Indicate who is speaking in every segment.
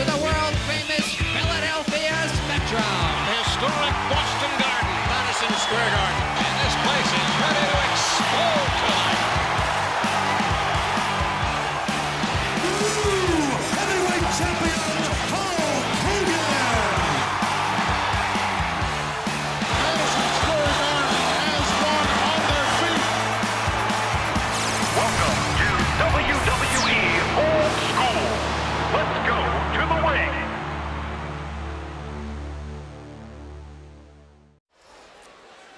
Speaker 1: to the world-famous Philadelphia Spectrum.
Speaker 2: Historic Boston Garden, Madison Square Garden. And this place is ready to explode tonight.
Speaker 3: Heavyweight champion, Hulk Hogan! Madison Square Garden has one on their feet.
Speaker 4: Welcome to WWE Old School. Let's go to the ring.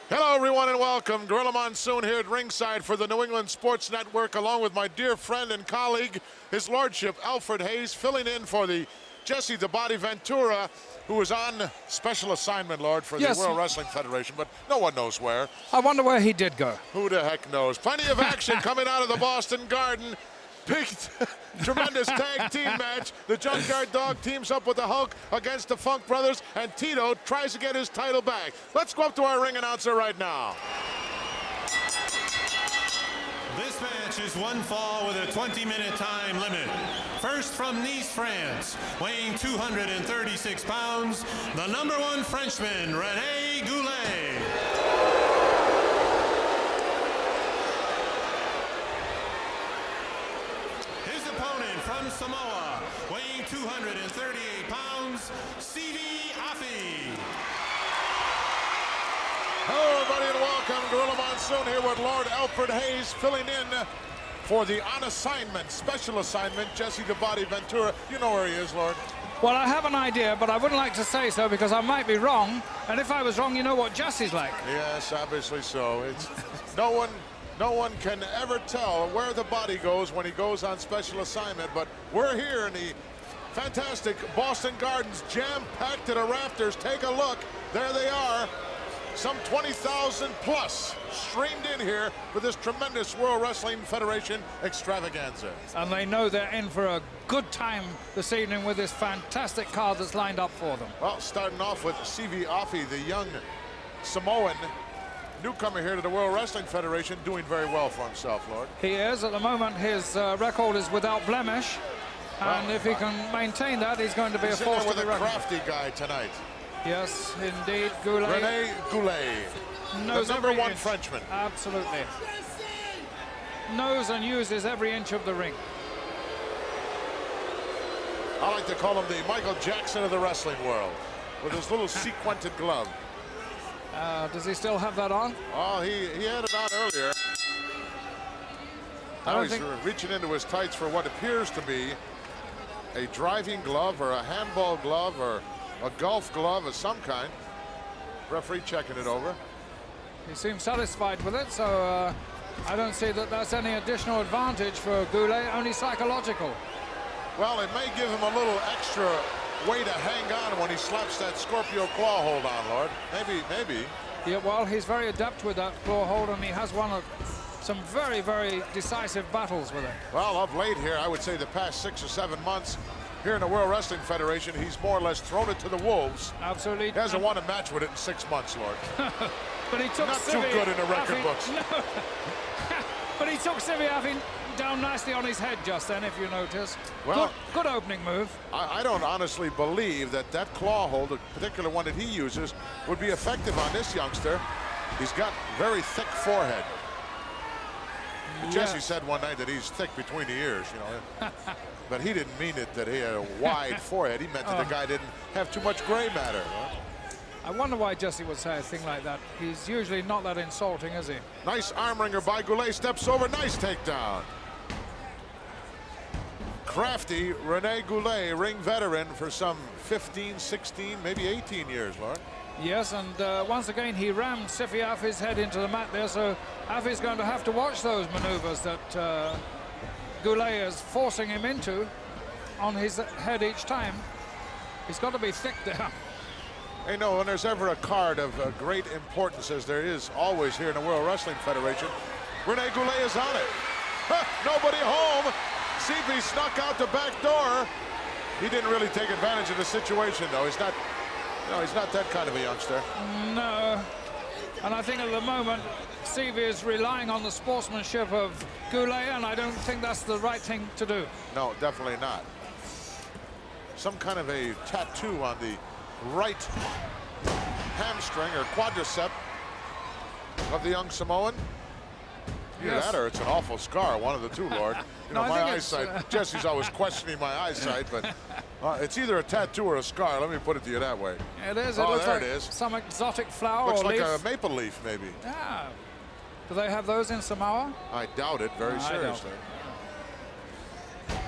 Speaker 3: Hello, everyone, and welcome. Gorilla Monsoon here at ringside for the New England Sports Network, along with my dear friend and colleague, His Lordship Alfred Hayes, filling in for the Jesse the Body Ventura, who is on special assignment, Lord, for the World Wrestling Federation, but no one knows where.
Speaker 5: I wonder where he did go.
Speaker 3: Who the heck knows? Plenty of action coming out of the Boston Garden. Big, tremendous tag team match. The Junkyard Dog teams up with the Hulk against the Funk Brothers, and Tito tries to get his title back. Let's go up to our ring announcer right now.
Speaker 6: This match is one fall with a 20-minute time limit. First from Nice, France, weighing 236 pounds, the #1 Frenchman, René Goulet. His opponent from Samoa, weighing 238 pounds, Sivi Afi.
Speaker 3: Hello, everybody, and welcome. Gorilla Monsoon here with Lord Alfred Hayes, filling in for the on assignment, special assignment, Jesse the Body Ventura. You know where he is, Lord.
Speaker 5: Well, I have an idea, but I wouldn't like to say so because I might be wrong. And if I was wrong, you know what Jesse's like.
Speaker 3: Yes, obviously so. It's no one can ever tell where the body goes when he goes on special assignment, but we're here in the fantastic Boston Gardens, jam-packed to the rafters. Take a look. There they are. Some 20,000 plus streamed in here for this tremendous World Wrestling Federation extravaganza.
Speaker 5: And they know they're in for a good time this evening with this fantastic card that's lined up for them.
Speaker 3: Well, starting off with Sivi Afi, the young Samoan newcomer here to the World Wrestling Federation, doing very well for himself, Lord.
Speaker 5: He is. At the moment, his record is without blemish. And if he can maintain that, he's going to be a force to
Speaker 3: with
Speaker 5: be
Speaker 3: a
Speaker 5: reckoned with.
Speaker 3: crafty guy tonight.
Speaker 5: Yes, indeed. Goulet
Speaker 3: René Goulet,
Speaker 5: knows
Speaker 3: the
Speaker 5: every
Speaker 3: #1
Speaker 5: inch.
Speaker 3: Frenchman.
Speaker 5: Absolutely. Knows and uses every inch of the ring.
Speaker 3: I like to call him the Michael Jackson of the wrestling world, with his little sequined glove.
Speaker 5: Does he still have that on?
Speaker 3: Oh, he had it on earlier. Now he's reaching into his tights for what appears to be a driving glove or a handball glove or a golf glove of some kind. Referee checking it over.
Speaker 5: He seems satisfied with it, so I don't see that that's any additional advantage for Goulet, only psychological.
Speaker 3: Well, it may give him a little extra way to hang on when he slaps that Scorpio claw hold on, Lord. Maybe.
Speaker 5: Yeah, well, he's very adept with that claw hold, and he has won some very, very decisive battles with it.
Speaker 3: Well, of late here, I would say the past 6 or 7 months, here in the World Wrestling Federation, he's more or less thrown it to the wolves.
Speaker 5: Absolutely.
Speaker 3: He hasn't won a match with it in 6 months, Lord.
Speaker 5: But he took
Speaker 3: Not too good in the record books.
Speaker 5: No. But he took Sivi Afi down nicely on his head just then, if you notice.
Speaker 3: Well,
Speaker 5: good opening move.
Speaker 3: I don't honestly believe that claw hold, the particular one that he uses, would be effective on this youngster. He's got very thick forehead. Jesse said one night that he's thick between the ears, you know. But he didn't mean it that he had a wide forehead. He meant that the guy didn't have too much gray matter.
Speaker 5: I wonder why Jesse would say a thing like that. He's usually not that insulting, is he?
Speaker 3: Nice arm wringer by Goulet. Steps over. Nice takedown. Crafty René Goulet, ring veteran for some 15, 16, maybe 18 years, Lord.
Speaker 5: Yes, and once again, he rammed Sivi Afi's head into the mat there, so Afi's going to have to watch those maneuvers that Goulet is forcing him into on his head each time. He's got to be thick there.
Speaker 3: Hey, no, when there's ever a card of great importance, as there is always here in the World Wrestling Federation, René Goulet is on it. Nobody home. Sivi snuck out the back door. He didn't really take advantage of the situation, though. He's not that kind of a youngster.
Speaker 5: No. And I think at the moment, Sivi is relying on the sportsmanship of Goulet, and I don't think that's the right thing to do.
Speaker 3: No, definitely not. some kind of a tattoo on the right hamstring or quadricep of the young Samoan. Either
Speaker 5: Yes.
Speaker 3: that or it's an awful scar, one of the two, Lord. You know,
Speaker 5: No, I
Speaker 3: my
Speaker 5: think it's,
Speaker 3: eyesight, Jesse's always questioning my eyesight, but it's either a tattoo or a scar. Let me put it to you that way.
Speaker 5: It is. It
Speaker 3: Oh,
Speaker 5: looks
Speaker 3: there
Speaker 5: like
Speaker 3: it is.
Speaker 5: some exotic flower
Speaker 3: Looks
Speaker 5: or
Speaker 3: like
Speaker 5: leaf.
Speaker 3: a maple leaf, maybe.
Speaker 5: Yeah. Do they have those in Samoa?
Speaker 3: I doubt it very
Speaker 5: No, I don't.
Speaker 3: seriously.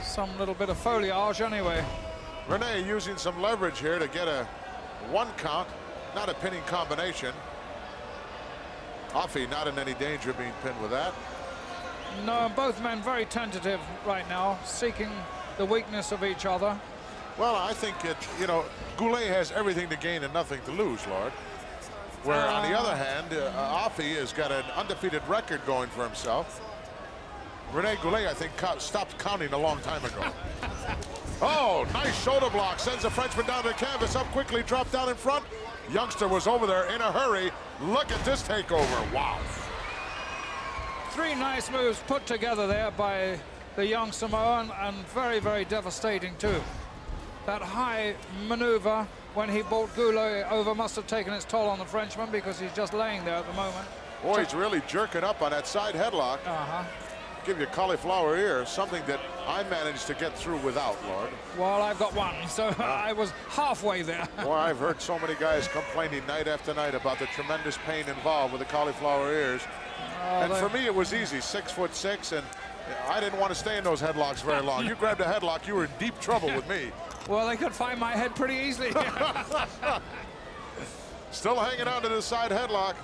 Speaker 5: Some little bit of foliage anyway.
Speaker 3: Rene using some leverage here to get a 1 count, not a pinning combination. Offie not in any danger of being pinned with that.
Speaker 5: No, both men very tentative right now, seeking the weakness of each other.
Speaker 3: Well, I think you know, Goulet has everything to gain and nothing to lose, Lord. Where on the other hand, Offie has got an undefeated record going for himself. Rene Goulet, I think, stopped counting a long time ago. Oh, nice shoulder block. Sends the Frenchman down to the canvas. Up quickly, dropped down in front. Youngster was over there in a hurry. Look at this takeover. Wow.
Speaker 5: 3 nice moves put together there by the young Samoan, and very, very devastating too. That high maneuver when he brought Goulet over must have taken its toll on the Frenchman, because he's just laying there at the moment.
Speaker 3: Boy, he's really jerking up on that side headlock. Give you cauliflower ear, something that I managed to get through without, Lord.
Speaker 5: Well, I've got one, so I was halfway there.
Speaker 3: Boy, I've heard so many guys complaining night after night about the tremendous pain involved with the cauliflower ears. And for me, it was easy, 6'6", and I didn't want to stay in those headlocks very long. You grabbed a headlock, you were in deep trouble with me.
Speaker 5: Well, they could find my head pretty easily.
Speaker 3: Still hanging on to the side headlock.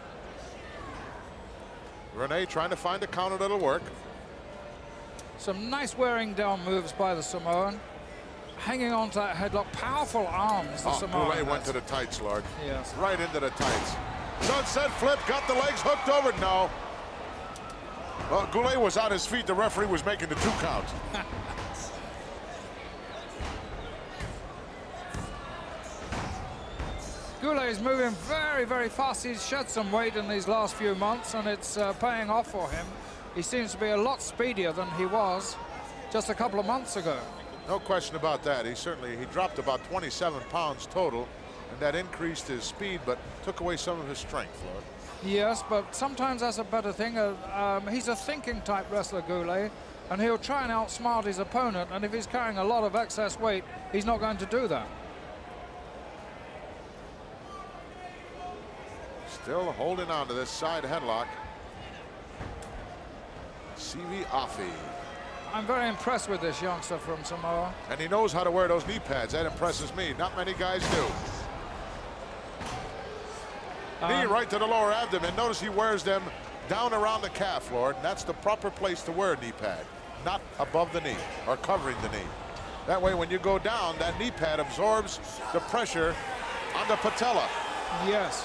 Speaker 3: Rene trying to find a counter that'll work.
Speaker 5: Some nice wearing down moves by the Samoan. Hanging on to that headlock. Powerful arms, the Samoan
Speaker 3: Goulet went
Speaker 5: has.
Speaker 3: to the tights, Lord.
Speaker 5: Yes.
Speaker 3: Right into the tights. Sunset flip, got the legs hooked over. No. Well, Goulet was on his feet. The referee was making the 2 count.
Speaker 5: Goulet is moving very, very fast. He's shed some weight in these last few months, and it's paying off for him. He seems to be a lot speedier than he was just a couple of months ago.
Speaker 3: No question about that. He dropped about 27 pounds total, and that increased his speed, but took away some of his strength, Lord.
Speaker 5: Yes, but sometimes that's a better thing. He's a thinking type wrestler, Goulet, and he'll try and outsmart his opponent, and if he's carrying a lot of excess weight, he's not going to do that.
Speaker 3: Still holding on to this side headlock. Sivi Offie.
Speaker 5: I'm very impressed with this youngster from Samoa.
Speaker 3: And he knows how to wear those knee pads. That impresses me. Not many guys do. Knee right to the lower abdomen. Notice he wears them down around the calf, Lord. And that's the proper place to wear a knee pad. Not above the knee or covering the knee. That way when you go down, that knee pad absorbs the pressure on the patella.
Speaker 5: Yes.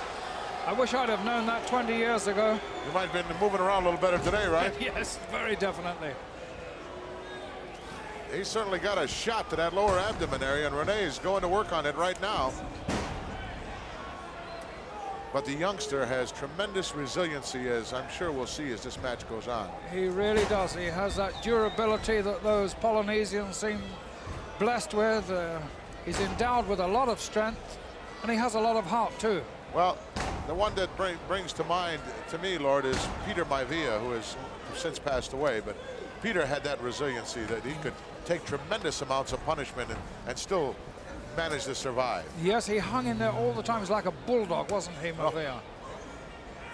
Speaker 5: I wish I'd have known that 20 years ago.
Speaker 3: You might have been moving around a little better today, right?
Speaker 5: Yes, very definitely.
Speaker 3: He certainly got a shot to that lower abdomen area, and Rene's going to work on it right now. But the youngster has tremendous resiliency, as I'm sure we'll see as this match goes on.
Speaker 5: He really does. He has that durability that those Polynesians seem blessed with. He's endowed with a lot of strength, and he has a lot of heart too.
Speaker 3: Well, the one that brings to mind to me, Lord, is Peter Maivia, who has since passed away. But Peter had that resiliency that he could take tremendous amounts of punishment and still manage to survive.
Speaker 5: Yes, he hung in there all the time. He was like a bulldog, wasn't he, Maivia?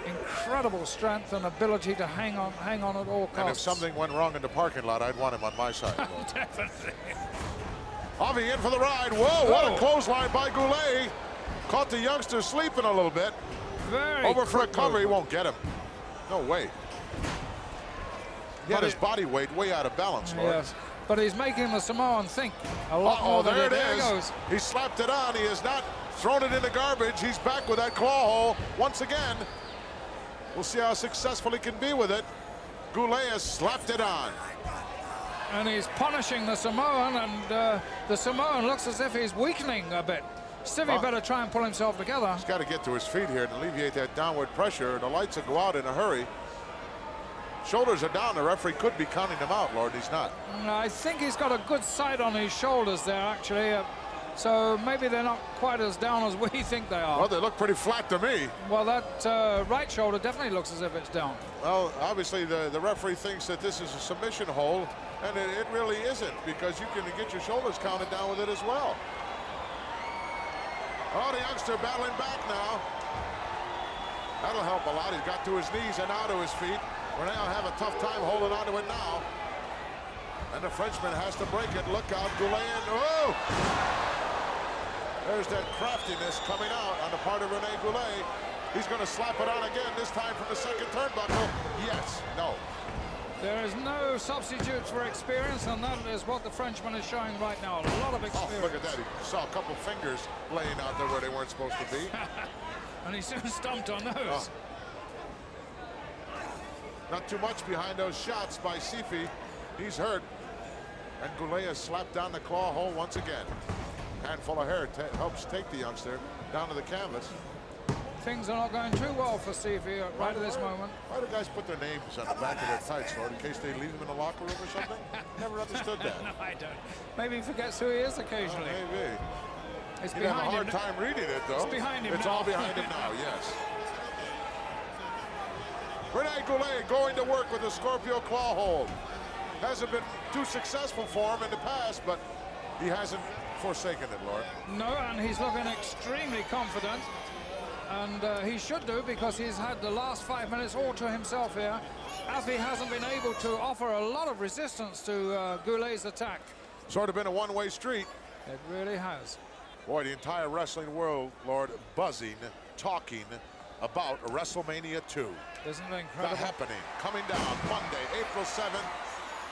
Speaker 5: Incredible strength and ability to hang on at all costs.
Speaker 3: And if something went wrong in the parking lot, I'd want him on my side.
Speaker 5: Definitely.
Speaker 3: Offie in for the ride. Whoa, what a clothesline by Goulet. Caught the youngster sleeping a little bit.
Speaker 5: Very
Speaker 3: Over for a
Speaker 5: quick
Speaker 3: cover, he
Speaker 5: movement.
Speaker 3: won't get him. No way. He had his body weight way out of balance, Lord.
Speaker 5: Yes, but he's making the Samoan think a lot more than
Speaker 3: there it
Speaker 5: there
Speaker 3: is.
Speaker 5: goes.
Speaker 3: He slapped it on. He has not thrown it in the garbage. He's back with that claw hole once again. We'll see how successful he can be with it. Goulet has slapped it on.
Speaker 5: And he's punishing the Samoan, and the Samoan looks as if he's weakening a bit. Sivi better try and pull himself together.
Speaker 3: He's got to get to his feet here and alleviate that downward pressure. The lights will go out in a hurry. Shoulders are down. The referee could be counting him out, Lord. He's not.
Speaker 5: I think he's got a good sight on his shoulders there, actually. So maybe they're not quite as down as we think they are.
Speaker 3: Well, they look pretty flat to me.
Speaker 5: Well, that right shoulder definitely looks as if it's down.
Speaker 3: Well, obviously the referee thinks that this is a submission hold, and it really isn't, because you can get your shoulders counted down with it as well. Oh, the youngster battling back now. That'll help a lot. He's got to his knees and now to his feet. Rene will have a tough time holding on to it now. And the Frenchman has to break it. Look out, Goulet. Oh! There's that craftiness coming out on the part of Rene Goulet. He's going to slap it on again, this time from the second turnbuckle. Yes, no.
Speaker 5: There is no substitute for experience, and that is what the Frenchman is showing right now. A lot of experience.
Speaker 3: Oh, look at that. He saw a couple fingers laying out there where they weren't supposed to be.
Speaker 5: And he soon stomped on those.
Speaker 3: Oh. Not too much behind those shots by Sifi. He's hurt. And Goulet has slapped down the claw hole once again. Handful of hair helps take the youngster down to the canvas.
Speaker 5: Things are not going too well for Sifi right at this moment.
Speaker 3: Why do guys put their names on the back of their tights, Lord, in case they leave them in the locker room or something? Never understood that.
Speaker 5: No, I don't. Maybe he forgets who he is occasionally.
Speaker 3: Oh, maybe.
Speaker 5: It's
Speaker 3: He'd have a
Speaker 5: behind
Speaker 3: hard
Speaker 5: him.
Speaker 3: time reading it, though.
Speaker 5: It's behind him
Speaker 3: It's
Speaker 5: now.
Speaker 3: all behind him now, yes. Rene Goulet going to work with the Scorpio claw hold. Hasn't been too successful for him in the past, but he hasn't forsaken it, Lord.
Speaker 5: No, and he's looking extremely confident. And he should do, because he's had the last 5 minutes all to himself here. Afi hasn't been able to offer a lot of resistance to Goulet's attack.
Speaker 3: Sort of been a one-way street.
Speaker 5: It really has.
Speaker 3: Boy, the entire wrestling world, Lord, buzzing, talking about WrestleMania 2.
Speaker 5: Isn't it
Speaker 3: The
Speaker 5: incredible?
Speaker 3: happening, coming down Monday, April 7th.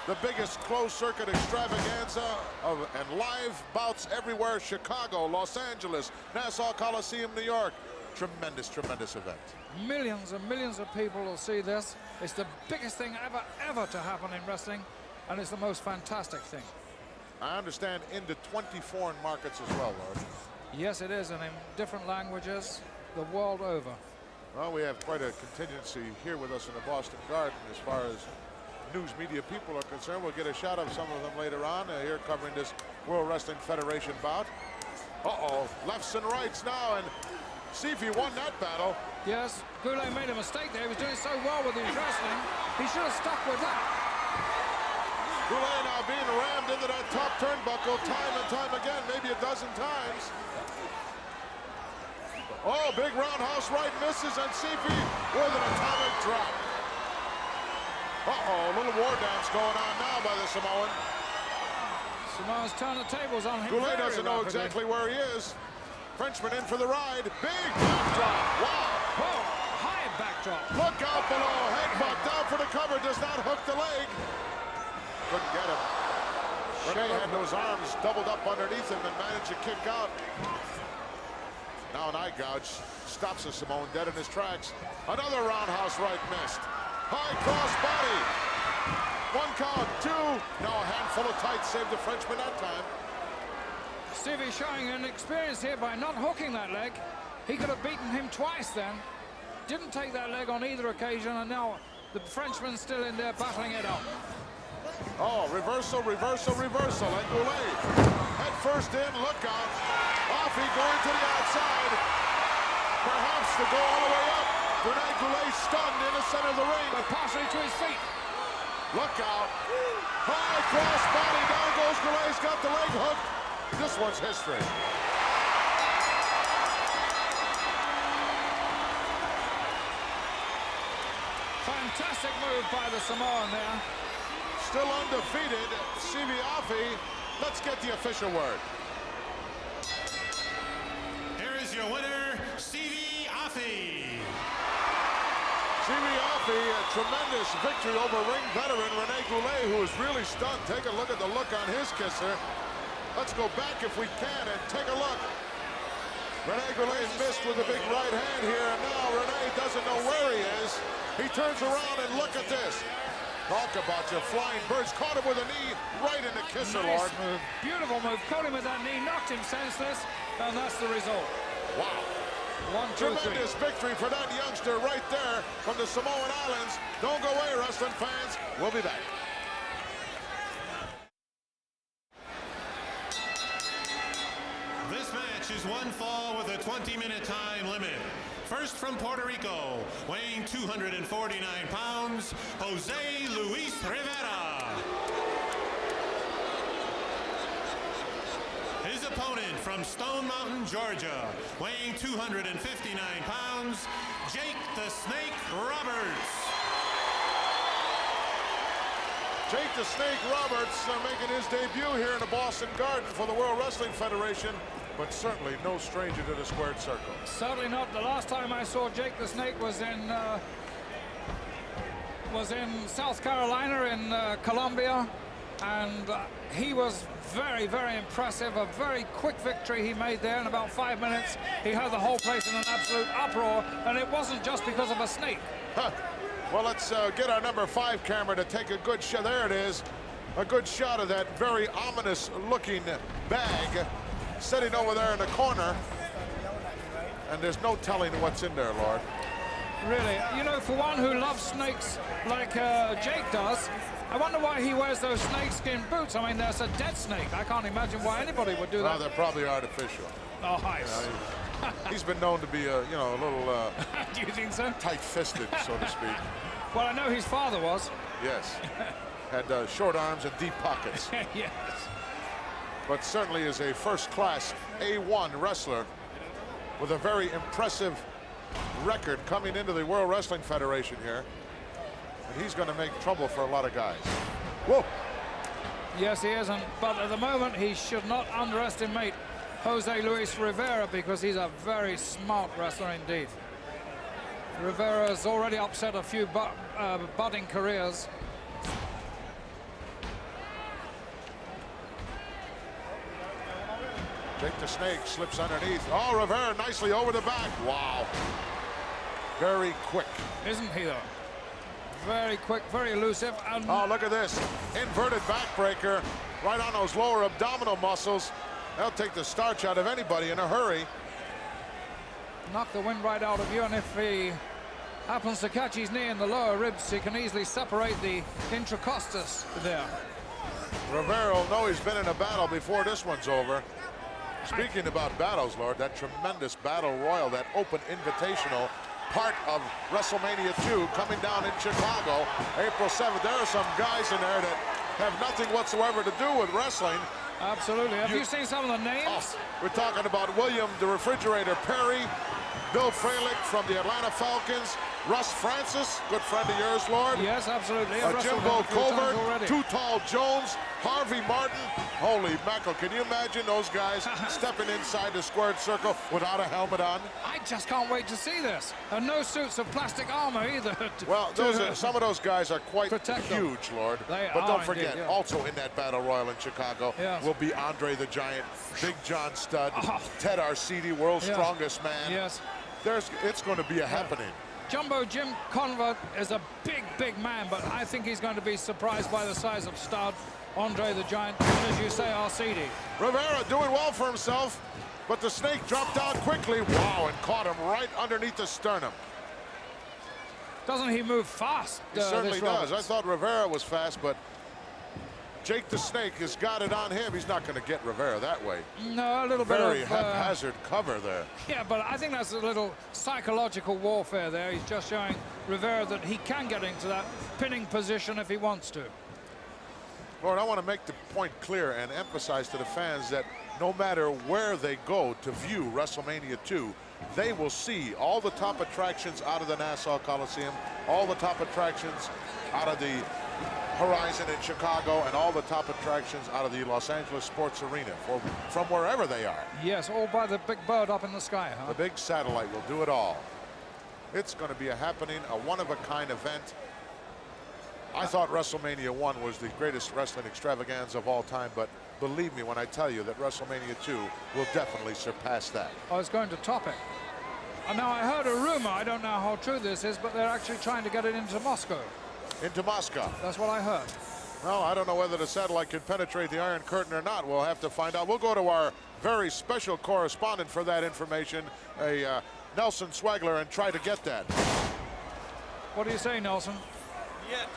Speaker 3: The biggest closed-circuit extravaganza and live bouts everywhere. Chicago, Los Angeles, Nassau Coliseum, New York. Tremendous, tremendous event.
Speaker 5: Millions and millions of people will see this. It's the biggest thing ever to happen in wrestling, and it's the most fantastic thing.
Speaker 3: I understand into 20 foreign markets as well, Lord.
Speaker 5: Yes, it is, and in different languages the world over.
Speaker 3: Well, we have quite a contingency here with us in the Boston Garden as far as news media people are concerned. We'll get a shot of some of them later on here covering this World Wrestling Federation bout. Uh-oh, lefts and rights now, and Sifi won that battle.
Speaker 5: Yes, Goulet made a mistake there. He was doing so well with his wrestling. He should have stuck with that.
Speaker 3: Goulet now being rammed into that top turnbuckle time and time again, maybe a dozen times. Oh, big roundhouse right misses, and Sifi with an atomic drop. Uh-oh, a little war dance going on now by the Samoan.
Speaker 5: Samoa's turned the tables on him.
Speaker 3: Goulet
Speaker 5: very
Speaker 3: doesn't know
Speaker 5: rapidly.
Speaker 3: exactly where he is. Frenchman in for the ride. Big backdrop. Wow.
Speaker 5: Whoa, high backdrop.
Speaker 3: Look out below. Headbutt down for the cover. Does not hook the leg. Couldn't get him. Rene had those arms doubled up underneath him and managed to kick out. Now an eye gouge stops the Samoan dead in his tracks. Another roundhouse right missed. High cross body. 1 count, 2. No, a handful of tights saved the Frenchman that time.
Speaker 5: Stevie showing an experience here by not hooking that leg. He could have beaten him twice then. Didn't take that leg on either occasion, and now the Frenchman's still in there battling it out.
Speaker 3: Oh, reversal, reversal, reversal. And Goulet head first in, look out. Afi going to the outside. Perhaps to go all the way up. Rene Goulet stunned in the center of the ring.
Speaker 5: But partially to his feet.
Speaker 3: Look out. High cross body. Down goes Goulet. He's got the leg hooked. This one's history.
Speaker 5: Fantastic move by the Samoan there.
Speaker 3: Still undefeated, Sifi Afi. Let's get the official word.
Speaker 6: Here is your winner, Sifi Afi.
Speaker 3: Sifi Afi, a tremendous victory over ring veteran Rene Goulet, who is really stunned. Take a look at the look on his kisser. Let's go back if we can and take a look. Rene Goulet missed with a big right hand here, and now Rene doesn't know where he is. He turns around and look at this. Talk about your flying birds. Caught him with a knee right in the kisser,
Speaker 5: Nice
Speaker 3: Lord.
Speaker 5: move. Beautiful move. Caught him with that knee, knocked him senseless, and that's the result.
Speaker 3: Wow.
Speaker 5: 1, 2, 3.
Speaker 3: Tremendous victory for that youngster right there from the Samoan Islands. Don't go away, wrestling fans. We'll be back.
Speaker 6: is one fall with a 20-minute time limit. First from Puerto Rico, weighing 249 pounds, Jose Luis Rivera. His opponent from Stone Mountain, Georgia, weighing 259 pounds, Jake the Snake Roberts.
Speaker 3: Jake the Snake Roberts making his debut here in the Boston Garden for the World Wrestling Federation, but certainly no stranger to the squared circle.
Speaker 5: Certainly not. The last time I saw Jake the Snake was in South Carolina, in Columbia, and he was very, very impressive. A very quick victory he made there in about 5 minutes. He had the whole place in an absolute uproar, and it wasn't just because of a snake.
Speaker 3: Huh. Well, let's get our number 5 camera to take a good shot. There it is. A good shot of that very ominous looking bag sitting over there in the corner. And there's no telling what's in there, Lord.
Speaker 5: Really, you know, for one who loves snakes like Jake does, I wonder why he wears those snakeskin boots. I mean, there's a dead snake. I can't imagine why anybody would do that.
Speaker 3: Well, they're probably artificial.
Speaker 5: Oh, nice.
Speaker 3: He's been known to be a, you know, a little
Speaker 5: Do you think so?
Speaker 3: tight-fisted, so to speak.
Speaker 5: Well, I know his father was.
Speaker 3: Yes. Had short arms and deep pockets.
Speaker 5: Yes.
Speaker 3: But certainly is a first-class A1 wrestler with a very impressive record coming into the World Wrestling Federation here. And he's going to make trouble for a lot of guys. Whoa!
Speaker 5: Yes, he is. But at the moment, he should not underestimate Jose Luis Rivera, because he's a very smart wrestler indeed. Rivera's already upset a few budding careers.
Speaker 3: Jake the Snake slips underneath. Oh, Rivera nicely over the back. Wow. Very quick.
Speaker 5: Isn't he, though? Very quick, very elusive. And
Speaker 3: oh, look at this. Inverted backbreaker right on those lower abdominal muscles. They'll take the starch out of anybody in a hurry.
Speaker 5: knock the wind right out of you, and if he happens to catch his knee in the lower ribs, he can easily separate the intracostus there.
Speaker 3: Rivera will know he's been in a battle before this one's over. Speaking about battles, Lord, that tremendous battle royal, that open invitational part of WrestleMania 2 coming down in Chicago, April 7th. There are some guys in there that have nothing whatsoever to do with wrestling.
Speaker 5: Absolutely. Have you seen some of the names?
Speaker 3: Oh, we're talking about William the Refrigerator Perry, Bill Fralick from the Atlanta Falcons, Russ Francis, good friend of yours, Lord.
Speaker 5: Yes, absolutely.
Speaker 3: Jimbo Covert, Too Tall Jones, Harvey Martin. Holy mackerel, can you imagine those guys stepping inside the squared circle without a helmet on?
Speaker 5: I just can't wait to see this. And no suits of plastic armor either.
Speaker 3: Well, some of those guys are quite huge, Lord. But don't forget,
Speaker 5: indeed, yeah.
Speaker 3: Also in that battle royal in Chicago will be Andre the Giant, Big John Studd, Ted Arcidi, world's strongest man.
Speaker 5: Yes.
Speaker 3: It's going to be a happening.
Speaker 5: Jumbo Jim Convert is a big, big man, but I think he's going to be surprised by the size of Studd, Andre the Giant, and as you say, Arcidi.
Speaker 3: Rivera doing well for himself, but the snake dropped down quickly. Wow, and caught him right underneath the sternum.
Speaker 5: Doesn't he move fast?
Speaker 3: He certainly does. I thought Rivera was fast, but Jake the Snake has got it on him. He's not going to get Rivera that way.
Speaker 5: No, a little bit of...
Speaker 3: Very haphazard cover there.
Speaker 5: Yeah, but I think that's a little psychological warfare there. He's just showing Rivera that he can get into that pinning position if he wants to.
Speaker 3: Lord, I want to make the point clear and emphasize to the fans that no matter where they go to view WrestleMania 2, they will see all the top attractions out of the Nassau Coliseum, all the top attractions out of the Horizon in Chicago, and all the top attractions out of the Los Angeles Sports Arena from wherever they are.
Speaker 5: Yes, all by the big bird up in the sky, huh?
Speaker 3: The big satellite will do it all. It's going to be a happening, a one-of-a-kind event. I thought WrestleMania 1 was the greatest wrestling extravaganza of all time, but believe me when I tell you that WrestleMania 2 will definitely surpass that.
Speaker 5: I was going to top it. And now I heard a rumor, I don't know how true this is, but they're actually trying to get it into Moscow.
Speaker 3: Into Moscow.
Speaker 5: That's what I heard.
Speaker 3: Well, I don't know whether the satellite can penetrate the Iron Curtain or not. We'll have to find out. We'll go to our very special correspondent for that information, Nelson Swagler, and try to get that.
Speaker 5: What do you say, Nelson?
Speaker 2: Yet.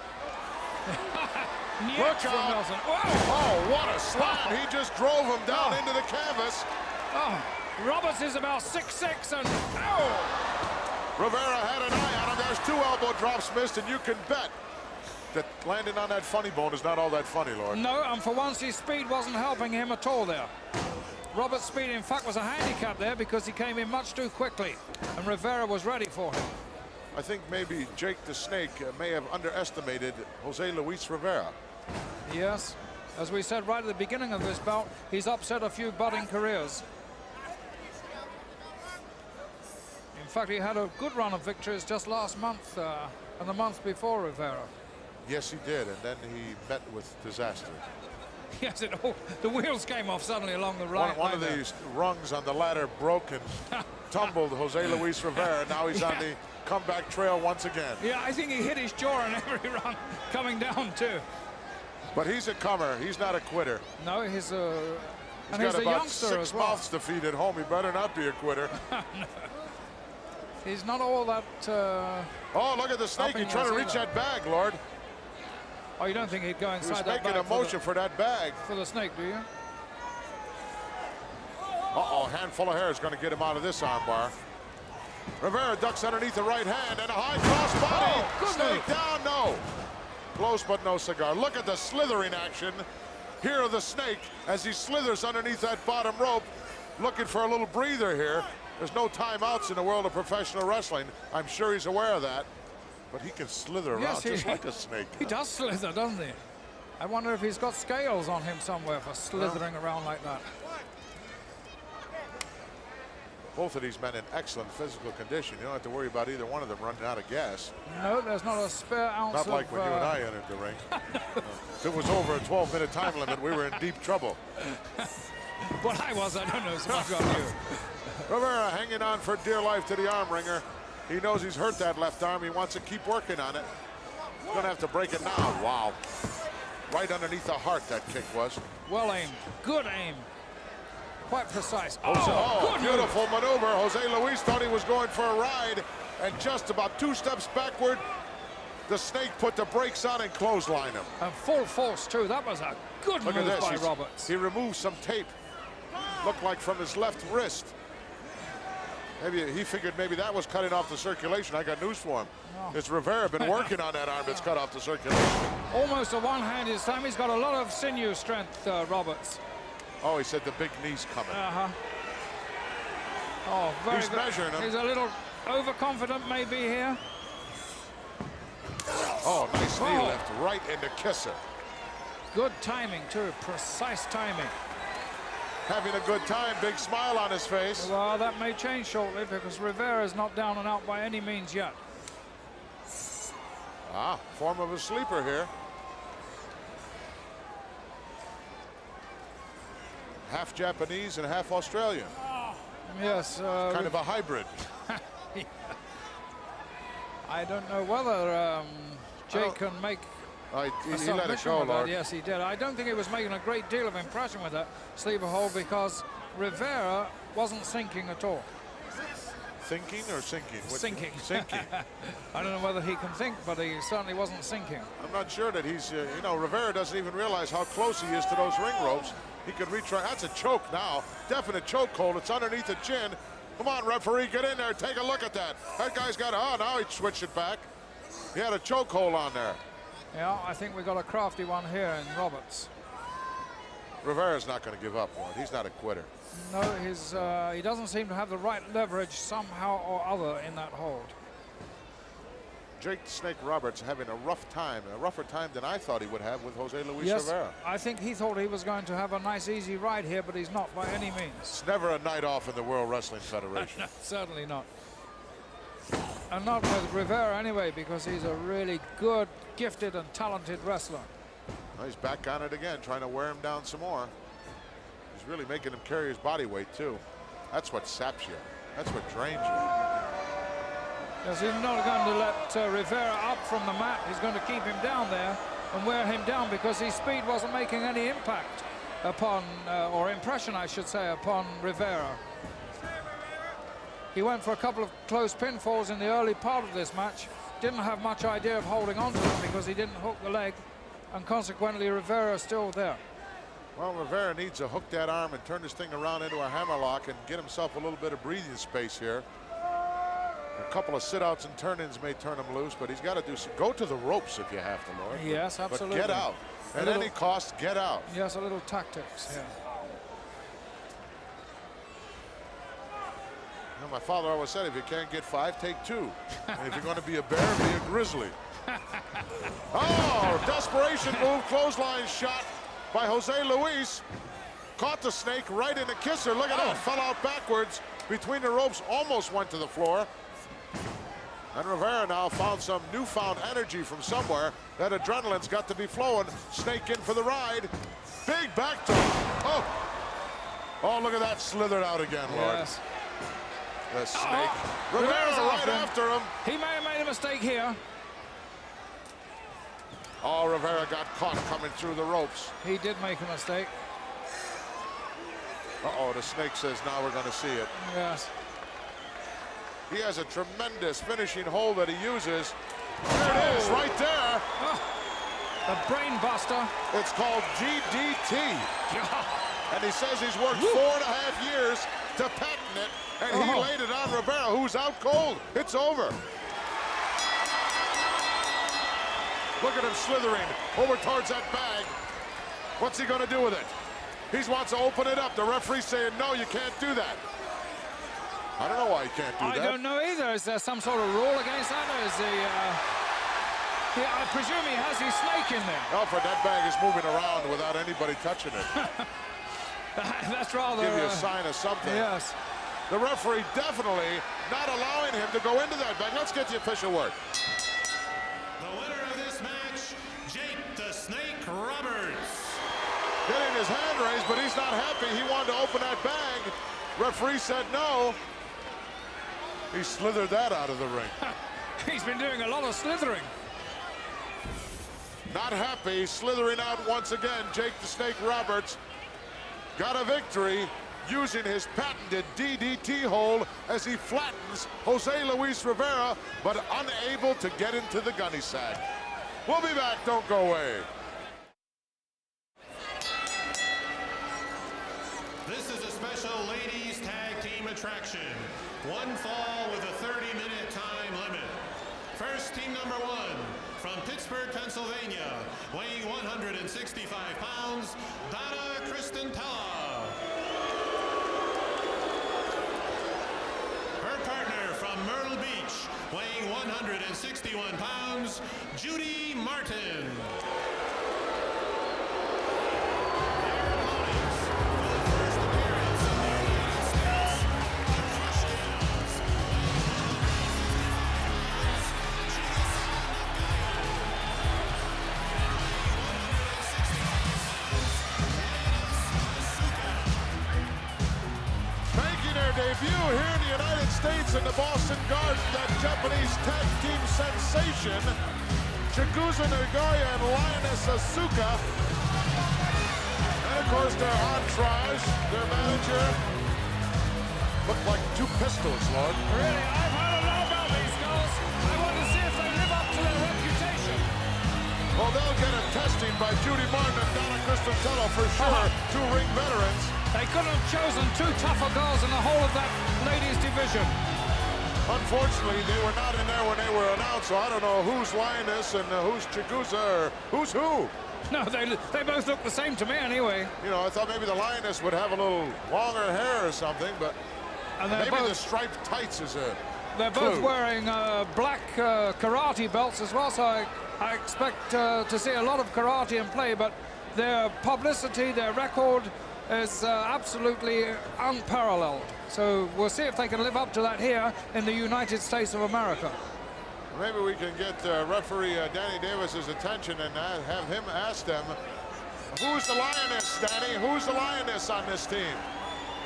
Speaker 3: Look out.
Speaker 5: Nelson.
Speaker 3: Oh, what a slam. He just drove him down into the canvas.
Speaker 5: Oh, Roberts is about 6'6", and oh!
Speaker 3: Rivera had an eye on him. There's 2 elbow drops missed, and you can bet that landing on that funny bone is not all that funny, Lord.
Speaker 5: No, and for once his speed wasn't helping him at all there. Roberts' speed, in fact, was a handicap there because he came in much too quickly, and Rivera was ready for him.
Speaker 3: I think maybe Jake the Snake may have underestimated Jose Luis Rivera.
Speaker 5: Yes, as we said right at the beginning of this bout, he's upset a few budding careers. In fact, he had a good run of victories just last month and the month before Rivera.
Speaker 3: Yes, he did, and then he met with disaster.
Speaker 5: Yes, the wheels came off suddenly along the right.
Speaker 3: One of these rungs on the ladder broke and tumbled Jose Luis Rivera. Now he's on the comeback trail once again.
Speaker 5: Yeah, I think he hit his jaw on every run coming down too.
Speaker 3: But he's a comer. He's not a quitter.
Speaker 5: No, he's
Speaker 3: He's
Speaker 5: a
Speaker 3: got about
Speaker 5: youngster
Speaker 3: 6
Speaker 5: as well.
Speaker 3: mouths to feed at home. He better not be a quitter.
Speaker 5: No. He's not all that.
Speaker 3: Oh, look at the Snake. He's trying to reach that bag, Lord.
Speaker 5: Oh, you don't think he'd go
Speaker 3: He was
Speaker 5: inside that
Speaker 3: making a
Speaker 5: bag
Speaker 3: motion for that bag.
Speaker 5: for the Snake, do you?
Speaker 3: Uh-oh, handful of hair is going to get him out of this armbar. Rivera ducks underneath the right hand and a high cross body.
Speaker 5: Oh, good
Speaker 3: Snake
Speaker 5: move.
Speaker 3: down, no. Close but no cigar. Look at the slithering action here of the Snake as he slithers underneath that bottom rope, looking for a little breather here. There's no timeouts in the world of professional wrestling. I'm sure he's aware of that. But he can slither around
Speaker 5: Yes,
Speaker 3: just like a snake.
Speaker 5: He does slither, doesn't he? I wonder if he's got scales on him somewhere for slithering around like that.
Speaker 3: Both of these men in excellent physical condition. You don't have to worry about either one of them running out of gas.
Speaker 5: No, there's not a spare ounce
Speaker 3: Not
Speaker 5: of...
Speaker 3: like when you and I entered the ring. If it was over a 12-minute time limit, we were in deep trouble.
Speaker 5: What I was, I don't know so much about you.
Speaker 3: Rivera hanging on for dear life to the arm wringer. He knows he's hurt that left arm. He wants to keep working on it. He's going to have to break it now. Wow. Right underneath the heart, that kick was.
Speaker 5: Well aimed. Good aim. Quite precise.
Speaker 3: Oh,
Speaker 5: good
Speaker 3: beautiful maneuver. Jose Luis thought he was going for a ride, and just about 2 steps backward, the Snake put the brakes on and clotheslined him.
Speaker 5: And full force, too. That was a good
Speaker 3: Look
Speaker 5: move
Speaker 3: at this.
Speaker 5: by Roberts.
Speaker 3: He removed some tape. Looked like from his left wrist. Maybe he figured maybe that was cutting off the circulation. I got news for him.
Speaker 5: No.
Speaker 3: It's Rivera been working on that arm that's cut off the circulation.
Speaker 5: Almost a one-hand this time. He's got a lot of sinew strength, Roberts.
Speaker 3: Oh, he said the big knee's coming.
Speaker 5: Uh-huh. Oh, very
Speaker 3: He's
Speaker 5: good.
Speaker 3: measuring him.
Speaker 5: He's a little overconfident maybe here.
Speaker 3: Oh, nice knee
Speaker 5: Oh.
Speaker 3: lift right into Kisser.
Speaker 5: Good timing, too. Precise timing.
Speaker 3: Having a good time, big smile on his face.
Speaker 5: Well, that may change shortly because Rivera's not down and out by any means yet.
Speaker 3: Ah, form of a sleeper here. Half Japanese and half Australian.
Speaker 5: Yes.
Speaker 3: Kind of a hybrid.
Speaker 5: I don't know whether Jake
Speaker 3: Oh.
Speaker 5: can make
Speaker 3: He
Speaker 5: a
Speaker 3: let it
Speaker 5: submission
Speaker 3: go,
Speaker 5: with that.
Speaker 3: Lord.
Speaker 5: Yes, he did. I don't think he was making a great deal of impression with that sleeper hold because Rivera wasn't sinking at all.
Speaker 3: Thinking or sinking?
Speaker 5: Sinking.
Speaker 3: Sinking.
Speaker 5: I don't know whether he can think, but he certainly wasn't sinking.
Speaker 3: I'm not sure that he's, you know, Rivera doesn't even realize how close he is to those ring ropes. He could reach right. That's a choke now. Definite choke hold. It's underneath the chin. Come on, referee, get in there. Take a look at that. That guy's got, oh, now he switched it back. He had a choke hold on there.
Speaker 5: Yeah, I think we got a crafty one here in Roberts.
Speaker 3: Rivera's not going to give up, Lord. He's not a quitter.
Speaker 5: No, he doesn't seem to have the right leverage somehow or other in that hold.
Speaker 3: Jake the Snake Roberts having a rough time, a rougher time than I thought he would have with Jose Luis
Speaker 5: Yes,
Speaker 3: Rivera.
Speaker 5: I think he thought he was going to have a nice easy ride here, but he's not by any means.
Speaker 3: It's never a night off in the World Wrestling Federation.
Speaker 5: No, certainly not. And not with Rivera anyway, because he's a really good, gifted and talented wrestler.
Speaker 3: Well, he's back on it again, trying to wear him down some more. He's really making him carry his body weight, too. That's what saps you. That's what drains you.
Speaker 5: Yes, he's not going to let Rivera up from the mat. He's going to keep him down there and wear him down because his speed wasn't making any impact upon, or impression, I should say, upon Rivera. He went for a couple of close pinfalls in the early part of this match. Didn't have much idea of holding on to them because he didn't hook the leg, and consequently Rivera is still there.
Speaker 3: Well, Rivera needs to hook that arm and turn this thing around into a hammerlock and get himself a little bit of breathing space here. A couple of sit-outs and turn-ins may turn him loose, but he's got to go to the ropes if you have to, Lord.
Speaker 5: Yes, absolutely.
Speaker 3: But get out. At any cost, get out.
Speaker 5: Yes, a little tactics. Yeah.
Speaker 3: You know, my father always said, if you can't get 5, take 2. And if you're going to be a bear, be a grizzly. Oh, desperation move, clothesline shot by Jose Luis. Caught the snake right in the kisser. Look at that, fell out backwards between the ropes, almost went to the floor. And Rivera now found some newfound energy from somewhere. That adrenaline's got to be flowing. Snake in for the ride. Big back toe. Oh, oh, look at that, slithered out again, Lord.
Speaker 5: Yes.
Speaker 3: The snake. Rivera's right after him.
Speaker 5: He may have made a mistake here.
Speaker 3: Oh, Rivera got caught coming through the ropes.
Speaker 5: He did make a mistake.
Speaker 3: Uh-oh, the snake says now we're going to see it.
Speaker 5: Yes.
Speaker 3: He has a tremendous finishing hold that he uses. There it is, right there.
Speaker 5: Oh, the brain buster.
Speaker 3: It's called DDT. And he says he's worked 4.5 years to patent it, and he laid it on Rivera, who's out cold. It's over. Look at him slithering over towards that bag. What's he going to do with it? He wants to open it up. The referee's saying, no, you can't do that. I don't know why he can't do that.
Speaker 5: I don't know either. Is there some sort of rule against that? Or is I presume he has his snake in there.
Speaker 3: Alfred, that bag is moving around without anybody touching it.
Speaker 5: That's rather...
Speaker 3: Give you a sign of something.
Speaker 5: Yes.
Speaker 3: The referee definitely not allowing him to go into that bag. Let's get the official word.
Speaker 6: The winner of this match, Jake the Snake Roberts.
Speaker 3: Getting his hand raised, but he's not happy. He wanted to open that bag. Referee said no. He slithered that out of the ring.
Speaker 5: He's been doing a lot of slithering.
Speaker 3: Not happy, slithering out once again. Jake the Snake Roberts got a victory using his patented DDT hold as he flattens Jose Luis Rivera, but unable to get into the gunny sack. We'll be back, don't go away.
Speaker 6: This is a special ladies tag team attraction. One fall with a 30-minute time limit. First, team number 1 from Pittsburgh, Pennsylvania, weighing 165 pounds, Donna Cristantella. Her partner from Myrtle Beach, weighing 161 pounds, Judy Martin.
Speaker 3: Debut here in the United States in the Boston Garden, that Japanese tag team sensation, Chigusa Nagoya and Lioness Asuka. And of course their entourage, their manager, look like 2 pistols, Lord.
Speaker 5: Really, I've heard a lot about these girls. I want to see if they live up to their reputation.
Speaker 3: Well, they'll get a testing by Judy Martin and Donna Cristantella for sure, 2 ring veterans.
Speaker 5: They couldn't have chosen 2 tougher girls in the whole of that ladies' division.
Speaker 3: Unfortunately, they were not in there when they were announced, so I don't know who's Lioness and who's Chigusa or who's who.
Speaker 5: No, they both look the same to me anyway.
Speaker 3: You know, I thought maybe the Lioness would have a little longer hair or something, but
Speaker 5: And
Speaker 3: maybe
Speaker 5: both,
Speaker 3: the striped tights is a
Speaker 5: they're both wearing black karate belts as well, so I expect to see a lot of karate in play, but their publicity, their record is absolutely unparalleled. So we'll see if they can live up to that here in the United States of America.
Speaker 3: Maybe we can get referee Danny Davis's attention and have him ask them, who's the Lioness, Danny? Who's the Lioness on this team?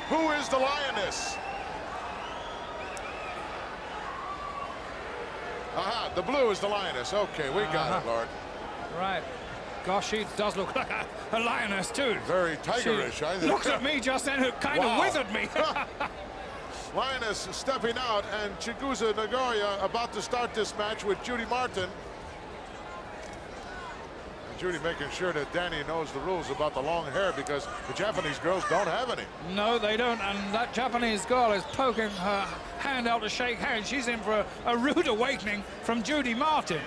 Speaker 3: Who is the Lioness? Aha, the blue is the Lioness. Okay, we got it, Lord.
Speaker 5: Right. Gosh, she does look like a lioness, too.
Speaker 3: Very tigerish, I think.
Speaker 5: Looked at me just then, it kind of withered me.
Speaker 3: Lioness stepping out, and Chigusa Nagoya about to start this match with Judy Martin. Judy making sure that Danny knows the rules about the long hair because the Japanese girls don't have any.
Speaker 5: No, they don't. And that Japanese girl is poking her hand out to shake hands. She's in for a rude awakening from Judy Martin.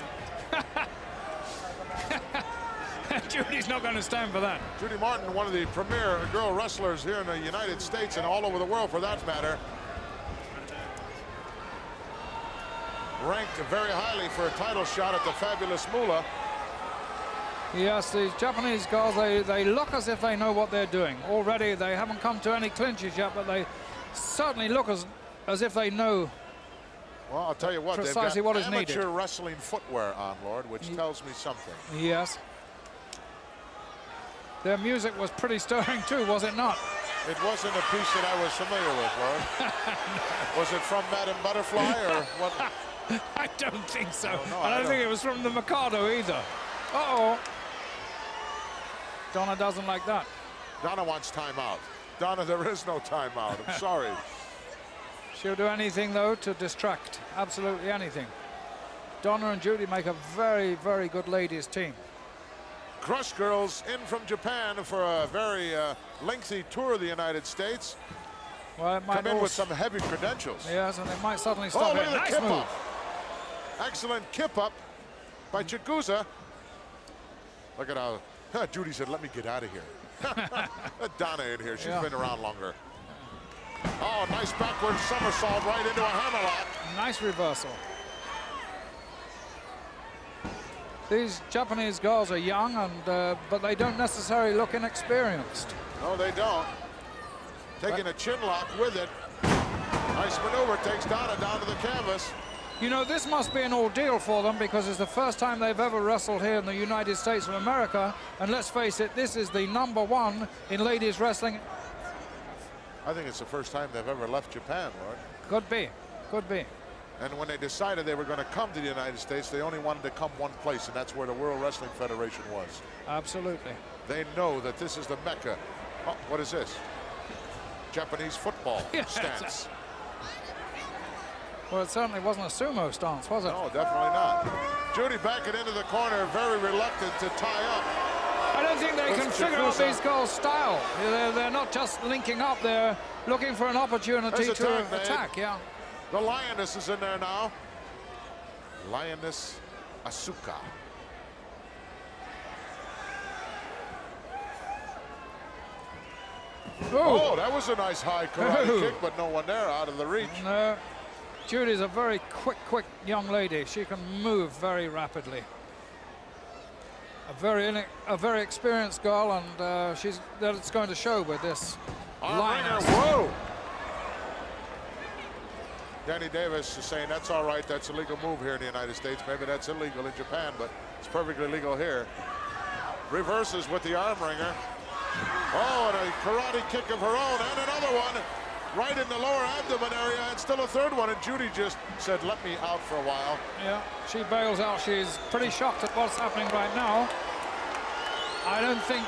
Speaker 5: Judy's not going to stand for that.
Speaker 3: Judy Martin, one of the premier girl wrestlers here in the United States and all over the world for that matter. Ranked very highly for a title shot at the Fabulous Moolah.
Speaker 5: Yes, these Japanese girls, they look as if they know what they're doing. Already they haven't come to any clinches yet, but they certainly look as if they know.
Speaker 3: Well, I'll tell you what,
Speaker 5: precisely
Speaker 3: they've got
Speaker 5: what is needed.
Speaker 3: amateur wrestling footwear on, Lord, which tells me something.
Speaker 5: Yes. Their music was pretty stirring too, was it not?
Speaker 3: It wasn't a piece that I was familiar with, Lord. Was it from Madame Butterfly or what?
Speaker 5: I don't think so.
Speaker 3: No,
Speaker 5: I don't think it was from the Mikado either. Uh-oh. Donna doesn't like that.
Speaker 3: Donna wants timeout. Donna, there is no timeout. I'm sorry.
Speaker 5: She'll do anything, though, to distract. Absolutely anything. Donna and Judy make a very, very good ladies team.
Speaker 3: Crush Girls in from Japan for a very lengthy tour of the United States.
Speaker 5: Well, it might
Speaker 3: Come in with
Speaker 5: also-
Speaker 3: some heavy credentials.
Speaker 5: Yes, and it might suddenly
Speaker 3: Oh,
Speaker 5: stop
Speaker 3: look
Speaker 5: it.
Speaker 3: at the
Speaker 5: Nice
Speaker 3: kip
Speaker 5: move.
Speaker 3: up. Excellent kip up by Chigusa. Look at how Judy said, let me get out of here. Let Donna in here. She's
Speaker 5: Yeah.
Speaker 3: been around longer. Oh, nice backward somersault right into a hammerlock.
Speaker 5: Nice reversal. These Japanese girls are young, and but they don't necessarily look inexperienced.
Speaker 3: No, they don't. Taking a chin lock with it. Nice maneuver, takes Donna down to the canvas.
Speaker 5: You know, this must be an ordeal for them because it's the first time they've ever wrestled here in the United States of America. And let's face it, this is the #1 in ladies wrestling.
Speaker 3: I think it's the first time they've ever left Japan, Lord.
Speaker 5: Could be, could be.
Speaker 3: And when they decided they were going to come to the United States, they only wanted to come one place, and that's where the World Wrestling Federation was.
Speaker 5: Absolutely.
Speaker 3: They know that this is the Mecca. Oh, what is this? Japanese football
Speaker 5: Yes.
Speaker 3: stance.
Speaker 5: Well, it certainly wasn't a sumo stance, was it?
Speaker 3: No, definitely not. Judy backing into the corner, very reluctant to tie up.
Speaker 5: I don't think they
Speaker 3: With
Speaker 5: can figure out
Speaker 3: Chigusa.
Speaker 5: these girls' style. They're not just linking up, they're looking for an opportunity
Speaker 3: There's a
Speaker 5: to
Speaker 3: tag made.
Speaker 5: attack, yeah.
Speaker 3: The Lioness is in there now. Lioness Asuka. Oh, that was a nice high karate
Speaker 5: Ooh.
Speaker 3: kick, but no one there out of the reach.
Speaker 5: No, Judy's a very quick young lady. She can move very rapidly. A very experienced girl, and that's going to show with this
Speaker 3: Arm ringer,
Speaker 5: lioness.
Speaker 3: whoa! Danny Davis is saying that's all right, that's a legal move here in the United States. Maybe that's illegal in Japan, but it's perfectly legal here. Reverses with the arm ringer. Oh, and a karate kick of her own, and another one right in the lower abdomen area, and still a third one, and Judy just said, let me out for a while.
Speaker 5: Yeah, she bails out. She's pretty shocked at what's happening right now. I don't think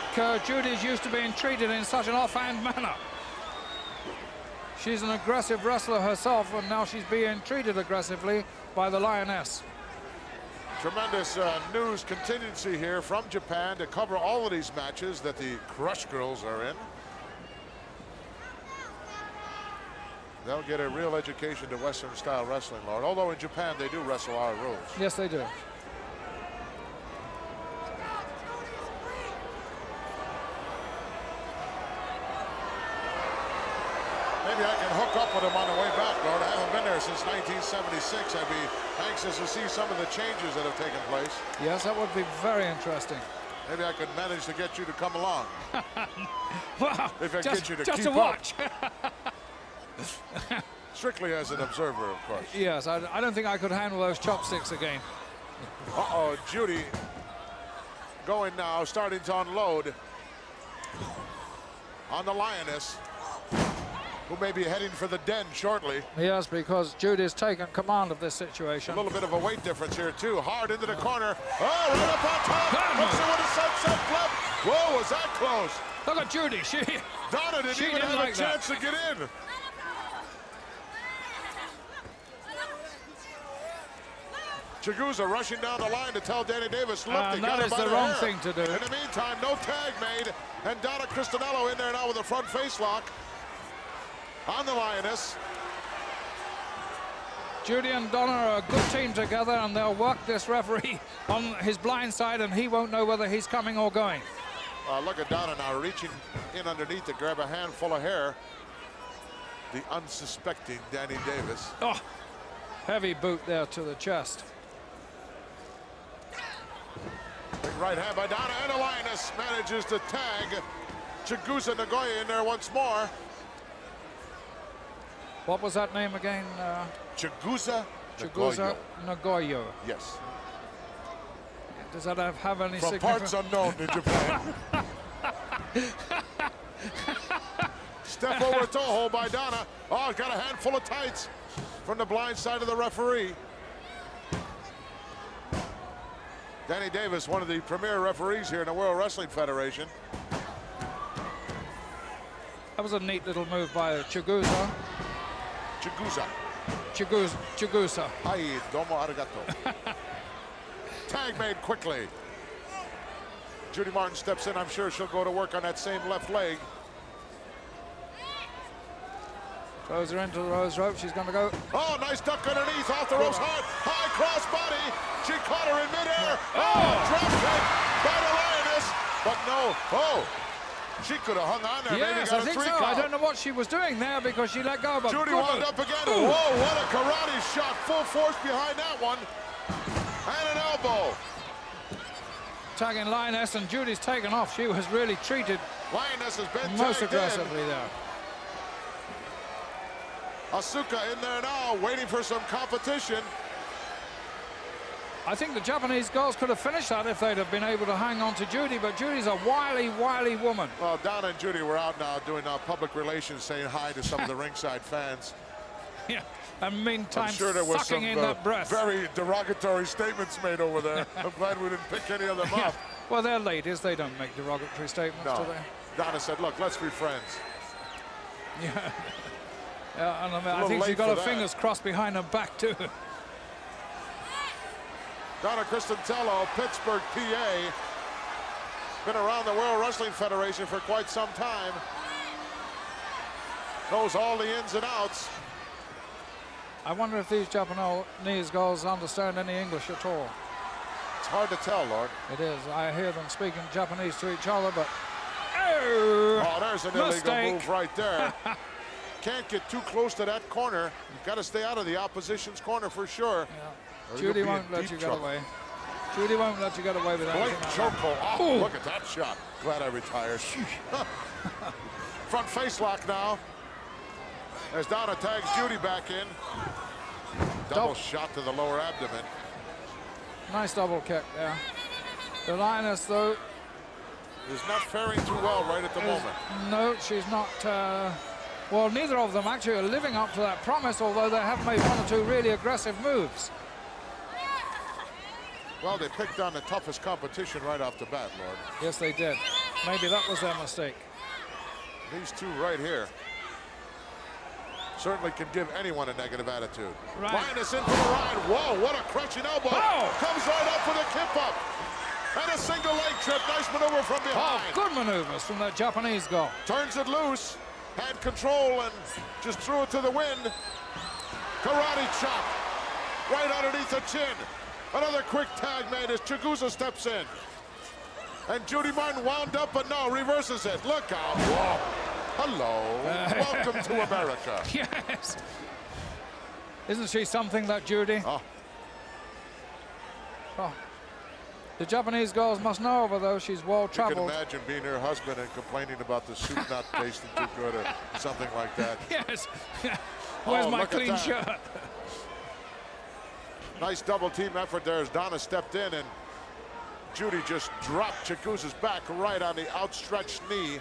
Speaker 5: Judy's used to being treated in such an offhand manner. She's an aggressive wrestler herself, and now she's being treated aggressively by the Lioness.
Speaker 3: Tremendous news contingency here from Japan to cover all of these matches that the Crush Girls are in. They'll get a real education to Western style wrestling, Lord. Although in Japan they do wrestle our rules.
Speaker 5: Yes, they do.
Speaker 3: Maybe I can hook up with them on the way back, Lord. I haven't been there since 1976. I'd be anxious to see some of the changes that have taken place.
Speaker 5: Yes, that would be very interesting.
Speaker 3: Maybe I could manage to get you to come along.
Speaker 5: Wow,
Speaker 3: If I
Speaker 5: just
Speaker 3: get you to
Speaker 5: just
Speaker 3: keep
Speaker 5: to
Speaker 3: up.
Speaker 5: watch.
Speaker 3: Strictly as an observer, of course.
Speaker 5: Yes, I don't think I could handle those chopsticks again.
Speaker 3: Uh-oh, Judy going now, starting to unload on the Lioness, who may be heading for the den shortly.
Speaker 5: Yes, because Judy's taken command of this
Speaker 3: A
Speaker 5: situation.
Speaker 3: little bit of a weight difference here, too. Hard into the corner. Oh, right up on top. Hooks it with a sunset flip. Whoa, was that close?
Speaker 5: Look at Judy.
Speaker 3: Donna didn't
Speaker 5: She
Speaker 3: even
Speaker 5: didn't
Speaker 3: have
Speaker 5: like
Speaker 3: a
Speaker 5: that.
Speaker 3: chance to get in. Chigusa rushing down the line to tell Danny Davis, look, they
Speaker 5: And
Speaker 3: got
Speaker 5: that
Speaker 3: him
Speaker 5: is
Speaker 3: by
Speaker 5: the
Speaker 3: the
Speaker 5: wrong
Speaker 3: hair.
Speaker 5: thing to do.
Speaker 3: In the meantime, no tag made, and Donna Cristanello in there now with a front face lock on the Lioness.
Speaker 5: Judy and Donna are a good team together, and they'll work this referee on his blind side, and he won't know whether he's coming or going.
Speaker 3: Look at Donna now reaching in underneath to grab a handful of hair. The unsuspecting Danny Davis.
Speaker 5: Oh, heavy boot there to the chest.
Speaker 3: Big right hand by Donna, and the Lioness manages to tag Chigusa Nagoya in there once more.
Speaker 5: What was that name again?
Speaker 3: Chigusa
Speaker 5: Chigusa
Speaker 3: Nagoya.
Speaker 5: Nagoya.
Speaker 3: Yes.
Speaker 5: Does that have any
Speaker 3: From
Speaker 5: significance?
Speaker 3: parts unknown in Japan. Step over toe hold by Donna. Oh, got a handful of tights from the blind side of the referee. Danny Davis, one of the premier referees here in the World Wrestling Federation.
Speaker 5: That was a neat little move by Chigusa. Chigusa.
Speaker 3: Ai, domo arigato. Tag made quickly. Judy Martin steps in. I'm sure she'll go to work on that same left leg.
Speaker 5: Throws her into the rose rope. She's going to go.
Speaker 3: Oh, nice duck underneath, off the ropes hard. High cross body. She caught her in midair. Drop kick by the Lioness. But no. Oh, she could have hung on there.
Speaker 5: Yes,
Speaker 3: maybe got
Speaker 5: I think
Speaker 3: a 3
Speaker 5: so.
Speaker 3: count.
Speaker 5: I don't know what she was doing there because she let go of a
Speaker 3: Judy wound up again.
Speaker 5: Ooh.
Speaker 3: Whoa, what a karate shot. Full force behind that one. And an elbow.
Speaker 5: Tagging Lioness, and Judy's taken off. She was really treated
Speaker 3: Lioness has been
Speaker 5: most
Speaker 3: tagged
Speaker 5: aggressively
Speaker 3: in.
Speaker 5: there.
Speaker 3: Asuka in there now, waiting for some competition.
Speaker 5: I think the Japanese girls could have finished that if they'd have been able to hang on to Judy, but Judy's a wily, wily woman.
Speaker 3: Well, Donna and Judy were out now doing public relations, saying hi to some of the ringside fans.
Speaker 5: Yeah, and meantime,
Speaker 3: I'm sure there was
Speaker 5: sucking
Speaker 3: some
Speaker 5: in that breath.
Speaker 3: very derogatory statements made over there. I'm glad we didn't pick any of them up.
Speaker 5: Well, they're ladies. They don't make derogatory statements,
Speaker 3: No.
Speaker 5: do they?
Speaker 3: Donna said, look, let's be friends.
Speaker 5: Yeah. Yeah, and I
Speaker 3: little
Speaker 5: think she's
Speaker 3: late
Speaker 5: got
Speaker 3: for
Speaker 5: her
Speaker 3: that.
Speaker 5: fingers crossed behind her back, too.
Speaker 3: Donna Cristanello, Pittsburgh, PA. Been around the World Wrestling Federation for quite some time. Knows all the ins and outs.
Speaker 5: I wonder if these Japanese girls understand any English at all.
Speaker 3: It's hard to tell, Lord.
Speaker 5: It is. I hear them speaking Japanese to each other, but...
Speaker 3: Oh, there's an illegal
Speaker 5: Mistake.
Speaker 3: move right there. Can't get too close to that corner. You've got to stay out of the opposition's corner for sure.
Speaker 5: Yeah.
Speaker 3: Or
Speaker 5: Judy
Speaker 3: you'll be
Speaker 5: won't
Speaker 3: in
Speaker 5: let
Speaker 3: deep
Speaker 5: you get
Speaker 3: trouble.
Speaker 5: away. Judy won't let you get away with
Speaker 3: Blatant
Speaker 5: anything like
Speaker 3: chokehold.
Speaker 5: that.
Speaker 3: Oh,
Speaker 5: Ooh.
Speaker 3: look at that shot. Glad I retired. Front face lock now. As Donna tags Judy back in. Double shot to the lower abdomen.
Speaker 5: Nice double kick there. The Lioness, though,
Speaker 3: Is not faring too well right at the moment.
Speaker 5: no, she's not. Well, neither of them actually are living up to that promise, although they have made one or two really aggressive moves.
Speaker 3: Well, they picked on the toughest competition right off the bat, Lord.
Speaker 5: Yes, they did. Maybe that was their mistake.
Speaker 3: These two right here certainly can give anyone a negative attitude.
Speaker 5: Right.
Speaker 3: Lioness in for the ride. Whoa, what a crushing elbow.
Speaker 5: Oh!
Speaker 3: Comes right up with a kip up. And a single leg trip. Nice maneuver from
Speaker 5: Oh,
Speaker 3: behind.
Speaker 5: good maneuvers from that Japanese girl.
Speaker 3: Turns it loose. Had control and just threw it to the wind. Karate chop. Right underneath the chin. Another quick tag made as Chigusa steps in. And Judy Martin wound up, but no, reverses it. Look out. Whoa. Hello. Welcome to America.
Speaker 5: Yes. Isn't she something, that Judy?
Speaker 3: Oh.
Speaker 5: Oh. The Japanese girls must know of her, though. She's well
Speaker 3: You can
Speaker 5: traveled.
Speaker 3: imagine being her husband and complaining about the soup not tasting too good or something like that.
Speaker 5: Yes. Where's
Speaker 3: Oh,
Speaker 5: my
Speaker 3: look at
Speaker 5: clean
Speaker 3: that.
Speaker 5: shirt?
Speaker 3: Nice double team effort there as Donna stepped in and Judy just dropped Chigusa's back right on the outstretched knee.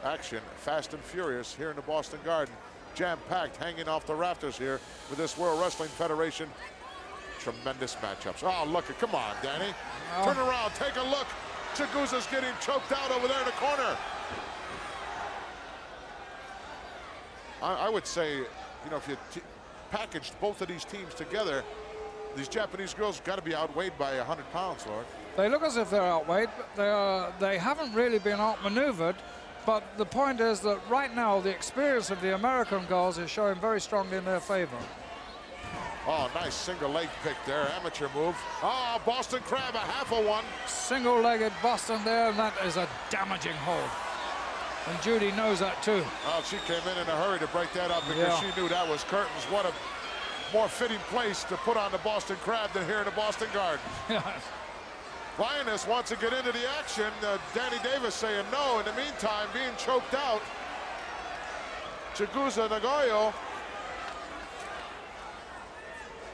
Speaker 3: Action fast and furious here in the Boston Garden. Jam-packed, hanging off the rafters here with this World Wrestling Federation. Tremendous matchups. Oh, look, come on, Danny. Turn around, take a look. Chigusa's getting choked out over there in the corner. I would say you know, if you packaged both of these teams together, these Japanese girls got to be outweighed by 100 pounds, Lord.
Speaker 5: They look as if they're outweighed, but they haven't really been outmaneuvered. But the point is that right now, the experience of the American girls is showing very strongly in their favor.
Speaker 3: Oh, nice single leg pick there, amateur move. Oh, Boston Crab, a half of one.
Speaker 5: Single-legged Boston there, and that is a damaging hold. And Judy knows that too.
Speaker 3: Oh, she came in a hurry to break that up because she knew that was curtains. What a more fitting place to put on the Boston Crab than here in the Boston Garden.
Speaker 5: Yes.
Speaker 3: Lioness wants to get into the action. Danny Davis saying no. In the meantime, being choked out. Chigusa Nagoyo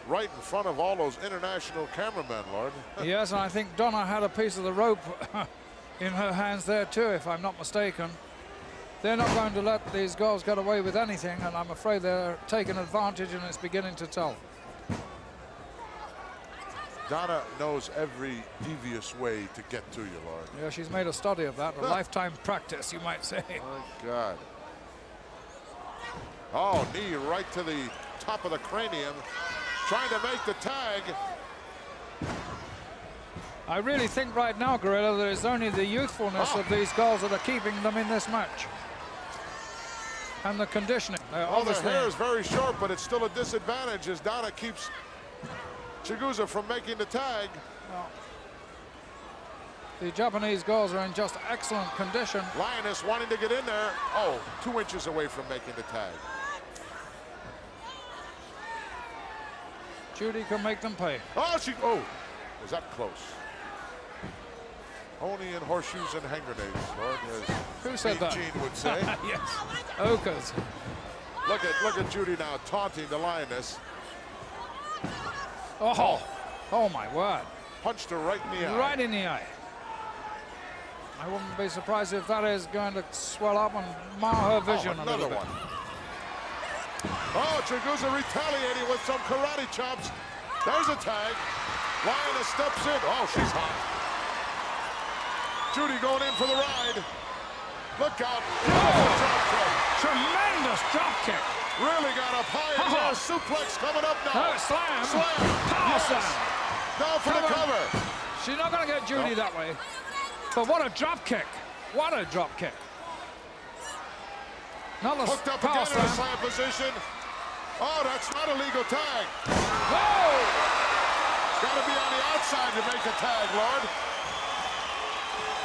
Speaker 3: right in front of all those international cameramen, Lord.
Speaker 5: Yes, and I think Donna had a piece of the rope in her hands there too, if I'm not mistaken. They're not going to let these girls get away with anything, and I'm afraid they're taking advantage, and it's beginning to tell.
Speaker 3: Donna knows every devious way to get to you, Lord.
Speaker 5: Yeah, she's made a study of that, a lifetime practice, you might say.
Speaker 3: My God. Oh, knee right to the top of the cranium, trying to make the tag.
Speaker 5: I really think right now, Gorilla, that it's only the youthfulness of these girls that are keeping them in this match. And the conditioning.
Speaker 3: Oh, the hair is very short, but it's still a disadvantage as Donna keeps Chigusa from making the tag.
Speaker 5: Well, the Japanese girls are in just excellent condition.
Speaker 3: Lioness wanting to get in there. Oh, 2 inches away from making the tag.
Speaker 5: Judy can make them pay.
Speaker 3: Oh, was that close? Only in horseshoes and hand grenades, Lord, as
Speaker 5: Who said that?
Speaker 3: Gene would say.
Speaker 5: Yes, Okas.
Speaker 3: Look at Judy now taunting the Lioness.
Speaker 5: Oh my word.
Speaker 3: Punched her right in the eye.
Speaker 5: Right in the eye. I wouldn't be surprised if that is going to swell up and mar her vision a little bit.
Speaker 3: One. Oh, Chigusa retaliating with some karate chops. There's a tag. Lioness steps in. Oh, she's hot. Judy going in for the ride. Look out. Drop kick.
Speaker 5: Tremendous drop kick.
Speaker 3: Really got up high in there. Suplex coming up now.
Speaker 5: Slam.
Speaker 3: Slam.
Speaker 5: Power slam.
Speaker 3: Now for the cover.
Speaker 5: She's not going to get Judy that way. But what a drop kick. What a drop kick. Not the
Speaker 3: Hooked up
Speaker 5: power
Speaker 3: again in a
Speaker 5: slam.
Speaker 3: slam position. Oh, that's not a legal tag.
Speaker 5: Whoa!
Speaker 3: Got to be on the outside to make a tag, Lord.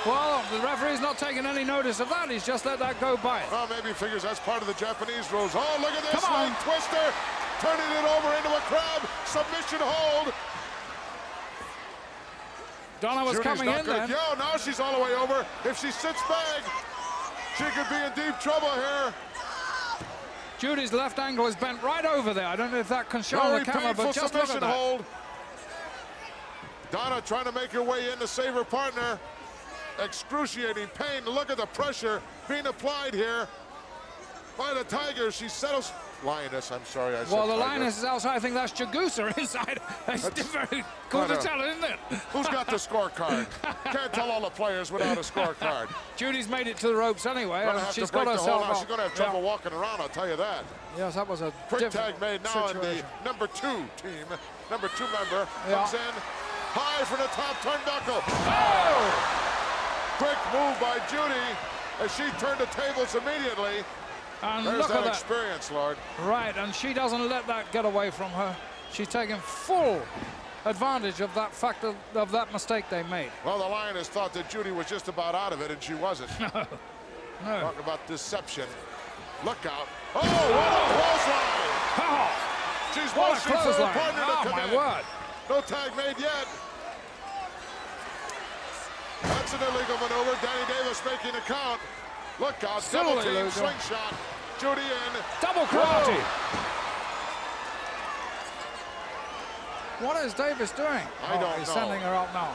Speaker 5: Well, the referee's not taking any notice of that. He's just let that go by.
Speaker 3: Well, maybe he figures that's part of the Japanese rules. Oh, look at this.
Speaker 5: Come on.
Speaker 3: Leg twister. Turning it over into a crab. Submission hold.
Speaker 5: Donna was
Speaker 3: Judy's
Speaker 5: coming
Speaker 3: not
Speaker 5: in
Speaker 3: good.
Speaker 5: then.
Speaker 3: Yo, now she's all the way over. If she sits back, she could be in deep trouble here.
Speaker 5: Judy's left ankle is bent right over there. I don't know if that can show on
Speaker 3: Very
Speaker 5: the camera,
Speaker 3: painful
Speaker 5: but just look at
Speaker 3: submission
Speaker 5: that.
Speaker 3: hold. Donna trying to make her way in to save her partner. Excruciating pain. Look at the pressure being applied here by the Tiger. She settles. Lioness, I'm sorry. I said
Speaker 5: Well, the
Speaker 3: Tiger.
Speaker 5: Lioness is outside. I think that's Chigusa inside. It's very cool to tell, isn't it?
Speaker 3: Who's got the scorecard? Can't tell all the players without a scorecard.
Speaker 5: Judy's made it to the ropes anyway,
Speaker 3: Gonna
Speaker 5: and
Speaker 3: have
Speaker 5: she's
Speaker 3: to break
Speaker 5: got
Speaker 3: the hold
Speaker 5: herself
Speaker 3: now.
Speaker 5: up.
Speaker 3: She's going to have trouble walking around, I'll tell you that.
Speaker 5: Yes, that was a
Speaker 3: Quick
Speaker 5: different
Speaker 3: tag made now
Speaker 5: situation.
Speaker 3: in the number 2 team. Number 2 member
Speaker 5: Yeah.
Speaker 3: comes in. High from the top turnbuckle. Oh! Quick move by Judy as she turned the tables immediately.
Speaker 5: And
Speaker 3: There's
Speaker 5: look
Speaker 3: that
Speaker 5: at that.
Speaker 3: experience, Lord.
Speaker 5: Right, and she doesn't let that get away from her. She's taking full advantage of that fact of that mistake they made.
Speaker 3: Well, the Lioness thought that Judy was just about out of it, and she wasn't.
Speaker 5: No.
Speaker 3: Talk about deception. Look out. Oh, what a clothesline!
Speaker 5: Oh,
Speaker 3: She's
Speaker 5: what a
Speaker 3: motioning for her
Speaker 5: clothesline.
Speaker 3: partner to
Speaker 5: Oh,
Speaker 3: come
Speaker 5: my
Speaker 3: in.
Speaker 5: word.
Speaker 3: No tag made yet. That's an illegal maneuver. Danny Davis making a count. Look out.
Speaker 5: Still
Speaker 3: Double team
Speaker 5: illegal.
Speaker 3: slingshot. Judy in.
Speaker 5: Double karate.
Speaker 3: Whoa.
Speaker 5: What is Davis doing?
Speaker 3: I don't
Speaker 5: He's
Speaker 3: know.
Speaker 5: sending her out now.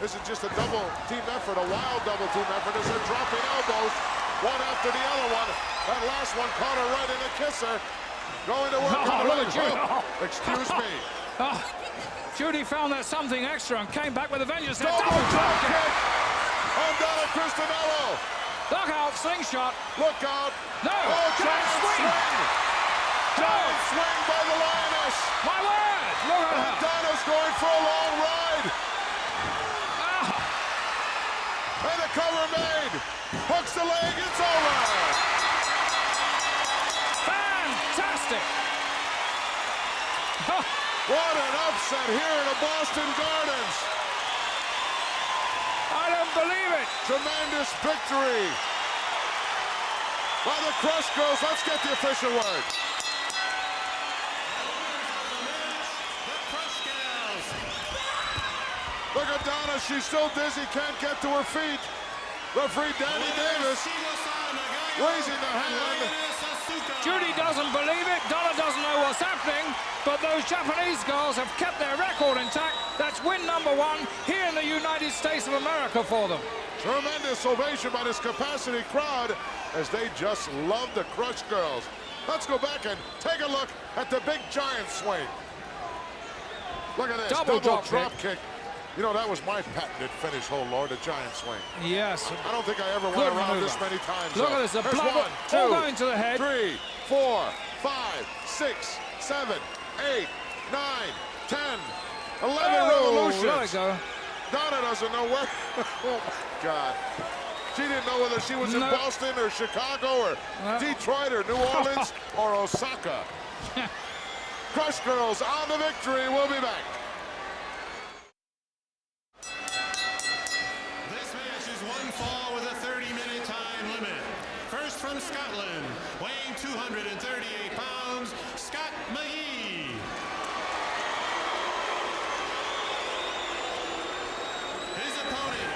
Speaker 3: This is just a double team effort, a wild double team effort as they're dropping elbows one after the other one. That last one caught her right in the kisser. Going to work
Speaker 5: Oh,
Speaker 3: on the
Speaker 5: look
Speaker 3: right
Speaker 5: at Judy.
Speaker 3: hook. Excuse me.
Speaker 5: Oh, Judy found that something extra and came back with a vengeance.
Speaker 3: Double drop kick on Donna Cristanello.
Speaker 5: Look out, slingshot.
Speaker 3: Look out.
Speaker 5: No,
Speaker 3: Oh,
Speaker 5: giant swing.
Speaker 3: Giant swing by the Lioness.
Speaker 5: My word, look at her.
Speaker 3: Donna's going for a long ride.
Speaker 5: Ah,
Speaker 3: And the cover made. Hooks the leg, it's over.
Speaker 5: fantastic. Oh,
Speaker 3: What an upset here in the Boston Gardens.
Speaker 5: I don't believe it.
Speaker 3: Tremendous victory by the Crush Girls. Let's get the official word.
Speaker 6: The Crush Gals.
Speaker 3: Look at Donna, she's still dizzy, can't get to her feet. Referee Danny Davis raising the hand.
Speaker 5: Judy doesn't believe it. Donna doesn't know what's happening. But those Japanese girls have kept their record intact. That's win number 1 here in the United States of America for them.
Speaker 3: Tremendous ovation by this capacity crowd as they just love the Crush Girls. Let's go back and take a look at the big giant swing. Look at this,
Speaker 5: Double drop
Speaker 3: kick. You know, that was my patented finish, oh Lord, a giant swing.
Speaker 5: Yes.
Speaker 3: I don't think I ever
Speaker 5: Good
Speaker 3: went around
Speaker 5: maneuver.
Speaker 3: this many times.
Speaker 5: Look
Speaker 3: though.
Speaker 5: at this, the
Speaker 3: There's
Speaker 5: blood
Speaker 3: 1,
Speaker 5: all
Speaker 3: 2,
Speaker 5: going to the head.
Speaker 3: 3, 4, 5, 6, 7, 8, 9, 10, 11 revolutions.
Speaker 5: There we go.
Speaker 3: Donna doesn't know where. Oh my God. She didn't know whether she was in
Speaker 5: No.
Speaker 3: Boston or Chicago or Detroit or New Orleans or Osaka. Crush Girls on the victory. We'll be back.
Speaker 6: This match is one fall with a 30-minute time limit. First from Scotland, weighing 238 pounds, Scott McGee. His opponent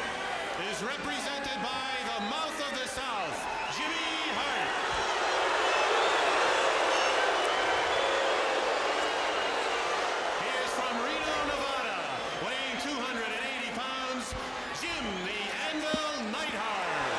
Speaker 6: is represented by the mouth of the South, Jimmy Hart. He is from Reno, Nevada, weighing 280 pounds, Jim the Anvil Neidhart.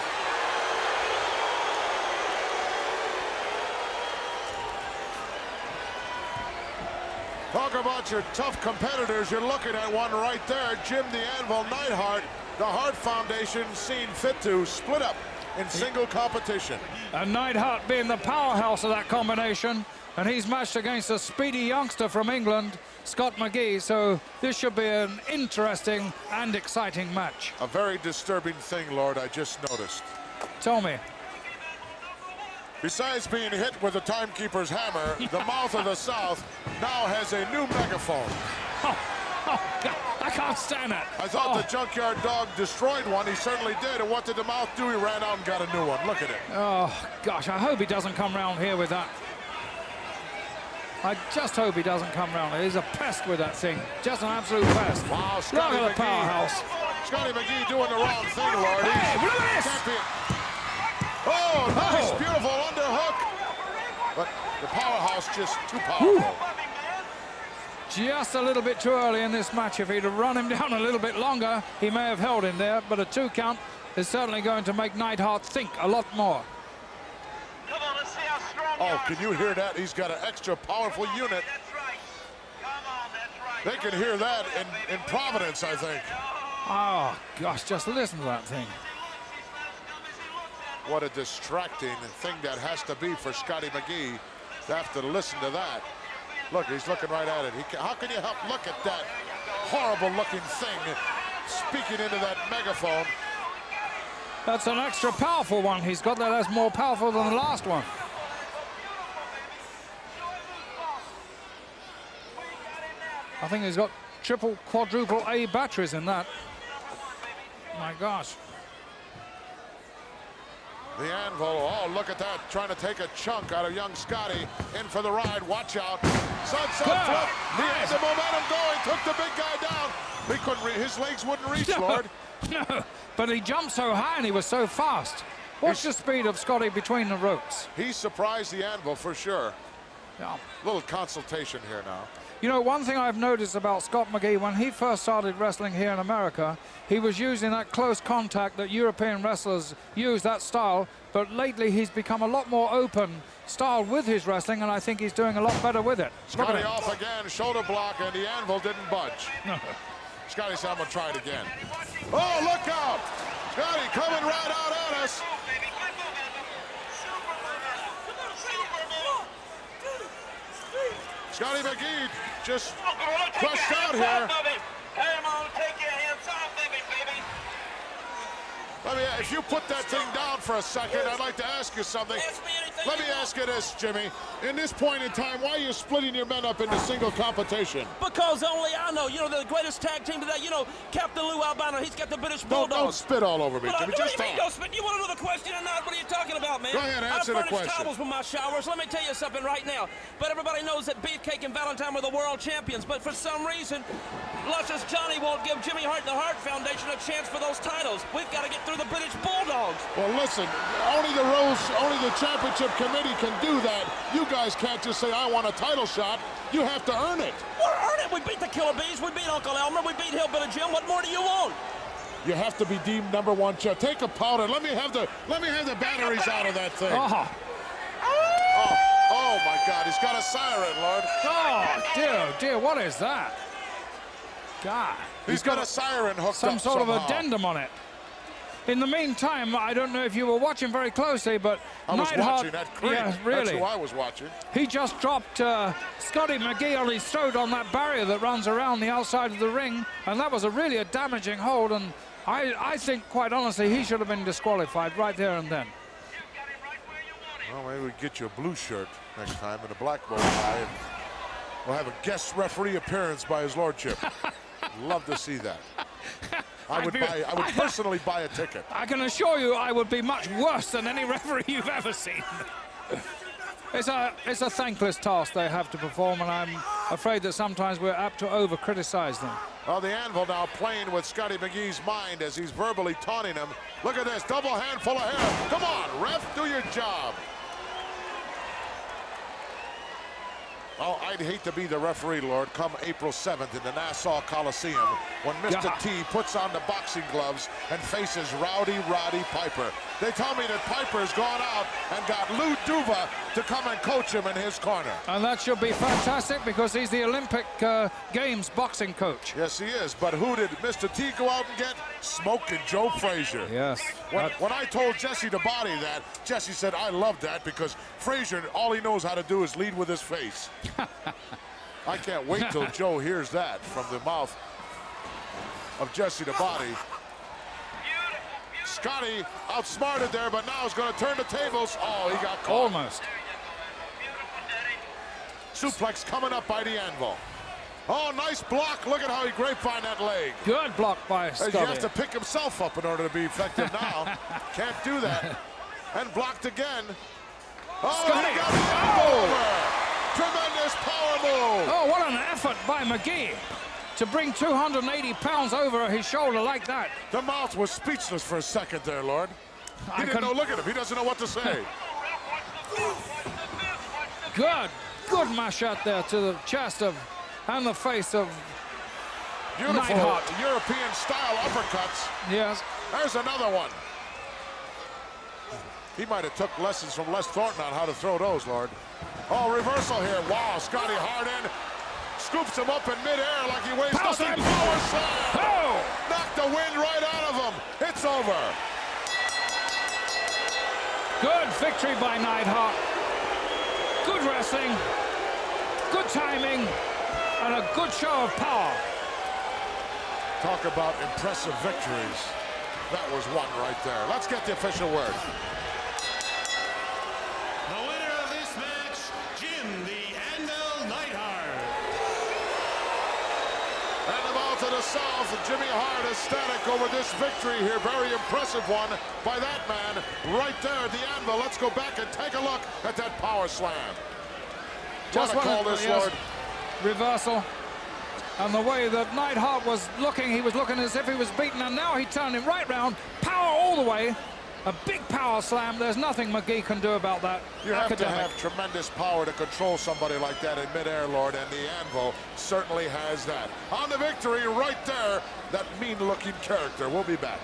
Speaker 3: Talk about your tough competitors. You're looking at one right there. Jim the Anvil Neidhart. The Hart Foundation seen fit to split up in single competition.
Speaker 5: And Neidhart being the powerhouse of that combination. And he's matched against a speedy youngster from England, Scott McGee. So this should be an interesting and exciting match.
Speaker 3: A very disturbing thing, Lord, I just noticed.
Speaker 5: Tell me.
Speaker 3: Besides being hit with the timekeeper's hammer, the mouth of the South now has a new megaphone.
Speaker 5: Oh, God, I can't stand that.
Speaker 3: I thought the junkyard dog destroyed one. He certainly did. And what did the mouth do? He ran out and got a new one. Look at it.
Speaker 5: Oh, gosh, I hope he doesn't come round here with that. I just hope he doesn't come round here. He's a pest with that thing. Just an absolute pest.
Speaker 3: Wow,
Speaker 5: Look
Speaker 3: Scotty
Speaker 5: at the
Speaker 3: McGee.
Speaker 5: powerhouse.
Speaker 3: Scotty McGee doing the wrong thing, Lord.
Speaker 5: Hey, look at this.
Speaker 3: Champion. Oh, nice,
Speaker 5: Oh.
Speaker 3: beautiful underhook. But the powerhouse just too powerful.
Speaker 5: Just a little bit too early in this match. If he'd have run him down a little bit longer, he may have held him there. But a 2 count is certainly going to make Neidhart think a lot more.
Speaker 4: Come on, let's see how strong
Speaker 3: Oh, can you hear that? He's got an extra powerful unit.
Speaker 4: That's right. Come on, that's right.
Speaker 3: They can hear that in Providence, I think.
Speaker 5: Oh, gosh, just listen to that thing.
Speaker 3: What a distracting thing that has to be for Scotty McGee to have to listen to that. Look, he's looking right at it. How can you help look at that horrible-looking thing speaking into that megaphone?
Speaker 5: That's an extra powerful one he's got. That's more powerful than the last one. I think he's got triple, quadruple A batteries in that. My gosh.
Speaker 3: The Anvil, oh, look at that, trying to take a chunk out of young Scotty. In for the ride, watch out. Sunset
Speaker 5: Good.
Speaker 3: flip, he
Speaker 5: Nice.
Speaker 3: had the momentum going, took the big guy down. He couldn't, his legs wouldn't reach, Lord.
Speaker 5: No, but he jumped so high and he was so fast. What's the speed of Scotty between the ropes?
Speaker 3: He surprised the Anvil for sure.
Speaker 5: Yeah.
Speaker 3: Little consultation here now.
Speaker 5: You know, one thing I've noticed about Scott McGee, when he first started wrestling here in America, he was using that close contact that European wrestlers use, that style, but lately he's become a lot more open style with his wrestling, and I think he's doing a lot better with it. Look at
Speaker 3: Scotty
Speaker 5: him.
Speaker 3: off again, shoulder block, and the Anvil didn't budge. Scotty said, I'm gonna try it again. Oh, look out! Scotty coming right out at us. Scotty McGee just crushed out here.
Speaker 4: Come on, take your hands off of him, baby.
Speaker 3: If you put that thing down for a second, I'd like to ask you something.
Speaker 4: Ask me anything
Speaker 3: Let
Speaker 4: you
Speaker 3: me
Speaker 4: want.
Speaker 3: ask you this, Jimmy. In this point in time, why are you splitting your men up into single competition?
Speaker 7: Because only I know. You know, the greatest tag team today. You know, Captain Lou Albano, he's got the British
Speaker 3: Don't
Speaker 7: Bulldogs.
Speaker 3: spit all over me,
Speaker 7: Well,
Speaker 3: Jimmy.
Speaker 7: what
Speaker 3: Just
Speaker 7: do you mean,
Speaker 3: talk.
Speaker 7: don't spit? You want to know the question or not? What are you talking about, man?
Speaker 3: Go ahead, answer the
Speaker 7: I furnish
Speaker 3: question.
Speaker 7: towels for my showers. Let me tell you something right now. But everybody knows that Beefcake and Valentine were the world champions. But for some reason, Luscious Johnny won't give Jimmy Hart and the Hart Foundation a chance for those titles. We've got to get through the British Bulldogs.
Speaker 3: Well, listen, only the championship committee can do that. You guys can't just say, I want a title shot. You have to earn it.
Speaker 7: We're earning. We beat the Killer Bees. We beat Uncle Elmer. We beat Hillbilly Jim. What more do you want?
Speaker 3: You have to be deemed #1 champ. Take a powder. Let me have the batteries out of that thing.
Speaker 5: Oh,
Speaker 3: Oh my God, he's got a siren, Lord.
Speaker 5: oh, dear, what is that? God.
Speaker 3: He's got a siren hooked
Speaker 5: Some
Speaker 3: up
Speaker 5: sort of
Speaker 3: somehow.
Speaker 5: addendum on it. In the meantime, I don't know if you were watching very closely, but
Speaker 3: I was
Speaker 5: Neidhart,
Speaker 3: watching that creep.
Speaker 5: yeah,
Speaker 3: That's
Speaker 5: really.
Speaker 3: who I was watching.
Speaker 5: He just dropped Scotty McGee on his throat on that barrier that runs around the outside of the ring, and that was really a damaging hold, and I think, quite honestly, he should have been disqualified right there and then.
Speaker 3: Well, maybe we get you a blue shirt next time and a black bow tie, and we'll have a guest referee appearance by his lordship. Love to see that. I would personally buy a ticket.
Speaker 5: I can assure you I would be much worse than any referee you've ever seen. It's a thankless task they have to perform, and I'm afraid that sometimes we're apt to over-criticize them.
Speaker 3: Well, the Anvil now playing with Scotty McGee's mind as he's verbally taunting him. Look at this, double handful of hair. Come on, ref, do your job. Oh, I'd hate to be the referee, Lord, come April 7th in the Nassau Coliseum when Mr.
Speaker 5: Yeah.
Speaker 3: T puts on the boxing gloves and faces Rowdy Roddy Piper. They tell me that Piper's gone out and got Lou Duva to come and coach him in his corner.
Speaker 5: And that should be fantastic because he's the Olympic Games boxing coach.
Speaker 3: Yes, he is, but who did Mr. T go out and get? Smoking Joe Frazier.
Speaker 5: Yes.
Speaker 3: When I told Jesse the body that, Jesse said, I love that because Frazier, all he knows how to do is lead with his face. I can't wait till Joe hears that from the mouth of Jesse the Body. Scotty outsmarted there, but now he's going to turn the tables. Oh, he got caught.
Speaker 5: Almost.
Speaker 3: Suplex coming up by the Anvil. Oh, nice block. Look at how he grapevine that leg.
Speaker 5: Good block by
Speaker 3: As you
Speaker 5: Scotty.
Speaker 3: have to pick himself up in order to be effective now. Can't do that. And blocked again. Oh,
Speaker 5: Scotty.
Speaker 3: he got the elbow over. Tremendous power move.
Speaker 5: Oh, what an effort by McGee to bring 280 pounds over his shoulder like that.
Speaker 3: The mouth was speechless for a second there, Lord. He didn't know. Look at him. He doesn't know what to say.
Speaker 5: Good mash out there to the chest of and the face of
Speaker 3: Beautiful
Speaker 5: Neidhart.
Speaker 3: European-style uppercuts.
Speaker 5: Yes.
Speaker 3: There's another one. He might have took lessons from Les Thornton on how to throw those, Lord. Oh, reversal here. Wow, Scotty hard in. Scoops him up in midair like he weighs
Speaker 5: Power
Speaker 3: nothing.
Speaker 5: slam.
Speaker 3: Power slam.
Speaker 5: Oh!
Speaker 3: Knocked the wind right out of him. It's over.
Speaker 5: Good victory by Neidhart. Good wrestling. Good timing. And a good show of power.
Speaker 3: Talk about impressive victories. That was one right there. Let's get the official word.
Speaker 6: The winner of this match, Jim the Anvil Neidhart.
Speaker 3: And about to the south, Jimmy Hart ecstatic over this victory here. Very impressive one by that man right there at the Anvil. Let's go back and take a look at that power slam.
Speaker 5: Just
Speaker 3: What a call
Speaker 5: one-
Speaker 3: this,
Speaker 5: yes,
Speaker 3: Lord.
Speaker 5: reversal. And the way that Neidhart was looking, he was looking as if he was beaten, and now he turned him right round, power all the way, a big power slam. There's nothing McGee can do about that.
Speaker 3: You have to
Speaker 5: Academic.
Speaker 3: have tremendous power to control somebody like that in midair, Lord, and the Anvil certainly has that. On the victory right there, that mean-looking character. We'll be back.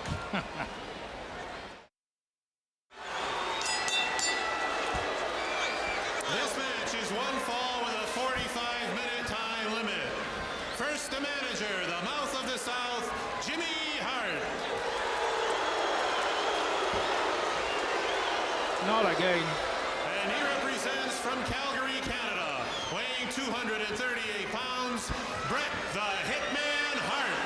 Speaker 6: This match is one fall with a 45-minute time limit. First, the manager, the mouth of the South, Jimmy Hart.
Speaker 5: Not again.
Speaker 6: And he represents from Calgary, Canada, weighing 238 pounds, Bret the Hitman Hart.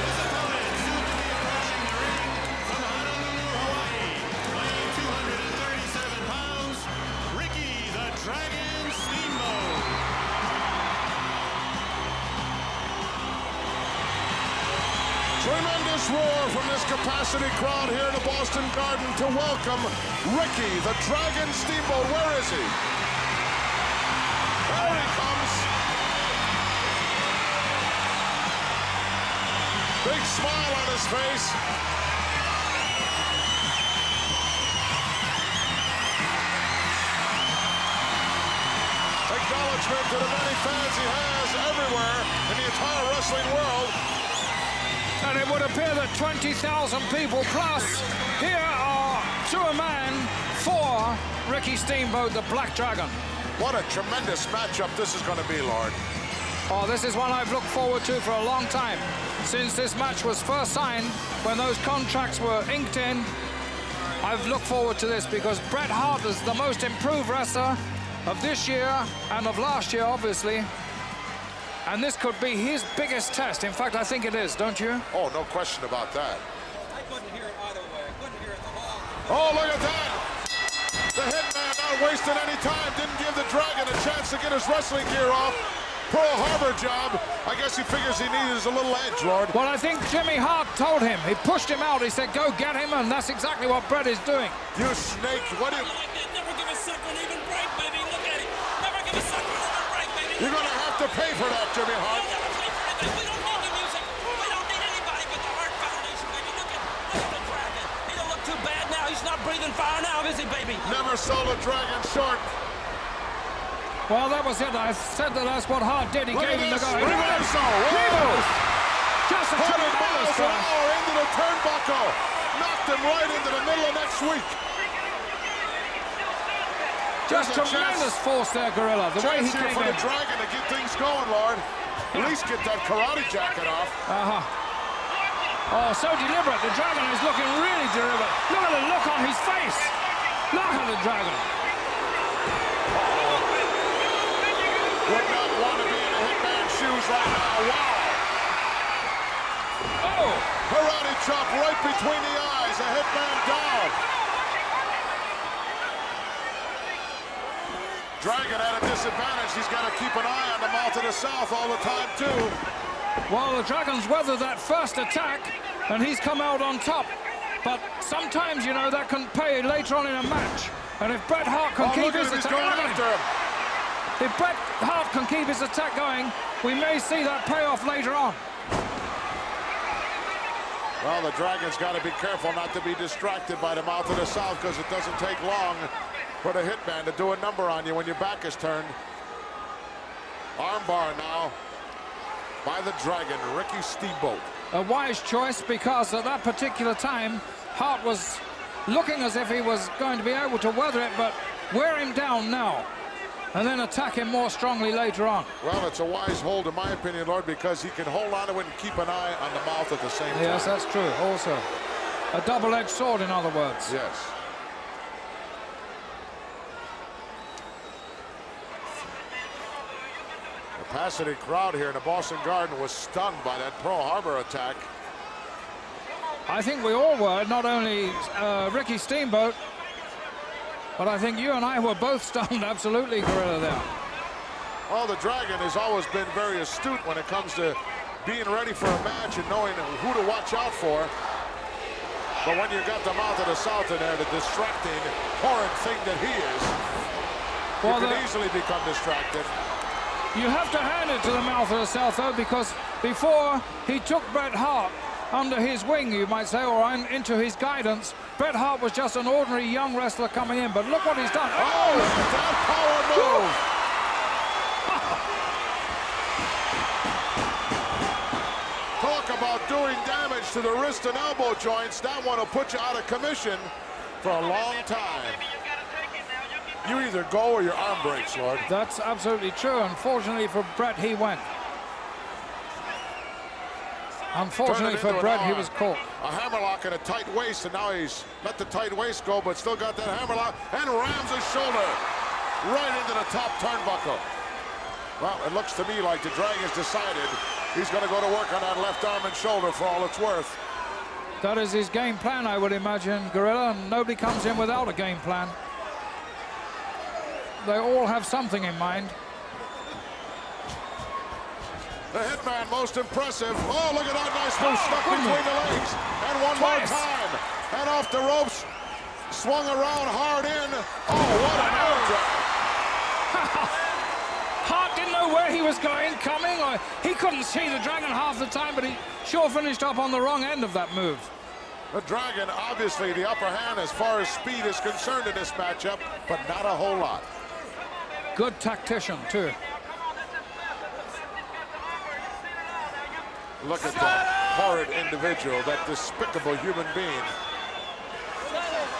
Speaker 6: His opponent, soon to be approaching the ring from Honolulu, Hawaii, weighing 237 pounds, Ricky the Dragon Steamboat.
Speaker 3: Tremendous roar from this capacity crowd here in the Boston Garden to welcome Ricky, the Dragon Steamboat. Where is he? There he comes. Big smile on his face. Acknowledgement to the many fans he has everywhere in the entire wrestling world.
Speaker 5: And it would appear that 20,000 people plus here are to a man for Ricky Steamboat, the Black Dragon.
Speaker 3: What a tremendous matchup this is going to be, Lord.
Speaker 5: Oh, this is one I've looked forward to for a long time. Since this match was first signed, when those contracts were inked in, I've looked forward to this because Bret Hart is the most improved wrestler of this year and of last year, obviously. And this could be his biggest test. In fact, I think it is, don't you?
Speaker 3: Oh, no question about that.
Speaker 1: I couldn't hear it either way. I couldn't hear it at all.
Speaker 3: Oh, look at that! The Hitman not wasting any time. Didn't give the Dragon a chance to get his wrestling gear off. Pearl Harbor job. I guess he figures he needs a little edge, Lord.
Speaker 5: Well, I think Jimmy Hart told him. He pushed him out. He said, go get him, and that's exactly what Bret is doing.
Speaker 3: You snake. What do you...
Speaker 7: Never give a sucker an even break, baby. Look at him. Never give a sucker an even break, baby.
Speaker 3: You're going to have to pay for that, Jimmy Hart.
Speaker 7: We'll never pay for anything. We don't need the music. We don't need anybody but the Hart Foundation, baby. Look at the Dragon. He don't look too bad now. He's not breathing fire now, is he, baby?
Speaker 3: Never sold a Dragon short.
Speaker 5: Well, that was it. I said that that's what Hart did. He
Speaker 3: Look
Speaker 5: gave
Speaker 3: at
Speaker 5: him the
Speaker 3: this.
Speaker 5: go.
Speaker 3: Reversal. Whoa!
Speaker 5: Just a
Speaker 3: 100
Speaker 5: tremendous
Speaker 3: miles an
Speaker 5: crash.
Speaker 3: hour into the turnbuckle. Knocked him right into the middle of next week.
Speaker 5: Just
Speaker 3: There's a
Speaker 5: tremendous
Speaker 3: chance-
Speaker 5: force there, Gorilla. The way he
Speaker 3: Chance here
Speaker 5: came
Speaker 3: for
Speaker 5: in.
Speaker 3: the Dragon to get things going, Lord. At least get that karate jacket off.
Speaker 5: Oh, so deliberate. The Dragon is looking really deliberate. Look at the look on his face. Look at the Dragon.
Speaker 3: Would not want to be in the Hitman's shoes right now. Wow.
Speaker 5: Oh,
Speaker 3: Karate chop right between the eyes. A Hitman down. Dragon at a disadvantage. He's got to keep an eye on the mouth of the South all the time, too.
Speaker 5: well, the Dragon's weathered that first attack, and he's come out on top. But sometimes, you know, that can pay later on in a match. And if Bret Hart can
Speaker 3: Oh,
Speaker 5: keep
Speaker 3: look at
Speaker 5: his
Speaker 3: him. He's
Speaker 5: attack
Speaker 3: going
Speaker 5: going,
Speaker 3: after him.
Speaker 5: if Bret Hart can keep his attack going, we may see that payoff later on.
Speaker 3: Well, the Dragon's got to be careful not to be distracted by the mouth of the South because it doesn't take long for the Hitman to do a number on you when your back is turned. Armbar now by the Dragon, Ricky Steamboat.
Speaker 5: A wise choice because at that particular time, Hart was looking as if he was going to be able to weather it, but wear him down now and then attack him more strongly later on.
Speaker 3: Well, it's a wise hold, in my opinion, Lord, because he can hold on to it and keep an eye on the mouth at the same time.
Speaker 5: Yes, that's true. Also, a double-edged sword, in other words.
Speaker 3: Yes. The capacity crowd here in the Boston Garden was stunned by that Pearl Harbor attack.
Speaker 5: I think we all were, not only Ricky Steamboat, but I think you and I were both stunned, absolutely, Gorilla, there.
Speaker 3: Well, the Dragon has always been very astute when it comes to being ready for a match and knowing who to watch out for. But when you got the mouth of the South in there, the distracting, horrid thing that he is,
Speaker 5: Well,
Speaker 3: you can easily become distracted.
Speaker 5: You have to hand it to the mouth of the South, though, because before he took Bret Hart under his wing, you might say, or into his guidance, Bret Hart was just an ordinary young wrestler coming in. But look what he's done.
Speaker 3: Oh, look at that power move! Talk about doing damage to the wrist and elbow joints. That one will put you out of commission for a long time. You either go or your arm breaks, Lord.
Speaker 5: That's absolutely true. Unfortunately for Bret, he went. Unfortunately for Brett, he was caught.
Speaker 3: A hammerlock and a tight waist, and now he's let the tight waist go, but still got that hammerlock and rams his shoulder right into the top turnbuckle. Well, it looks to me like the Dragon's decided he's going to go to work on that left arm and shoulder for all it's worth.
Speaker 5: That is his game plan, I would imagine, Gorilla, and nobody comes in without a game plan. They all have something in mind.
Speaker 3: The Hitman, most impressive. Oh, look at that nice move, stuck between the legs. And one more time. And off the ropes, swung around hard in. Oh, what an air drag.
Speaker 5: Hart didn't know where he was going, coming, or he couldn't see the Dragon half the time, but he sure finished up on the wrong end of that move.
Speaker 3: The Dragon, obviously the upper hand as far as speed is concerned in this matchup, but not a whole lot.
Speaker 5: Good tactician, too.
Speaker 3: Look at that horrid individual, that despicable human being.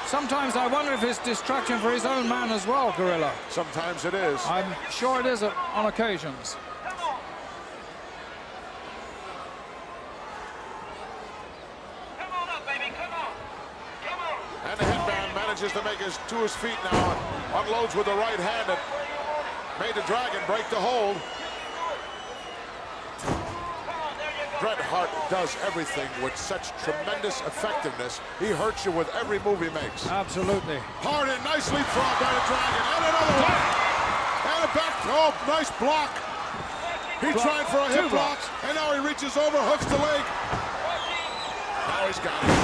Speaker 5: Sometimes I wonder if it's distraction for his own man as well, Gorilla.
Speaker 3: Sometimes it is.
Speaker 5: I'm sure it is on occasions.
Speaker 3: And the Hitman manages to make to his feet now and unloads with the right hand that made the Dragon break the hold. Bret Hart does everything with such tremendous effectiveness. He hurts you with every move he makes.
Speaker 5: Absolutely.
Speaker 3: Hard and nice leapfrog by the Dragon. And another one. And a back. Oh, nice block. He tried for a hip block. And now he reaches over, hooks the leg. Now he's got it.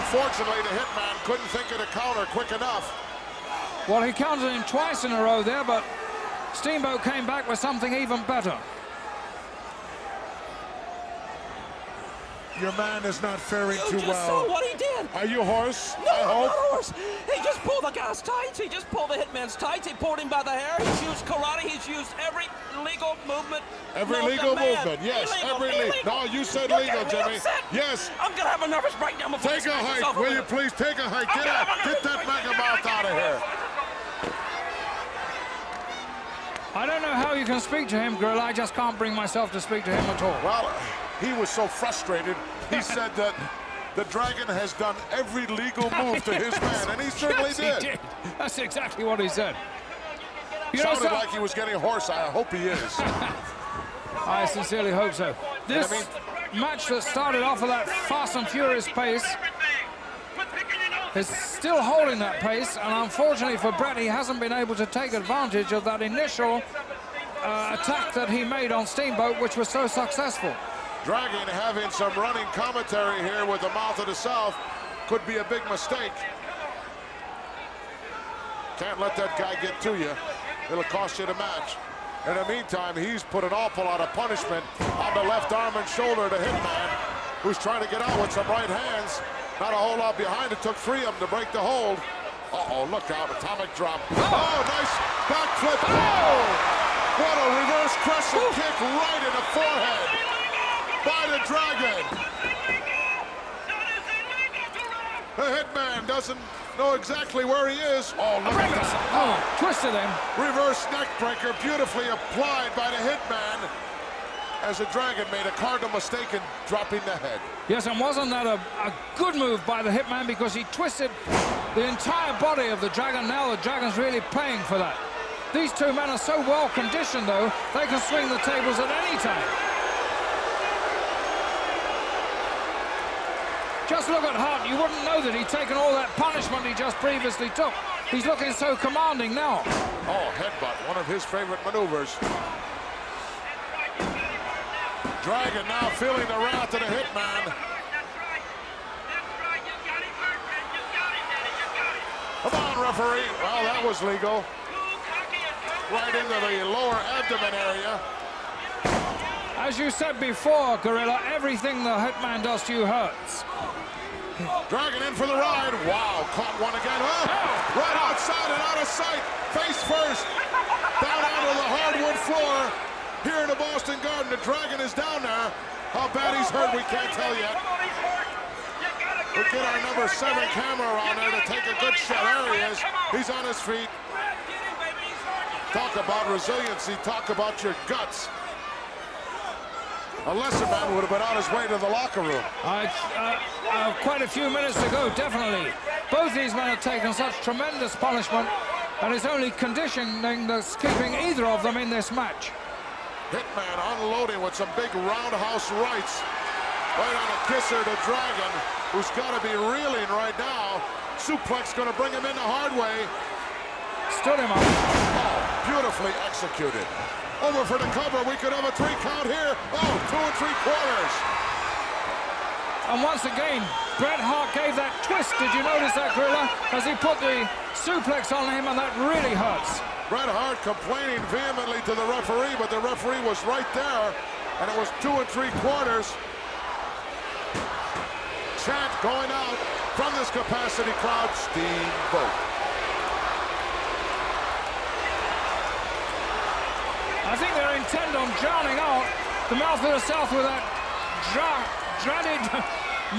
Speaker 3: Unfortunately, the Hitman couldn't think of the counter quick enough.
Speaker 5: Well, he counted him twice in a row there, but Steamboat came back with something even better.
Speaker 3: Your man is not faring too
Speaker 7: You just
Speaker 3: well.
Speaker 7: saw what he did.
Speaker 3: Are you hoarse?
Speaker 7: No,
Speaker 3: I
Speaker 7: I'm
Speaker 3: hope.
Speaker 7: not hoarse. He just pulled the guy's tights. He just pulled the Hitman's tights. He pulled him by the hair. He's used karate. He's used every legal movement.
Speaker 3: Every
Speaker 7: known to
Speaker 3: legal
Speaker 7: man.
Speaker 3: movement, yes.
Speaker 7: Illegal,
Speaker 3: Every legal.
Speaker 7: illegal.
Speaker 3: No, you said
Speaker 7: You're
Speaker 3: legal,
Speaker 7: getting me
Speaker 3: Jimmy.
Speaker 7: upset.
Speaker 3: Yes.
Speaker 7: I'm going to have a nervous breakdown before
Speaker 3: Take
Speaker 7: this
Speaker 3: a
Speaker 7: match is
Speaker 3: hike,
Speaker 7: over
Speaker 3: will you
Speaker 7: with.
Speaker 3: please? Take a hike.
Speaker 7: I'm
Speaker 3: Get
Speaker 7: gonna
Speaker 3: out.
Speaker 7: have a
Speaker 3: Get that
Speaker 7: nervous
Speaker 3: mega mouth out of here.
Speaker 5: I don't know how you can speak to him, Gorilla. I just can't bring myself to speak to him at all.
Speaker 3: Well, he was so frustrated, he said that the Dragon has done every legal move to his man, and he certainly
Speaker 5: Yes,
Speaker 3: did.
Speaker 5: he did. That's exactly what he said. You know,
Speaker 3: Sounded
Speaker 5: so-
Speaker 3: like he was getting hoarse. I hope he is.
Speaker 5: I sincerely hope so. This match that started off with that fast and furious pace is still holding that pace, and unfortunately for Bret, he hasn't been able to take advantage of that initial attack that he made on Steamboat, which was so successful.
Speaker 3: Dragon having some running commentary here with the mouth of the South could be a big mistake. Can't let that guy get to you. It'll cost you the match. In the meantime, he's put an awful lot of punishment on the left arm and shoulder to Hitman, who's trying to get out with some right hands. Not a whole lot behind it. Took three of them to break the hold. Uh-oh, look out, atomic drop. Oh, nice backflip. Oh! What a reverse crescent kick right in the forehead by the Dragon. The Hitman doesn't know exactly where he is. Oh, look at that.
Speaker 5: Oh, twisted him.
Speaker 3: Reverse neck breaker beautifully applied by the Hitman as the Dragon made a cardinal mistake in dropping the head.
Speaker 5: Yes, and wasn't that a good move by the Hitman, because he twisted the entire body of the Dragon. Now the Dragon's really paying for that. These two men are so well conditioned, though, they can swing the tables at any time. Just look at Hart. You wouldn't know that he'd taken all that punishment he just previously took. He's looking so commanding now.
Speaker 3: Oh, headbutt, one of his favorite maneuvers. Dragon now feeling the wrath of the Hitman. Come on, referee. Well, that was legal. Right into the lower abdomen area.
Speaker 5: As you said before, Gorilla, everything the Hitman does to you hurts.
Speaker 3: Dragon in for the ride. Wow, caught one again. Oh, right outside and out of sight. Face first. Down onto the hardwood floor. Here in the Boston Garden, the Dragon is down there. How bad he's hurt, we can't tell yet. We'll get our number 7 camera around there to take a good shot. There he is. He's on his feet. Talk about resiliency, talk about your guts. A lesser man would have been on his way to the locker room.
Speaker 5: Quite a few minutes to go, definitely. Both these men have taken such tremendous punishment, and it's only conditioning that's keeping either of them in this match.
Speaker 3: Hitman unloading with some big roundhouse rights. Right on a kisser to Dragon, who's got to be reeling right now. Suplex going to bring him in the hard way.
Speaker 5: Stood him up.
Speaker 3: Oh, beautifully executed. Over for the cover. We could have a 3 count here. Oh, 2 3/4.
Speaker 5: And once again, Bret Hart gave that twist. Did you notice that, Gorilla? As he put the suplex on him, and that really hurts.
Speaker 3: Bret Hart complaining vehemently to the referee, but the referee was right there, and it was 2 3/4. Chant going out from this capacity crowd. Steamboat.
Speaker 5: I think they're intent on drowning out the mouth of the South with that dreaded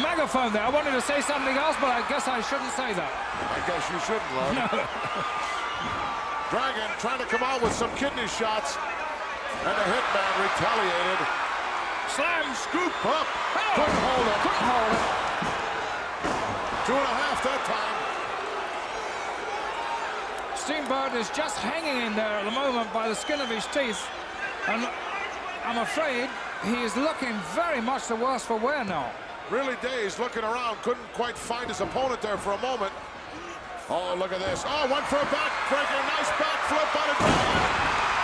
Speaker 5: megaphone there. I wanted to say something else, but I guess I shouldn't say that.
Speaker 3: I guess you shouldn't, Lord.
Speaker 5: No.
Speaker 3: Dragon trying to come out with some kidney shots, and the Hitman retaliated.
Speaker 5: Slam.
Speaker 3: Scoop up.
Speaker 5: Oh.
Speaker 3: Couldn't hold it.
Speaker 5: Couldn't hold it.
Speaker 3: 2.5 that time.
Speaker 5: Steamboat is just hanging in there at the moment by the skin of his teeth, and I'm afraid he is looking very much the worse for wear now.
Speaker 3: Really dazed, looking around, couldn't quite find his opponent there for a moment. Oh, look at this. Oh, went for a backbreaker, nice backflip by the Dragon.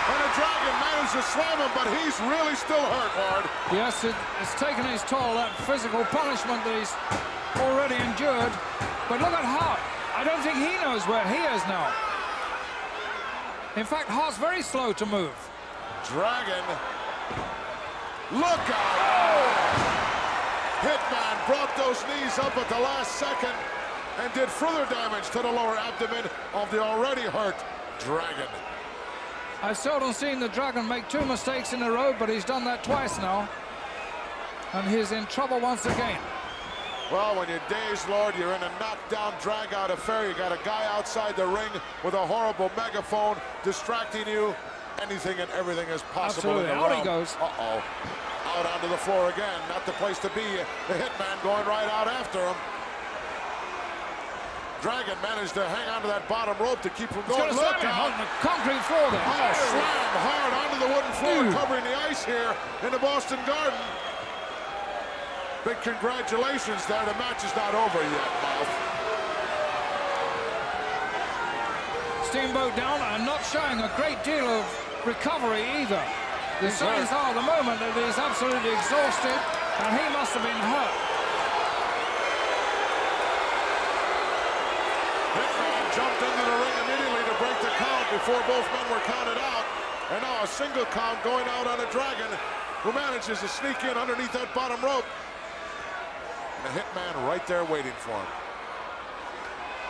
Speaker 3: And the Dragon managed to slam him, but he's really still hurt, Lord.
Speaker 5: Yes, it's taken his toll, that physical punishment that he's already endured. But look at Hart. I don't think he knows where he is now. In fact, Hart's very slow to move.
Speaker 3: Dragon. Look out! Oh! Hitman brought those knees up at the last second and did further damage to the lower abdomen of the already hurt Dragon.
Speaker 5: I've seldom seen the Dragon make 2 mistakes in a row, but he's done that twice now. And he's in trouble once again.
Speaker 3: Well, when you're dazed, Lord, you're in a knockdown, drag-out affair. You got a guy outside the ring with a horrible megaphone distracting you. Anything and everything is possible.
Speaker 5: Absolutely.
Speaker 3: In the
Speaker 5: Out
Speaker 3: realm.
Speaker 5: he goes.
Speaker 3: Uh-oh. Out onto the floor again. Not the place to be. The Hitman going right out after him. Dragon managed to hang onto that bottom rope to keep him going.
Speaker 5: He's going to slam him on the concrete floor there.
Speaker 3: Oh, slam hard onto the wooden floor,
Speaker 5: Ooh.
Speaker 3: covering the ice here in the Boston Garden. Big congratulations there. The match is not over yet, Mouth.
Speaker 5: Steamboat down and not showing a great deal of recovery either. The signs are at the moment that he's absolutely exhausted, and he must have been hurt.
Speaker 3: Hitman jumped into the ring immediately to break the count before both men were counted out. And now a single count going out on a Dragon who manages to sneak in underneath that bottom rope. And the Hitman right there waiting for him.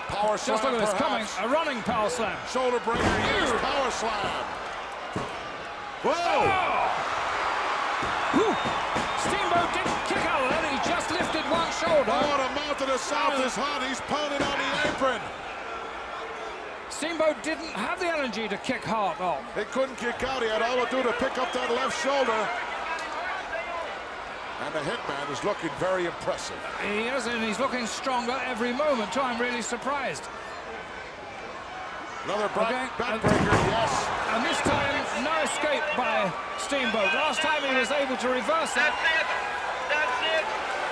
Speaker 3: Power slam,
Speaker 5: Just look at this coming,
Speaker 3: perhaps.
Speaker 5: a running power slam.
Speaker 3: Shoulder breaker, yes, power slam. Whoa!
Speaker 5: Whew. Steamboat didn't kick out of that, he just lifted one shoulder.
Speaker 3: Oh, the mouth of the South is hot. He's pounding on the apron.
Speaker 5: Steamboat didn't have the energy to kick Hart off.
Speaker 3: He couldn't kick out. He had all to do to pick up that left shoulder. And the Hitman is looking very impressive.
Speaker 5: He is, and he's looking stronger every moment, too. I'm really surprised.
Speaker 3: Another
Speaker 5: Okay,
Speaker 3: backbreaker, yes.
Speaker 5: And this time, no escape by Steamboat. Last time he was able to reverse that.
Speaker 4: That's it.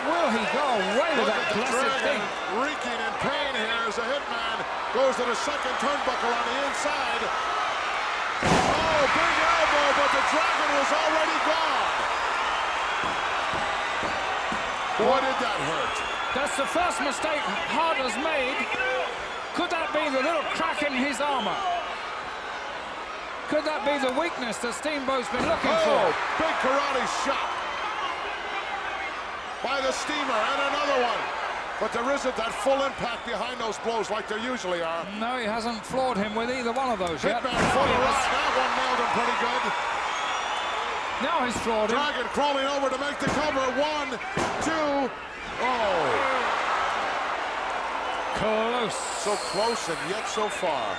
Speaker 5: Will he go away with
Speaker 3: Look
Speaker 5: that
Speaker 3: at the
Speaker 5: blessed
Speaker 3: Dragon
Speaker 5: thing?
Speaker 3: reeking in pain here as the Hitman goes to the second turnbuckle on the inside. Oh, big elbow, but the Dragon was already gone. Boy, did that hurt.
Speaker 5: That's the first mistake Hart has made. Could that be the little crack in his armor? Could that be the weakness that Steamboat's been looking for?
Speaker 3: Oh, big karate shot by the Steamer, and another one. But there isn't that full impact behind those blows like there usually are.
Speaker 5: No, he hasn't floored him with either one of those yet.
Speaker 3: Hitman for the rock. That one nailed him pretty good.
Speaker 5: Now he's floored him.
Speaker 3: Dragon crawling over to make the cover. 1, 2. Oh.
Speaker 5: Close.
Speaker 3: So close and yet so far.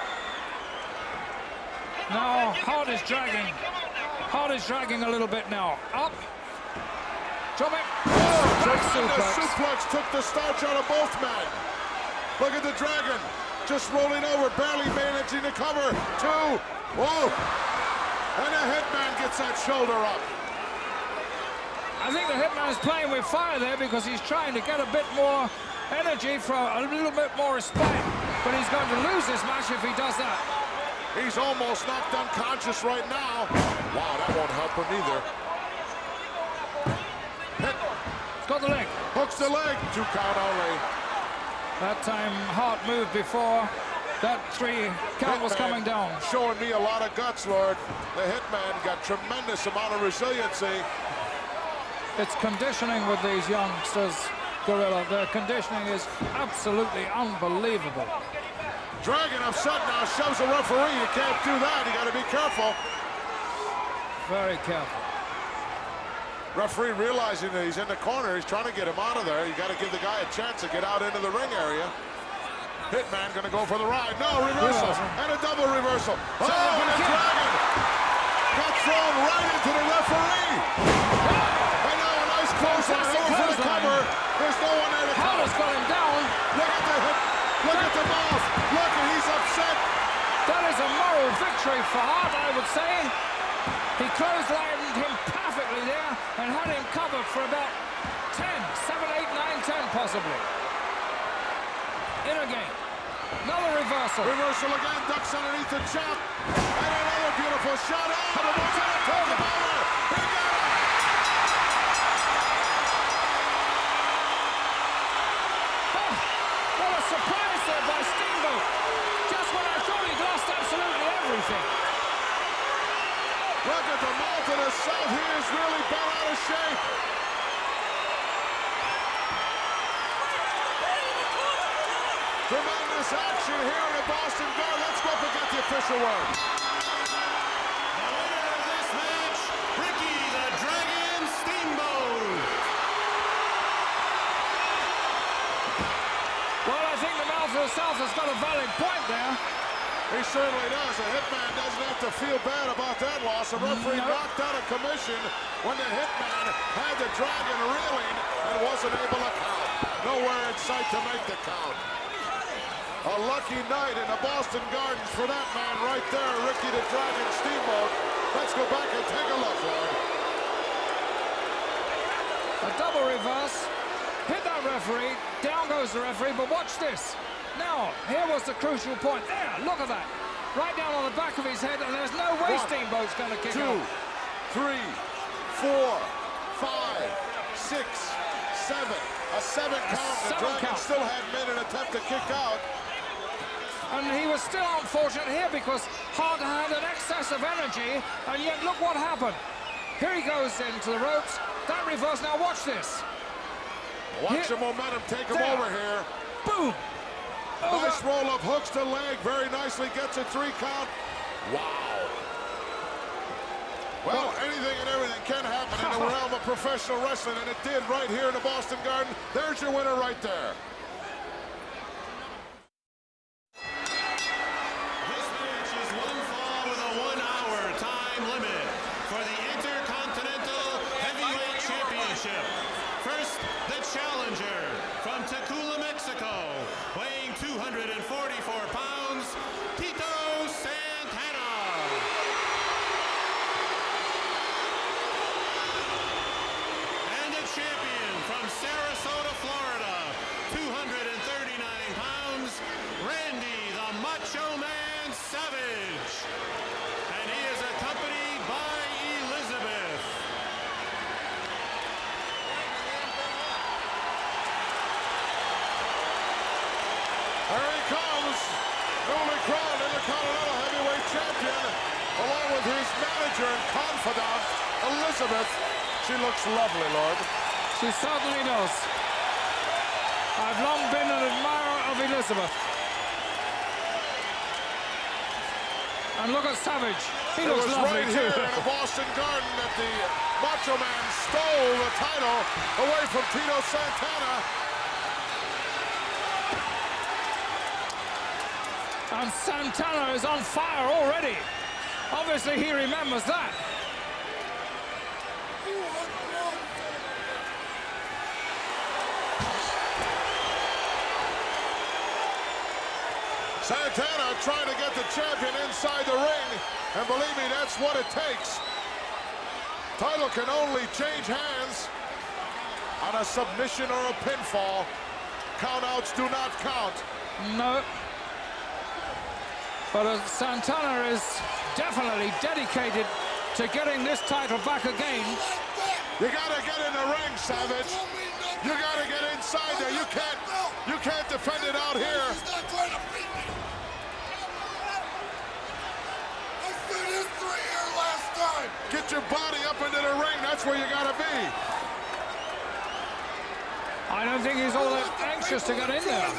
Speaker 5: Now Hart is dragging. Hart is dragging a little bit now. Up. Drop it. Back
Speaker 3: Tremendous
Speaker 5: suplex.
Speaker 3: suplex took the starch out of both men. Look at the Dragon, just rolling over, barely managing to cover. 2. Whoa! And the Hitman gets that shoulder up.
Speaker 5: I think the Hitman is playing with fire there because he's trying to get a bit more energy for a little bit more respite. But he's going to lose this match if he does that.
Speaker 3: He's almost knocked unconscious right now. Wow, that won't help him either. Hit.
Speaker 5: Got the leg.
Speaker 3: Hooks the leg. 2 count only.
Speaker 5: That time Hart moved before that 3 count was
Speaker 3: Hitman
Speaker 5: coming down.
Speaker 3: Showing me a lot of guts, Lord. The Hitman got tremendous amount of resiliency.
Speaker 5: It's conditioning with these youngsters, Gorilla. Their conditioning is absolutely unbelievable.
Speaker 3: Dragon upset now, shoves the referee. You can't do that. You got to be careful.
Speaker 5: Very careful.
Speaker 3: Referee realizing that he's in the corner, he's trying to get him out of there. You got to give the guy a chance to get out into the ring area. Hitman going to go for the ride. No, reversal. And a double reversal. Oh, and the Dragon got thrown right into the referee. And now a nice clothesline over for the cover. There's no one there to cover.
Speaker 5: Hart has got him down.
Speaker 3: Look at the hip. Look at the mouth. Look, and he's upset.
Speaker 5: That is a moral victory for Hart, I would say. He clotheslined him perfectly there and had him covered for about 10, 7, 8, 9, 10 possibly. In again. Another reversal.
Speaker 3: Reversal again, ducks underneath the chop. And another beautiful shot. Oh, the one's going to take him over. He got it.
Speaker 5: Oh, what a surprise there by Steamboat. Just when I thought he'd lost absolutely everything.
Speaker 3: Look at the mouth of the South. He is really bent out of shape. Tremendous action here in the Boston Garden. Let's go forget the official word.
Speaker 6: The winner of this match, Ricky the Dragon Steamboat.
Speaker 5: Well, I think the mouth of the South has got a valid point there.
Speaker 3: He certainly does. The Hitman doesn't have to feel bad about that loss. The referee knocked out of commission when the Hitman had the Dragon reeling and wasn't able to count. Nowhere in sight to make the count. A lucky night in the Boston Gardens for that man right there, Ricky the Dragon Steamboat. Let's go back and take a look, Lord.
Speaker 5: A double reverse. Hit that referee. Down goes the referee, but watch this. Now, here was the crucial point. There, look at that. Right down on the back of his head, and there's no way Steamboat's going to kick
Speaker 3: 2,
Speaker 5: out.
Speaker 3: 3, 4, 5, 6, 7. A 7 count. The Dragon still had made an attempt to kick out.
Speaker 5: And he was still unfortunate here because Hart had an excess of energy, and yet look what happened. Here he goes into the ropes. That reverse, now watch this.
Speaker 3: Watch the momentum take him over here.
Speaker 5: Boom!
Speaker 3: Nice roll-up, hooks the leg, very nicely, gets a 3 count. Wow. Well, anything and everything can happen in the realm of professional wrestling, and it did right here in the Boston Garden. There's your winner right there.
Speaker 6: This match is one fall with a 1-hour time limit for the Intercontinental Heavyweight Championship. First, the challenger from Tacula, Mexico, weighing 244 pounds, Tito Santana. And the champion from Sarasota, Florida, 239 pounds, Randy the Macho Man Savage. And he is accompanied by Elizabeth.
Speaker 3: There he comes, newly crowned Intercontinental Heavyweight Champion, along with his manager and confidant, Elizabeth. She looks lovely, Lord.
Speaker 5: She certainly does. I've long been an admirer of Elizabeth. And look at Savage. He looks lovely
Speaker 3: right
Speaker 5: too.
Speaker 3: Here in the Boston Garden that the Macho Man stole the title away from Tito Santana.
Speaker 5: And Santana is on fire already. Obviously, he remembers that.
Speaker 3: Santana trying to get the champion inside the ring, and believe me, that's what it takes. Title can only change hands on a submission or a pinfall. Countouts do not count.
Speaker 5: No. But Santana is definitely dedicated to getting this title back again.
Speaker 3: You gotta get in the ring, Savage. You gotta get inside there. You can't defend it out here. Get your body up into the ring. That's where you gotta be.
Speaker 5: I don't think he's all that anxious to get in there.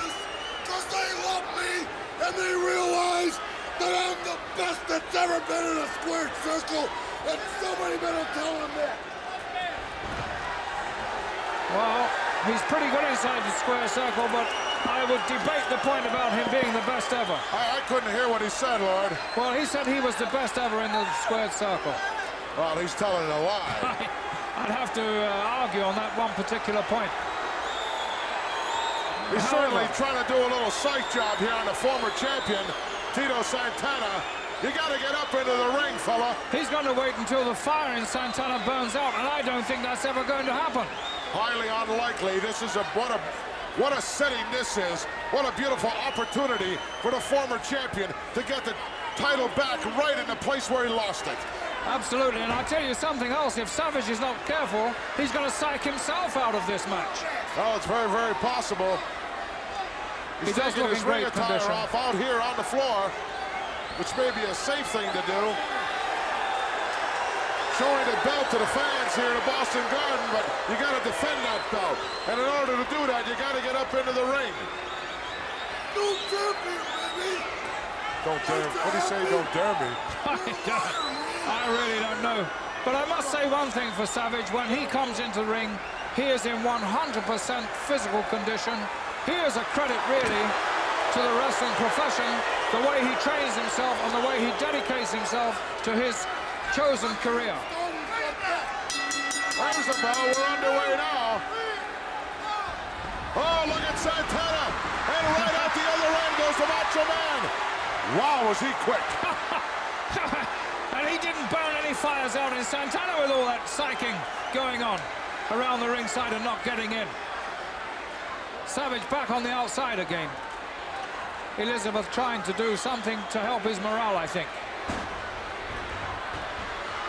Speaker 8: Because they love me and they realize that I'm the best that's ever been in a squared circle, and somebody better tell him that.
Speaker 5: Well, he's pretty good inside the square circle, but I would debate the point about him being the best ever.
Speaker 3: I couldn't hear what he said, Lord.
Speaker 5: Well, he said he was the best ever in the squared circle.
Speaker 3: Well, he's telling a lie.
Speaker 5: I'd have to argue on that one particular point.
Speaker 3: He's certainly trying to do a little psych job here on the former champion, Tito Santana. You got to get up into the ring, fella.
Speaker 5: He's going to wait until the fire in Santana burns out, and I don't think that's ever going to happen.
Speaker 3: Highly unlikely. This is what a setting this is. What a beautiful opportunity for the former champion to get the title back right in the place where he lost it.
Speaker 5: Absolutely, and I'll tell you something else. If Savage is not careful, he's going to psych himself out of this match.
Speaker 3: Oh, it's very, very possible. He's taking his ring attire off out here on the floor, which may be a safe thing to do. Showing the belt to the fans here at Boston Garden, but you got to defend that belt. And in order to do that, you got to get up into the ring.
Speaker 8: Don't dare me, baby.
Speaker 3: Don't dare. What do you say? Don't dare me.
Speaker 5: I really don't know. But I must say one thing for Savage. When he comes into the ring, he is in 100% physical condition. He is a credit, really, to the wrestling profession, the way he trains himself and the way he dedicates himself to his chosen career.
Speaker 3: There's the bell. We're underway now. Oh, look at Santana. And right out the other end goes the Macho Man. Wow, was he quick.
Speaker 5: And he didn't burn any fires out in Santana with all that psyching going on around the ringside and not getting in. Savage back on the outside again. Elizabeth trying to do something to help his morale, I think.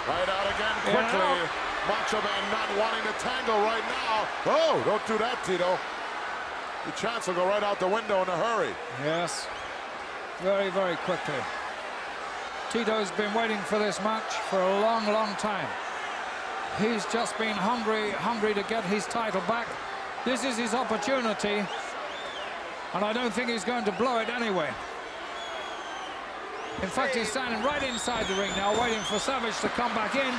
Speaker 3: Right out again quickly. Macho Man not wanting to tangle right now. Oh, don't do that, Tito. The chance will go right out the window in a hurry.
Speaker 5: Yes, very, very quickly. Tito's been waiting for this match for a long, long time. He's just been hungry to get his title back. This is his opportunity, and I don't think he's going to blow it anyway. In fact, he's standing right inside the ring now, waiting for Savage to come back in.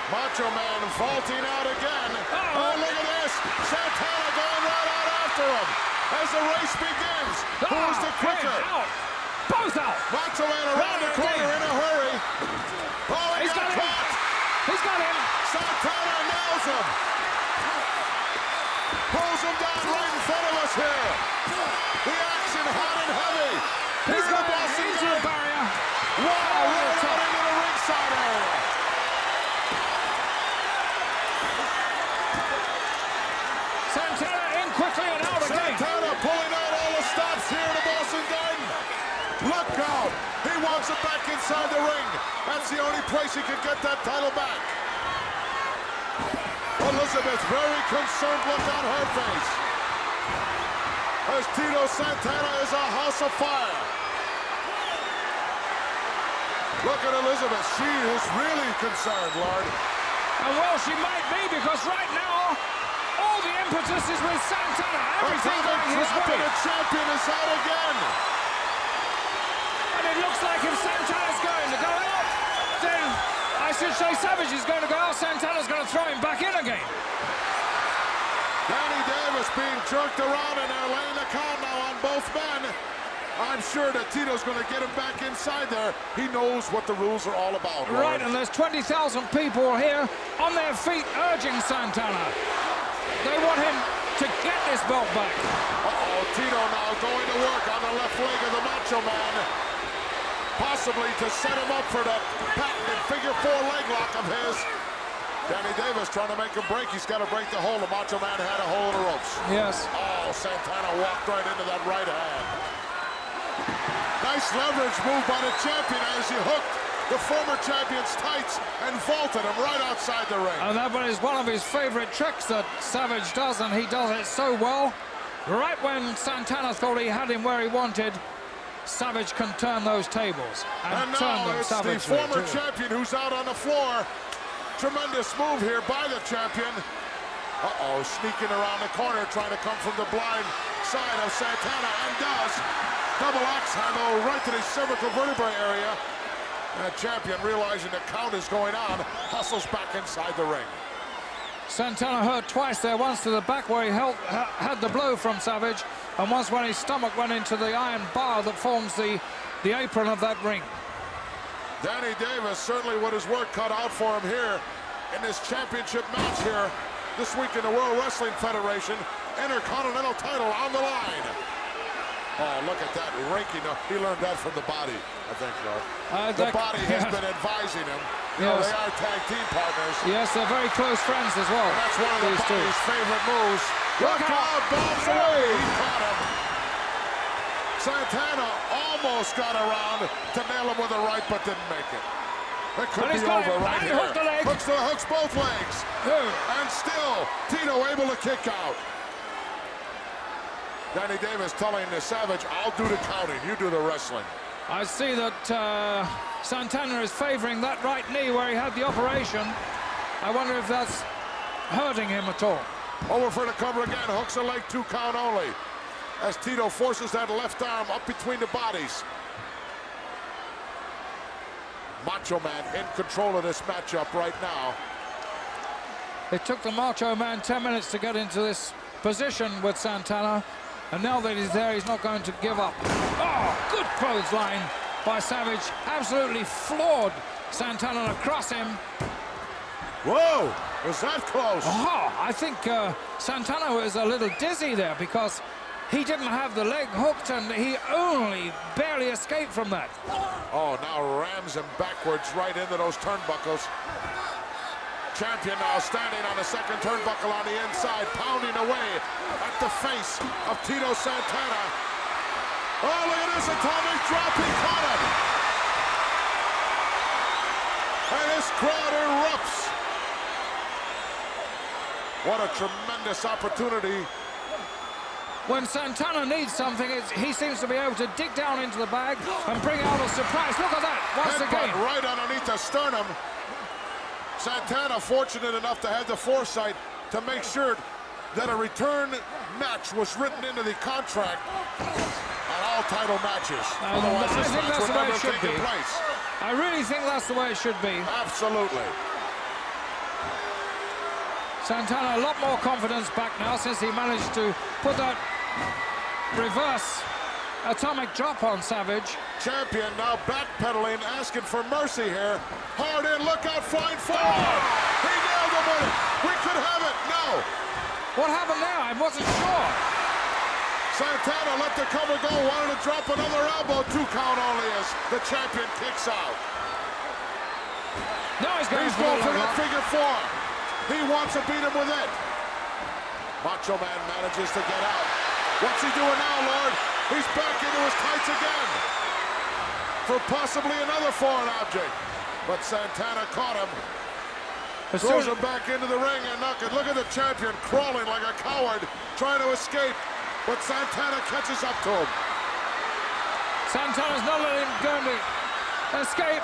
Speaker 3: Macho Man vaulting out again. Oh, look at this. Santana going right out after him as the race begins. Who's the quicker?
Speaker 5: Out. Both out.
Speaker 3: Macho Man around the corner in a hurry. Oh, he got caught.
Speaker 5: He's got him.
Speaker 3: Santana nails him. Pulls him down right in front of us here. The action hot and heavy.
Speaker 5: He's got into the barrier.
Speaker 3: Wow, right out into the ringside area.
Speaker 5: Santana in quickly and out again.
Speaker 3: Santana pulling out all the stops here in the Boston Garden. Look out. He wants it back inside the ring. That's the only place he can get that title back. Elizabeth, very concerned look on her face. As Tito Santana is a house of fire. Look at Elizabeth. She is really concerned, Lord.
Speaker 5: And well, she might be, because right now, all the impetus is with Santana. Everything going his way.
Speaker 3: The champion is out again.
Speaker 5: And it looks like if Santana's going to go out, then I should say Savage is going to go out. Santana's going to throw him back in again.
Speaker 3: Danny Davis being jerked around, and they're laying the count now on both men. I'm sure that Tito's going to get him back inside there. He knows what the rules are all about.
Speaker 5: Right, and there's 20,000 people here on their feet urging Santana. They want him to get this belt back.
Speaker 3: Uh-oh, Tito now going to work on the left leg of the Macho Man. Possibly to set him up for that patented figure 4 leg lock of his. Danny Davis trying to make him break. He's got to break the hold. The Macho Man had a hole in the ropes.
Speaker 5: Yes.
Speaker 3: Oh, Santana walked right into that right hand. Nice leverage move by the champion as he hooked the former champion's tights and vaulted him right outside the ring.
Speaker 5: And that is one of his favorite tricks that Savage does, and he does it so well. Right when Santana thought he had him where he wanted, Savage can turn those tables and turn
Speaker 3: now
Speaker 5: them
Speaker 3: it's the
Speaker 5: savagely,
Speaker 3: former
Speaker 5: too.
Speaker 3: champion who's out on the floor. Tremendous move here by the champion. Uh-oh, sneaking around the corner, trying to come from the blind side of Santana, and does. Double axe handle right to the cervical vertebrae area. And the champion, realizing the count is going on, hustles back inside the ring.
Speaker 5: Santana hurt twice there, once to the back where he had the blow from Savage, and once when his stomach went into the iron bar that forms the apron of that ring.
Speaker 3: Danny Davis certainly with his work cut out for him here in this championship match here this week in the World Wrestling Federation. Intercontinental title on the line. Oh, look at that raking up. He learned that from the body, I think, the body has been advising him. You know, they are tag team partners.
Speaker 5: Yes, they're very close friends as well.
Speaker 3: And that's one of the body's favorite moves. Look out, bombs away. He caught him. Santana almost got around to nail him with a right, but didn't make it. It could be over right here. Hooks both legs. And still, Tito able to kick out. Danny Davis telling the Savage, I'll do the counting, you do the wrestling.
Speaker 5: I see that Santana is favoring that right knee where he had the operation. I wonder if that's hurting him at all.
Speaker 3: Over for the cover again, hooks a leg, 2 count only. As Tito forces that left arm up between the bodies. Macho Man in control of this matchup right now.
Speaker 5: It took the Macho Man 10 minutes to get into this position with Santana. And now that he's there, he's not going to give up. Oh, good clothesline by Savage. Absolutely floored Santana across him.
Speaker 3: Whoa, was that close?
Speaker 5: Oh, I think Santana was a little dizzy there because he didn't have the leg hooked and he only barely escaped from that.
Speaker 3: Oh, now rams him backwards right into those turnbuckles. Champion now standing on the second turnbuckle on the inside, pounding away at the face of Tito Santana. Oh, look at this atomic drop, he caught him. And this crowd erupts. What a tremendous opportunity.
Speaker 5: When Santana needs something, he seems to be able to dig down into the bag and bring out a surprise. Look at that, once again.
Speaker 3: Right underneath the sternum. Santana fortunate enough to have the foresight to make sure that a return match was written into the contract on all title matches.
Speaker 5: I think that's the way it should be. I really think that's the way it should be.
Speaker 3: Absolutely.
Speaker 5: Santana a lot more confidence back now since he managed to put that reverse atomic drop on Savage.
Speaker 3: Champion now backpedaling, asking for mercy here. Hard in, look out, flying forward. He nailed him with it. We could have it. No.
Speaker 5: What happened there? I wasn't sure.
Speaker 3: Santana let the cover go, wanted to drop another elbow. 2 count only as the champion kicks out.
Speaker 5: Now he's going
Speaker 3: for that figure 4. He wants to beat him with it. Macho Man manages to get out. What's he doing now, Lord? He's back into his tights again for possibly another foreign object. But Santana caught him. Throws him back into the ring and look at the champion crawling like a coward, trying to escape. But Santana catches up to him.
Speaker 5: Santana's not letting him go to escape.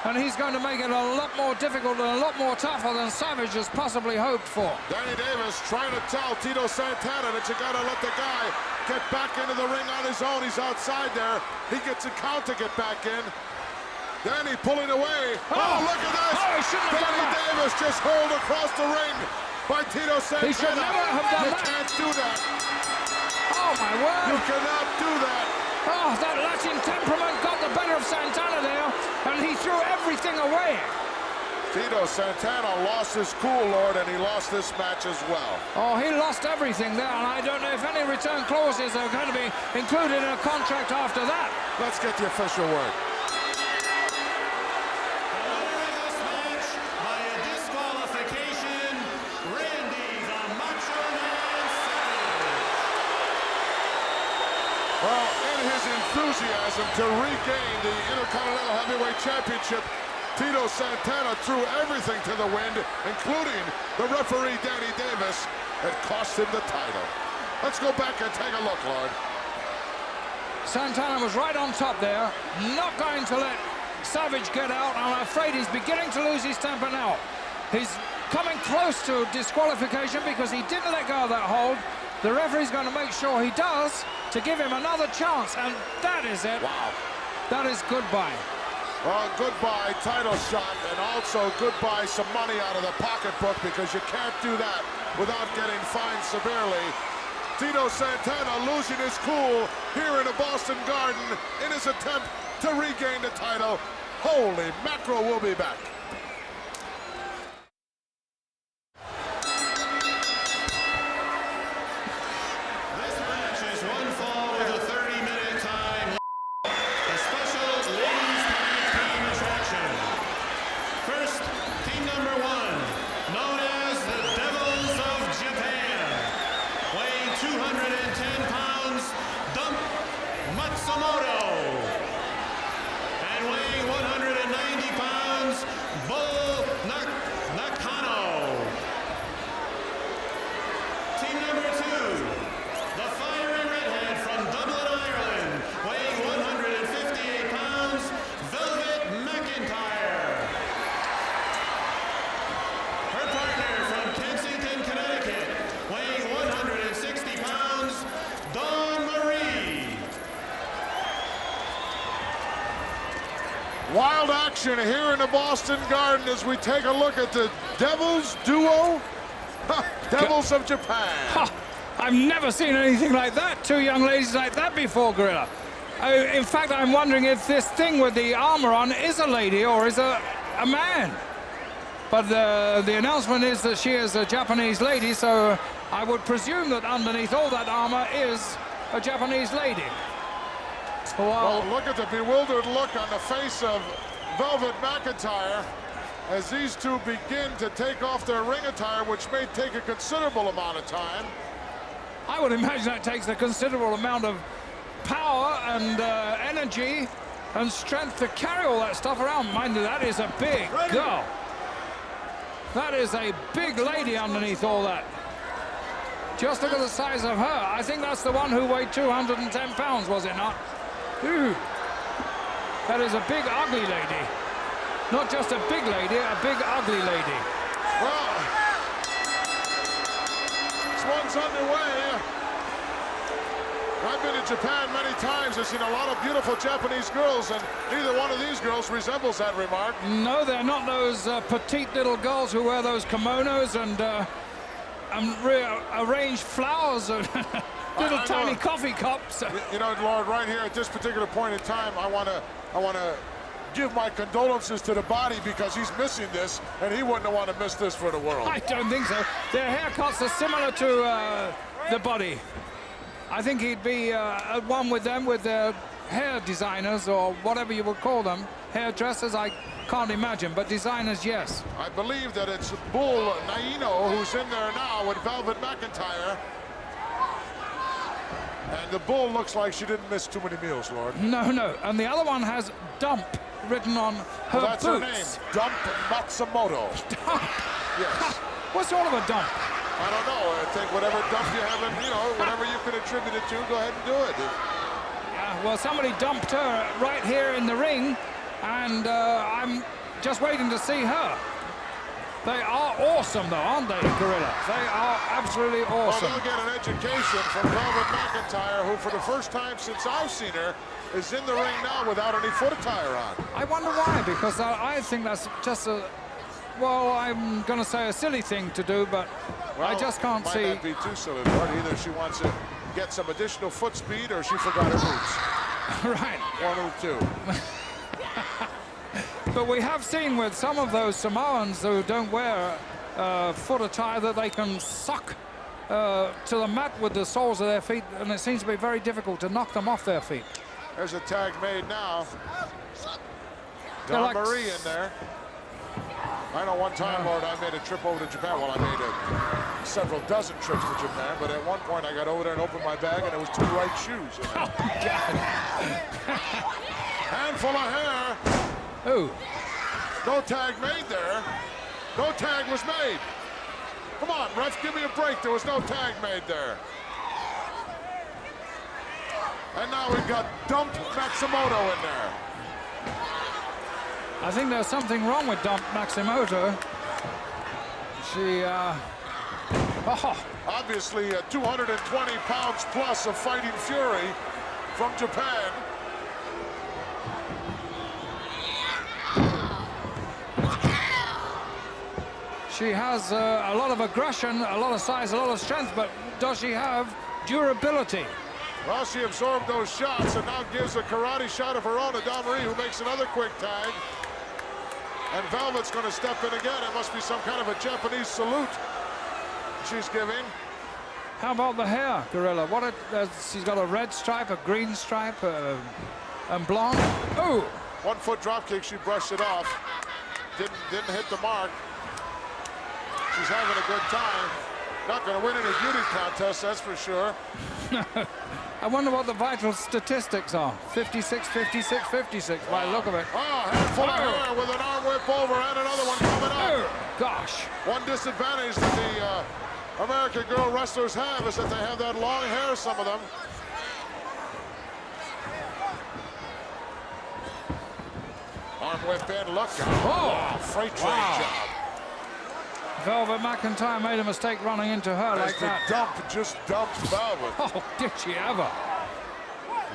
Speaker 5: And he's going to make it a lot more difficult and a lot more tougher than Savage has possibly hoped for.
Speaker 3: Danny Davis trying to tell Tito Santana that you got to let the guy get back into the ring on his own. He's outside there. He gets a count to get back in. Danny pulling away. Oh, look at this.
Speaker 5: Oh, he shouldn't have done
Speaker 3: Danny
Speaker 5: that.
Speaker 3: Davis just hurled across the ring by Tito Santana.
Speaker 5: He should never have done
Speaker 3: you
Speaker 5: that.
Speaker 3: can't do that.
Speaker 5: Oh, my word.
Speaker 3: You cannot do that.
Speaker 5: Oh, that Latin temperament got the better of Santana there, and he threw everything away.
Speaker 3: Tito Santana lost his cool, Lord, and he lost this match as well.
Speaker 5: Oh, he lost everything there, and I don't know if any return clauses are going to be included in a contract after that.
Speaker 3: Let's get the official word. Well, in his enthusiasm to regain the Intercontinental Heavyweight Championship, Tito Santana threw everything to the wind, including the referee, Danny Davis, that cost him the title. Let's go back and take a look, Lord.
Speaker 5: Santana was right on top there, not going to let Savage get out. I'm afraid he's beginning to lose his temper now. He's coming close to disqualification because he didn't let go of that hold. The referee's going to make sure he does to give him another chance, and that is it.
Speaker 3: Wow.
Speaker 5: That is goodbye.
Speaker 3: Well, goodbye title shot, and also goodbye some money out of the pocketbook, because you can't do that without getting fined severely. Tito Santana losing his cool here in the Boston Garden in his attempt to regain the title. Holy mackerel, we'll be back.
Speaker 6: This match is one fall with a 30-minute time. A special ladies tag team attraction. First, team number 1, known as the Devils of Japan. Weighing 210 pounds, Dump Matsumoto. And weighing 190 pounds, Bull Nakano. Team number 2, the fiery redhead from Dublin, Ireland, weighing 158 pounds, Velvet McIntyre. Her partner from Kensington, Connecticut, weighing 160 pounds, Dawn Marie.
Speaker 3: Wild action here in the Boston Garden as we take a look at the Devils duo. Devils of Japan.
Speaker 5: Ha! I've never seen anything like that. Two young ladies like that before, Gorilla. In fact, I'm wondering if this thing with the armor on is a lady or is a man. But the announcement is that she is a Japanese lady, so I would presume that underneath all that armor is a Japanese lady.
Speaker 3: Well, look at the bewildered look on the face of Velvet McIntyre as these two begin to take off their ring attire, which may take a considerable amount of time.
Speaker 5: I would imagine that takes a considerable amount of power and energy and strength to carry all that stuff around. Mind you, that is a big girl. That is a big lady underneath all that. Just look at the size of her. I think that's the one who weighed 210 pounds, was it not? Ooh. That is a big, ugly lady. Not just a big lady, a big, ugly lady.
Speaker 3: Well, this one's underway. I've been to Japan many times. I've seen a lot of beautiful Japanese girls, and neither one of these girls resembles that remark.
Speaker 5: No, they're not those petite little girls who wear those kimonos and arranged flowers and little tiny coffee cups.
Speaker 3: You know, Lord, right here at this particular point in time, I want to give my condolences to the body, because he's missing this, and he wouldn't want to miss this for the world.
Speaker 5: I don't think so. Their haircuts are similar to the body. I think he'd be at one with them, with their hair designers, or whatever you would call them. Hairdressers, I can't imagine, but designers, yes.
Speaker 3: I believe that it's Bull Naino who's in there now with Velvet McIntyre. And the Bull looks like she didn't miss too many meals, Lord.
Speaker 5: No. And the other one has Dump written on her
Speaker 3: that's
Speaker 5: boots.
Speaker 3: Her name, Dump Matsumoto.
Speaker 5: Dump?
Speaker 3: Yes.
Speaker 5: What's all of a dump?
Speaker 3: I don't know. I think whatever dump you have, you know, whatever you can attribute it to, go ahead and do it.
Speaker 5: Well, somebody dumped her right here in the ring, and I'm just waiting to see her. They are awesome, though, aren't they, Gorilla? They are absolutely awesome.
Speaker 3: Well, they'll get an education from Velvet McIntyre, who, for the first time since I've seen her, is in the ring now without any foot attire on.
Speaker 5: I wonder why, because I think that's just a, well, I'm going to say a silly thing to do, but well, I just can't see.
Speaker 3: Might not be too silly, Lord. Either she wants to get some additional foot speed, or she forgot her boots.
Speaker 5: Right.
Speaker 3: One of the two.
Speaker 5: But we have seen with some of those Samoans who don't wear foot attire that they can suck to the mat with the soles of their feet, and it seems to be very difficult to knock them off their feet.
Speaker 3: There's a tag made now.
Speaker 5: They're
Speaker 3: Don
Speaker 5: like
Speaker 3: Marie in there. I know one time, Lord, I made a trip over to Japan. Well, I made several dozen trips to Japan, but at one point I got over there and opened my bag, and there was 2 right shoes in there. Handful of hair.
Speaker 5: Oh,
Speaker 3: No tag made there. No tag was made. Come on, ref, give me a break. There was no tag made there. And now we've got Dump Matsumoto in there.
Speaker 5: I think there's something wrong with Dump Matsumoto. She,
Speaker 3: Obviously, 220 pounds plus of fighting fury from Japan.
Speaker 5: She has a lot of aggression, a lot of size, a lot of strength, but does she have durability?
Speaker 3: Well, she absorbed those shots and now gives a karate shot of her own to Don Marie, who makes another quick tag. And Velvet's going to step in again. It must be some kind of a Japanese salute she's giving.
Speaker 5: How about the hair, Gorilla? She's got a red stripe, a green stripe, and blonde. Oh!
Speaker 3: 1 foot drop kick, she brushed it off. Didn't hit the mark. She's having a good time. Not going to win any beauty contest, that's for sure.
Speaker 5: I wonder what the vital statistics are. 56, 56, 56 by the look of it.
Speaker 3: Oh, handful of hair with an arm whip over and another one coming up.
Speaker 5: Oh, gosh.
Speaker 3: One disadvantage that the American girl wrestlers have is that they have that long hair, some of them. Arm whip in, look out.
Speaker 5: Oh,
Speaker 3: freight train job.
Speaker 5: Velvet McIntyre made a mistake running into her like
Speaker 3: The
Speaker 5: that.
Speaker 3: dump just dumped Velvet.
Speaker 5: Oh, did she ever?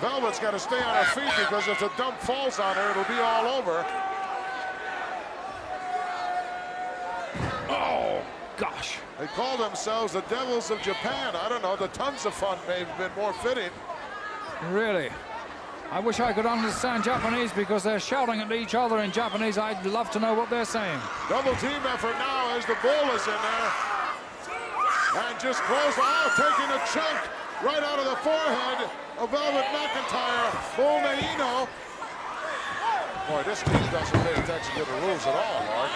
Speaker 3: Velvet's got to stay on her feet because if the dump falls on her, it'll be all over.
Speaker 5: Oh, gosh.
Speaker 3: They call themselves the Devils of Japan. I don't know, the Tons of Fun may have been more fitting.
Speaker 5: Really? I wish I could understand Japanese because they're shouting at each other in Japanese. I'd love to know what they're saying.
Speaker 3: Double team effort now as the Bull is in there. And just close out, taking a chunk right out of the forehead of Velvet McIntyre. Bull Naino. Boy, this team doesn't pay attention to the rules at all, Mark.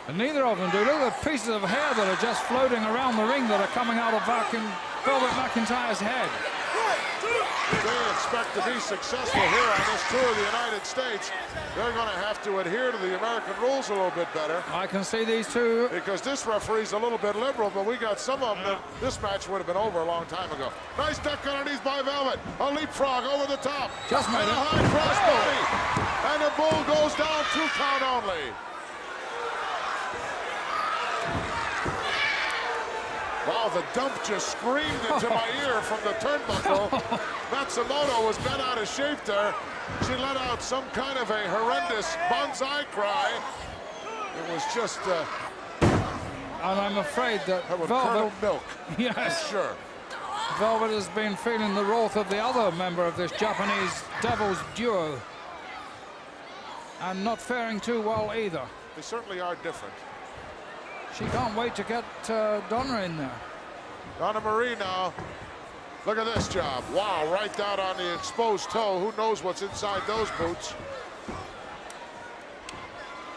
Speaker 5: And neither of them do. Look at the pieces of hair that are just floating around the ring that are coming out of Velvet McIntyre's head.
Speaker 3: If they expect to be successful here on this tour of the United States, they're going to have to adhere to the American rules a little bit better.
Speaker 5: I can see these two.
Speaker 3: Because this referee's a little bit liberal, but we got some of them that this match would have been over a long time ago. Nice duck underneath by Velvet. A leapfrog over the top.
Speaker 5: Just made
Speaker 3: and a
Speaker 5: it.
Speaker 3: high cross body. And the Bull goes down 2 count only. Wow, the dump just screamed into my ear from the turnbuckle. Matsumoto was bent out of shape there. She let out some kind of a horrendous bonsai cry. It was just...
Speaker 5: and I'm afraid that
Speaker 3: Velvet milk.
Speaker 5: Yes.
Speaker 3: Sure.
Speaker 5: Velvet has been feeling the wrath of the other member of this Japanese Devils duo. And not faring too well either.
Speaker 3: They certainly are different.
Speaker 5: She can't wait to get Donna in there.
Speaker 3: Donna Marie now. Look at this job. Wow, right down on the exposed toe. Who knows what's inside those boots?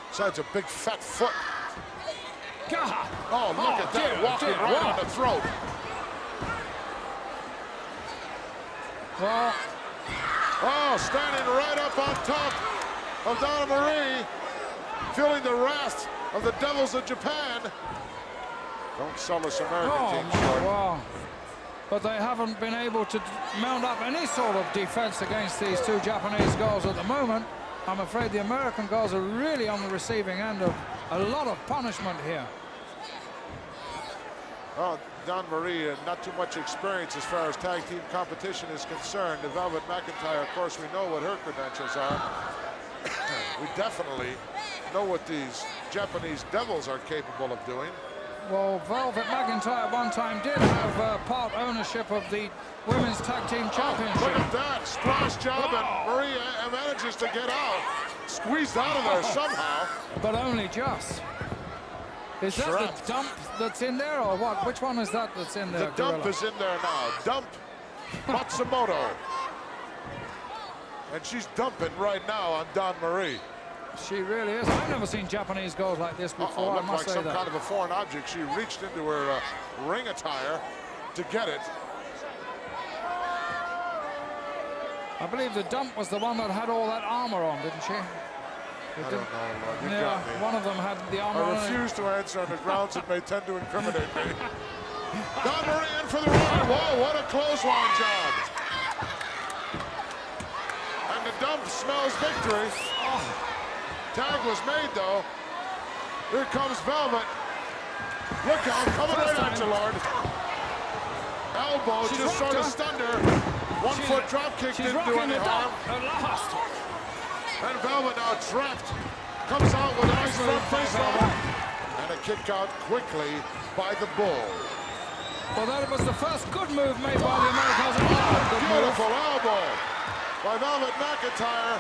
Speaker 3: Besides a big fat foot.
Speaker 5: God.
Speaker 3: Oh, look at that.
Speaker 5: Dear,
Speaker 3: Walking
Speaker 5: dear,
Speaker 3: right
Speaker 5: wow.
Speaker 3: on the throat.
Speaker 5: Well,
Speaker 3: oh, standing right up on top of Donna Marie. Feeling the wrath of the Devils of Japan. Don't sell this American team short.
Speaker 5: Wow. But they haven't been able to mount up any sort of defense against these two Japanese girls at the moment. I'm afraid the American girls are really on the receiving end of a lot of punishment here.
Speaker 3: Well, Don Marie, not too much experience as far as tag team competition is concerned. The Velvet McIntyre, of course, we know what her credentials are. We definitely know what these Japanese Devils are capable of doing.
Speaker 5: Well, Velvet McIntyre at one time did have part ownership of the Women's Tag Team Championship.
Speaker 3: Look at that splash job, and Maria manages to get out, squeezed out of there somehow.
Speaker 5: But only just. Is that
Speaker 3: Trapped.
Speaker 5: the dump that's in there, or what? Which one is that that's in there?
Speaker 3: The dump
Speaker 5: Gorilla?
Speaker 3: is in there now. Dump Matsumoto. And she's dumping right now on Dawn Marie.
Speaker 5: She really is. I've never seen Japanese goals like this before. I
Speaker 3: Looked
Speaker 5: must
Speaker 3: like
Speaker 5: say
Speaker 3: some
Speaker 5: that.
Speaker 3: kind of a foreign object. She reached into her ring attire to get it.
Speaker 5: I believe the dump was the one that had all that armor on, didn't she?
Speaker 3: I don't know, Lord. You
Speaker 5: Yeah,
Speaker 3: got me.
Speaker 5: one of them had the armor on.
Speaker 3: I refuse to answer on the grounds it may tend to incriminate me. Dawn Marie in for the run. Whoa, what a clothesline job. And the dump smells victory. Tag was made, though. Here comes Velvet. Look out, coming right at you, Lord. Elbow
Speaker 5: She's
Speaker 3: just sort of
Speaker 5: rocked her.
Speaker 3: stunned her. One foot drop kick
Speaker 5: She's
Speaker 3: didn't do
Speaker 5: rocking
Speaker 3: any
Speaker 5: the
Speaker 3: harm.
Speaker 5: dump at last.
Speaker 3: And Velvet now trapped. Comes out with a nice
Speaker 5: move
Speaker 3: front
Speaker 5: by
Speaker 3: face
Speaker 5: Velvet.
Speaker 3: lock. And a kick out quickly by the Bull.
Speaker 5: Well, that was the first good move made by the Americans. Good move.
Speaker 3: Beautiful elbow by Velvet McIntyre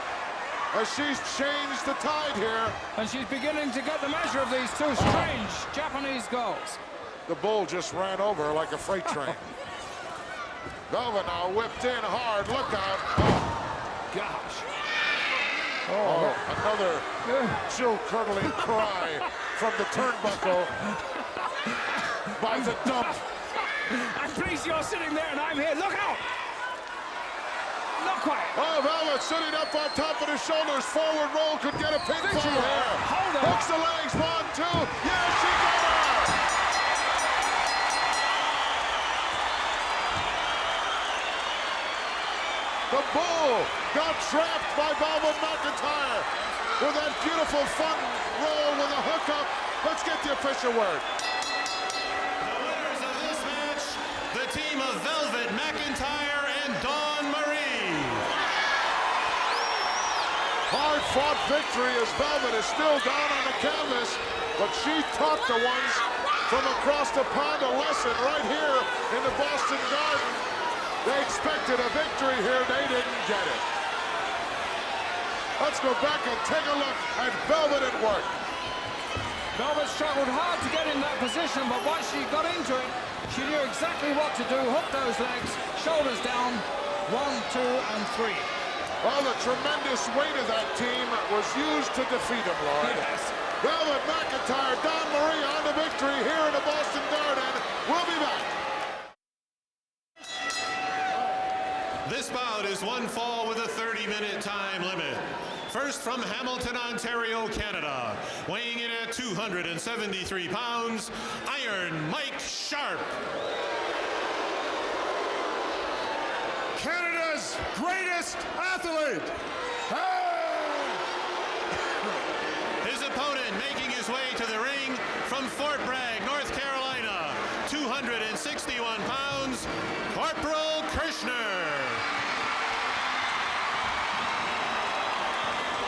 Speaker 3: as she's changed the tide here.
Speaker 5: And she's beginning to get the measure of these two strange Japanese goals.
Speaker 3: The Bull just ran over her like a freight train. Velvet now whipped in hard. Look out.
Speaker 5: Gosh.
Speaker 3: Oh, another chill-curdling cry from the turnbuckle by the dump.
Speaker 5: I'm pleased you're sitting there and I'm here. Look out! Not quite.
Speaker 3: Oh, Velvet sitting up on top of his shoulders. Forward roll could get a pinfall
Speaker 5: Victory.
Speaker 3: here.
Speaker 5: Hold on.
Speaker 3: Hooks the legs. 1, 2. Yeah, she got her. The Bull got trapped by Velvet McIntyre with that beautiful fun roll with a hookup. Let's get the official word.
Speaker 6: The winners of this match, the team of Velvet McIntyre and Dawn Marie.
Speaker 3: Hard-fought victory as Velvet is still down on the canvas, but she taught the ones from across the pond a lesson right here in the Boston Garden. They expected a victory here, they didn't get it. Let's go back and take a look at Velvet at work.
Speaker 5: Velvet struggled hard to get in that position, but once she got into it, she knew exactly what to do. Hook those legs, shoulders down, 1, 2, and 3.
Speaker 3: Well, the tremendous weight of that team was used to defeat him, Lord.
Speaker 5: Yes.
Speaker 3: Velvet McIntyre, Dawn Marie on to victory here in the Boston Garden. We'll be back.
Speaker 6: This bout is one fall with a 30-minute time limit. First from Hamilton, Ontario, Canada, weighing in at 273 pounds, Iron Mike Sharp.
Speaker 8: Canada's greatest athlete.
Speaker 6: His opponent making his way to the ring from Fort Bragg, North Carolina, 261 pounds, Corporal Kirshner.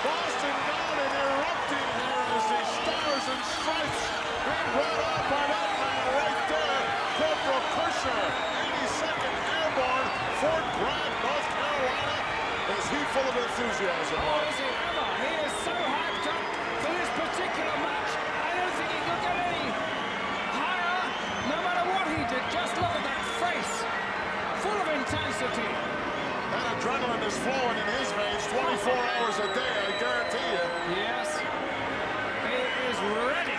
Speaker 3: Boston Garden erupting here as the Stars and Stripes being brought out by that man right there, Corporal Kirshner, 82nd Airborne, Fort Bragg, North Carolina. Is he full of enthusiasm?
Speaker 5: Oh, is he ever? He is so hyped up for this particular match. I don't think he could get any higher, no matter what he did. Just look at that face, full of intensity.
Speaker 3: That adrenaline is flowing in his veins 24 hours a day, I guarantee you.
Speaker 5: Yes, he is ready.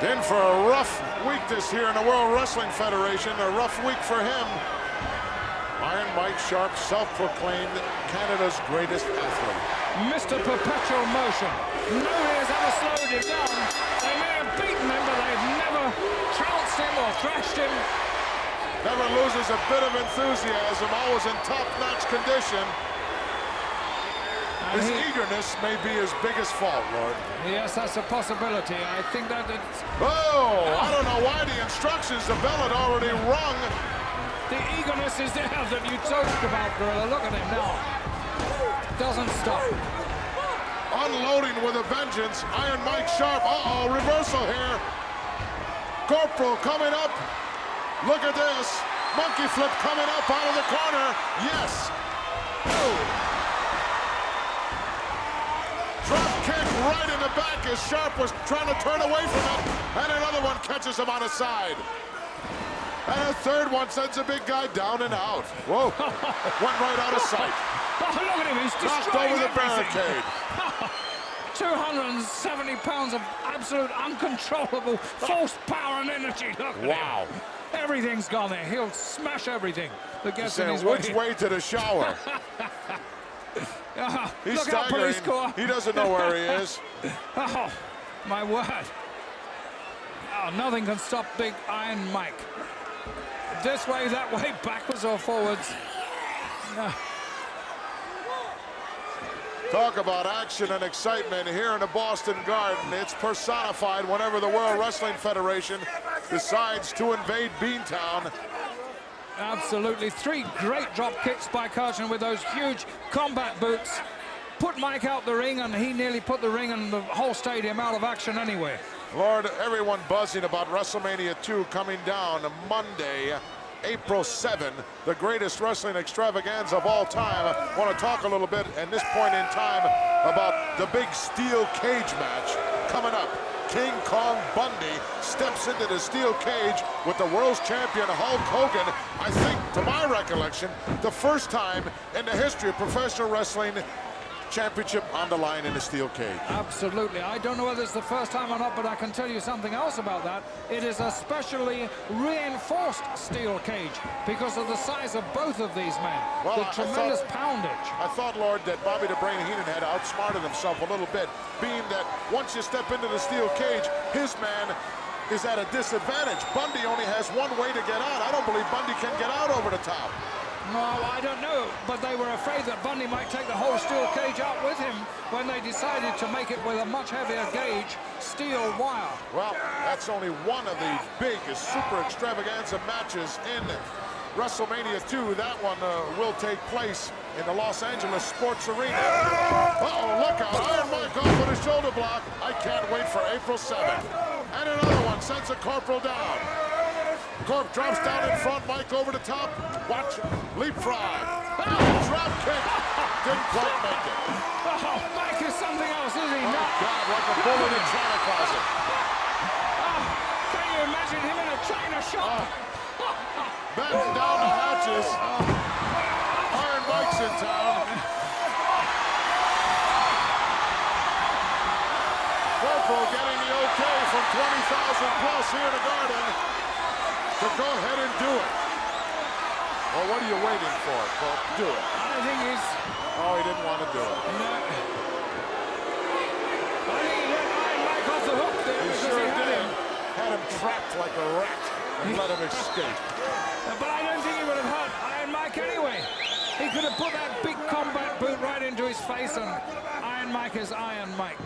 Speaker 3: In for a rough week this year in the World Wrestling Federation, a rough week for him. Iron Mike Sharp, self-proclaimed Canada's greatest athlete.
Speaker 5: Mr. Perpetual Motion. Nobody has ever slowed him down. They may have beaten him, but they've never trounced him or thrashed him.
Speaker 3: Never loses a bit of enthusiasm, always in top-notch condition.
Speaker 5: And
Speaker 3: His eagerness may be his biggest fault, Lord.
Speaker 5: yes, that's a possibility. I think that it's...
Speaker 3: Oh, I don't know why the instructions the bell had already rung.
Speaker 5: The eagerness is there that you talked about, Gorilla. Look at him now. Doesn't stop.
Speaker 3: unloading with a vengeance. Iron Mike Sharp, uh-oh, reversal here. Corporal coming up. Look at this. Monkey flip coming up out of the corner. Yes. Oh. Drop kick right in the back as Sharp was trying to turn away from it. And another one catches him on his side. And a third one sends a big guy down and out. Whoa. Went right out of sight.
Speaker 5: Oh, look at him, he's
Speaker 3: Knocked
Speaker 5: destroying
Speaker 3: over the
Speaker 5: everything.
Speaker 3: barricade.
Speaker 5: 270 pounds of absolute uncontrollable force, power, and energy. Look at
Speaker 3: Wow.
Speaker 5: him. Everything's gone there. He'll smash everything that gets in
Speaker 3: Saying,
Speaker 5: his
Speaker 3: which
Speaker 5: way.
Speaker 3: way to the shower? He's
Speaker 5: Look out, police
Speaker 3: staggering.
Speaker 5: car.
Speaker 3: He doesn't know where he is.
Speaker 5: Oh, my word. Oh, nothing can stop Big Iron Mike. This way, that way, backwards or forwards. No.
Speaker 3: Talk about action and excitement here in the Boston Garden. It's personified whenever the World Wrestling Federation decides to invade Beantown.
Speaker 5: Absolutely. 3 great drop kicks by Karchin with those huge combat boots. Put Mike out the ring, and he nearly put the ring and the whole stadium out of action anyway.
Speaker 3: Lord, everyone buzzing about WrestleMania 2 coming down Monday, April 7, the greatest wrestling extravaganza of all time. I want to talk a little bit at this point in time about the big steel cage match coming up. King Kong Bundy steps into the steel cage with the world's champion Hulk Hogan. I think, to my recollection, the first time in the history of professional wrestling, championship on the line in a steel cage.
Speaker 5: Absolutely. I don't know whether it's the first time or not, but I can tell you something else about that. It is a specially reinforced steel cage because of the size of both of these men.
Speaker 3: Well,
Speaker 5: the tremendous poundage.
Speaker 3: I thought, Lord, that Bobby the Brain Heenan had outsmarted himself a little bit, being that once you step into the steel cage, his man is at a disadvantage. Bundy only has one way to get out. I don't believe Bundy can get out over the top.
Speaker 5: No, I don't know, but they were afraid that Bundy might take the whole steel cage out with him when they decided to make it with a much heavier gauge steel wire.
Speaker 3: Well, that's only one of the big super extravaganza matches in WrestleMania 2. That one will take place in the Los Angeles Sports Arena. Uh-oh, look out, Iron Mike off with a shoulder block. I can't wait for April 7th. And another one sends a Corporal down. Corp drops down in front, Mike over the top. Watch, leapfrog. Drop kick. Didn't quite make it.
Speaker 5: Oh, Mike is something else, is he
Speaker 3: Oh,
Speaker 5: not?
Speaker 3: God, like a bull in a china closet.
Speaker 5: Oh, can you imagine him in a china shop?
Speaker 3: Batten down the hatches. Iron Mike's in town. Corporal getting the okay from 20,000 plus here in the Garden to go ahead and do it. Well, what are you waiting for, Corp? Do it.
Speaker 5: I think he's...
Speaker 3: Oh, he didn't want to do it.
Speaker 5: No. I think he let Iron Mike off the hook there
Speaker 3: He
Speaker 5: because
Speaker 3: sure
Speaker 5: he had
Speaker 3: did.
Speaker 5: him.
Speaker 3: Had him trapped like a rat and let him escape.
Speaker 5: But I don't think he would have hurt Iron Mike anyway. He could have put that big combat boot right into his face, and Iron Mike is Iron Mike.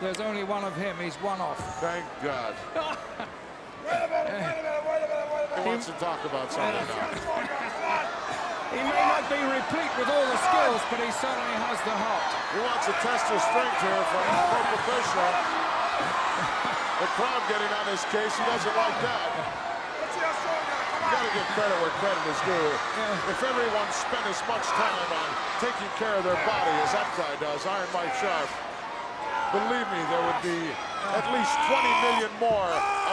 Speaker 5: There's only one of him. He's one off.
Speaker 3: Thank God. He wants to talk about something now.
Speaker 5: He may not be replete with all the skills, but he certainly has the heart.
Speaker 3: He wants to test his strength here from Corporal Fisher. The crowd getting on his case. He doesn't like that. You got to give credit where credit is due. If everyone spent as much time on taking care of their body as that guy does, Iron Mike Sharp, believe me, there would be at least 20 million more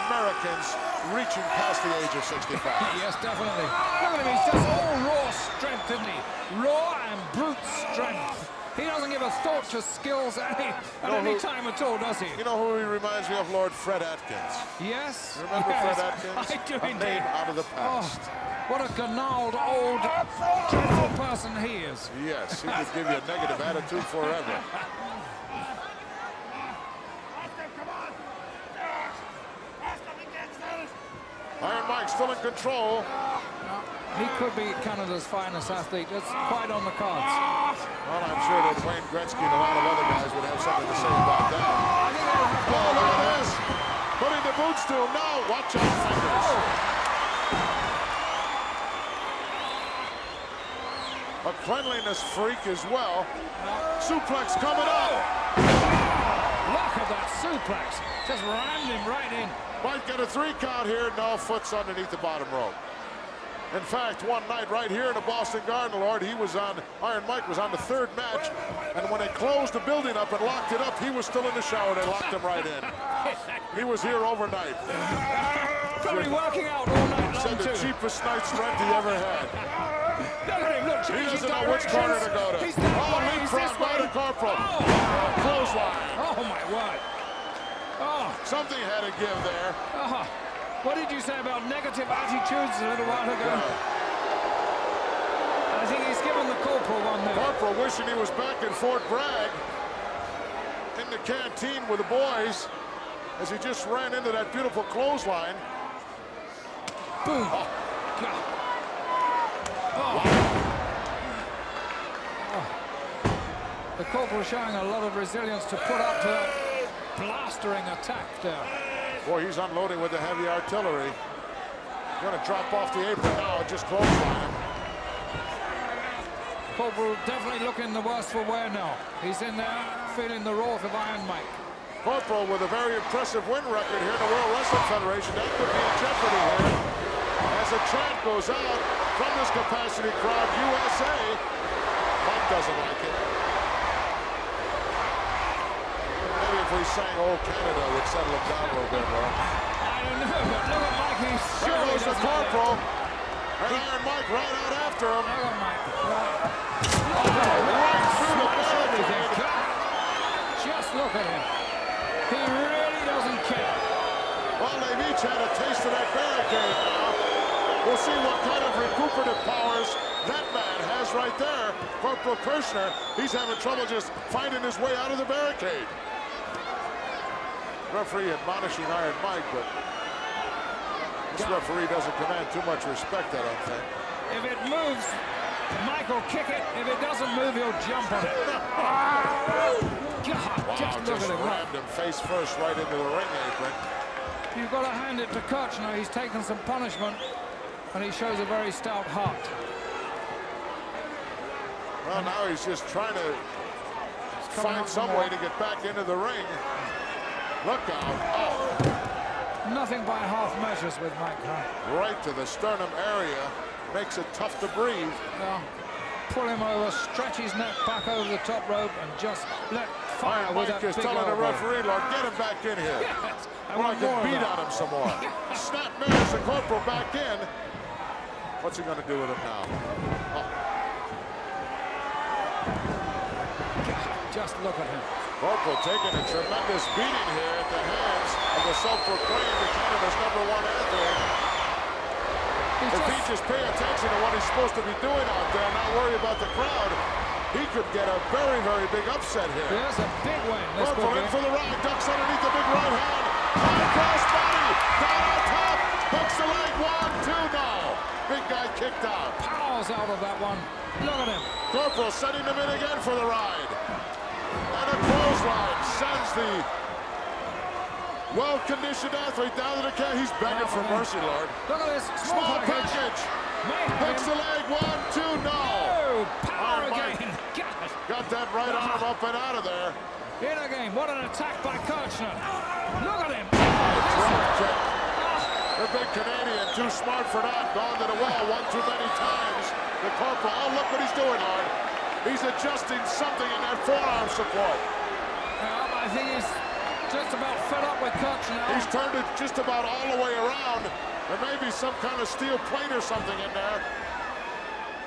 Speaker 3: Americans reaching past the age of 65.
Speaker 5: Yes, definitely. Look at him, he's just all raw strength, isn't he? Raw and brute strength. He doesn't give a thought to skills at any time at all, does he?
Speaker 3: You know who he reminds me of? Lord Fred Atkins.
Speaker 5: Yes.
Speaker 3: Remember
Speaker 5: yes,
Speaker 3: Fred Atkins?
Speaker 5: I do
Speaker 3: A
Speaker 5: indeed.
Speaker 3: name out of the past.
Speaker 5: Oh, what a gnarled, old, dreadful person he is.
Speaker 3: Yes, he could give you a negative attitude forever. Iron Mike still in control.
Speaker 5: He could be Canada's finest athlete. That's quite on the cards.
Speaker 3: Well, I'm sure that Wayne Gretzky and a lot of other guys would have something to say about that.
Speaker 5: I think they'll have to
Speaker 3: Oh, look at this. Putting the boots to him now. Watch out, fingers. a cleanliness freak as well. Suplex coming up.
Speaker 5: Look at that suplex. Just rammed him right in.
Speaker 3: Might get a 3 count here. No, foot's underneath the bottom rope. In fact, one night right here in the Boston Garden, Lord, Iron Mike was on the 3rd match, and when they closed the building up and locked it up, he was still in the shower. They locked him right in. He was here overnight.
Speaker 5: Probably working out all night long,
Speaker 3: Said the
Speaker 5: too.
Speaker 3: cheapest night's rent he ever had.
Speaker 5: Look at him, look,
Speaker 3: He
Speaker 5: changing
Speaker 3: doesn't know which corner to go to.
Speaker 5: He's this way, he's
Speaker 3: leapfrog
Speaker 5: this
Speaker 3: by
Speaker 5: way.
Speaker 3: the Corporal.
Speaker 5: Oh.
Speaker 3: Clothesline.
Speaker 5: Oh, my word. Oh.
Speaker 3: Something had to give there.
Speaker 5: What did you say about negative attitudes a little while ago? I think he's given the Corporal one there.
Speaker 3: Corporal wishing he was back in Fort Bragg in the canteen with the boys as he just ran into that beautiful clothesline.
Speaker 5: Boom.
Speaker 3: Oh.
Speaker 5: God. The Corporal showing a lot of resilience to put up to that blastering attack there.
Speaker 3: Boy, he's unloading with the heavy artillery. Going to drop off the apron now and just clothesline him.
Speaker 5: Corporal definitely looking the worse for wear now. He's in there feeling the wrath of Iron Mike.
Speaker 3: Corporal with a very impressive win record here in the World Wrestling Federation. That could be in jeopardy here as a chant goes out from this capacity crowd, USA. Mike doesn't like it. Maybe if we sang Old Canada, we'd settle him down a little bit more.
Speaker 5: I don't know, but look at Mike. He's
Speaker 3: There
Speaker 5: surely
Speaker 3: goes the
Speaker 5: doesn't like
Speaker 3: Corporal.
Speaker 5: it.
Speaker 3: And Iron Mike right out after him.
Speaker 5: Look at Mike.
Speaker 3: Right through the
Speaker 5: Everything.
Speaker 3: barricade.
Speaker 5: God. Just look at him. He really doesn't care.
Speaker 3: Well, they've each had a taste of that barricade now. We'll see what kind of recuperative powers that man has right there. Corporal Kirshner, he's having trouble just finding his way out of the barricade. Referee admonishing Iron Mike, but this referee doesn't command too much respect, I don't think.
Speaker 5: If it moves, Mike will kick it. If it doesn't move, he'll jump on it. God,
Speaker 3: Wow,
Speaker 5: just look
Speaker 3: just
Speaker 5: at him.
Speaker 3: rammed him face first right into the ring apron.
Speaker 5: You've got to hand it to Kirchner. He's taken some punishment, and he shows a very stout heart.
Speaker 3: Well, now he's just trying to find some way to get back into the ring. Look out. Oh,
Speaker 5: Nothing by half measures with Mike Hunt.
Speaker 3: right to the sternum area. Makes it tough to breathe.
Speaker 5: Now, pull him over, stretch his neck back over the top rope, and just let fire
Speaker 3: Iron
Speaker 5: with
Speaker 3: Mike
Speaker 5: that
Speaker 3: is
Speaker 5: big
Speaker 3: telling the
Speaker 5: elbow.
Speaker 3: referee, Lord, get him back in here.
Speaker 5: Yes, I
Speaker 3: Or I
Speaker 5: want more
Speaker 3: can
Speaker 5: of
Speaker 3: beat
Speaker 5: that.
Speaker 3: on him some more. Snap Mares the Corporal back in. What's he going to do with him now? Oh,
Speaker 5: Just look at him.
Speaker 3: Corporal taking a tremendous beating here at the hands of the self-proclaimed Canada's #1 athlete.
Speaker 5: He's
Speaker 3: If he just pay attention to what he's supposed to be doing out there and not worry about the crowd, he could get a very, very big upset here.
Speaker 5: There's a big win. This
Speaker 3: Corporal
Speaker 5: could
Speaker 3: in
Speaker 5: be.
Speaker 3: for the ride, ducks underneath the big right hand. High cross body, down on top, hooks the leg, 1, 2, no. Big guy kicked out.
Speaker 5: Powers out of that one. Look at him.
Speaker 3: Corporal setting him in again for the ride. And a clothesline sends the well-conditioned athlete down to the can. He's begging for mercy, Lord.
Speaker 5: Look at this.
Speaker 3: Small package.
Speaker 5: May have
Speaker 3: Hooks the
Speaker 5: him.
Speaker 3: leg, 1, 2, no.
Speaker 5: Oh, power
Speaker 3: Iron Mike
Speaker 5: again. God.
Speaker 3: got that right arm up and out of there.
Speaker 5: In again. What an attack by Kirchner. Look at him.
Speaker 3: Drop kick. The big Canadian, too smart for that. Gone to the well one too many times. The Corporal, oh, look what he's doing, Lord. He's adjusting something in that forearm support.
Speaker 5: I think he's just about fed up with Kirchner now.
Speaker 3: He's turned it just about all the way around. There may be some kind of steel plate or something in there.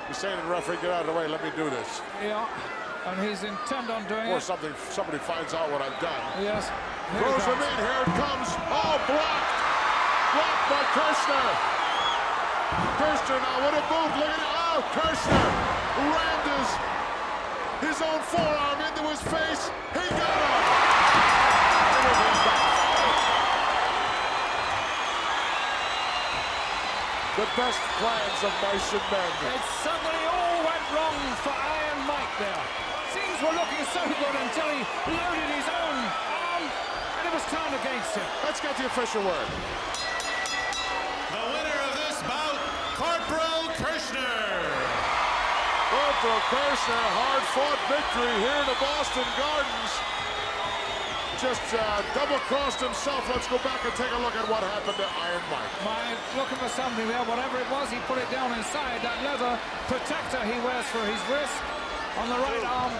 Speaker 3: He's saying to the referee, get out of the way, let me do this.
Speaker 5: Yeah. And he's intent on doing
Speaker 3: Or
Speaker 5: it.
Speaker 3: somebody finds out what I've done.
Speaker 5: Yes. Here he
Speaker 3: Throws him
Speaker 5: comes.
Speaker 3: in, here it comes. Oh, blocked! Blocked by Kirchner. Kirchner now with a boot, look at it. Oh, Kirchner rammed his own forearm into his face. He got him. Everything's back. The best plans of mice and men.
Speaker 5: It suddenly all went wrong for Iron Mike there. Things were looking so good until he loaded his own arm, and it was turned against him.
Speaker 3: Let's get the official word.
Speaker 6: The winner of this bout, Corporal Kirchner.
Speaker 3: Corporal after, of course, a hard-fought victory here in the Boston Gardens. Just double-crossed himself. Let's go back and take a look at what happened to Iron Mike.
Speaker 5: Mike looking for something there. Whatever it was, he put it down inside. That leather protector he wears for his wrist on the right arm,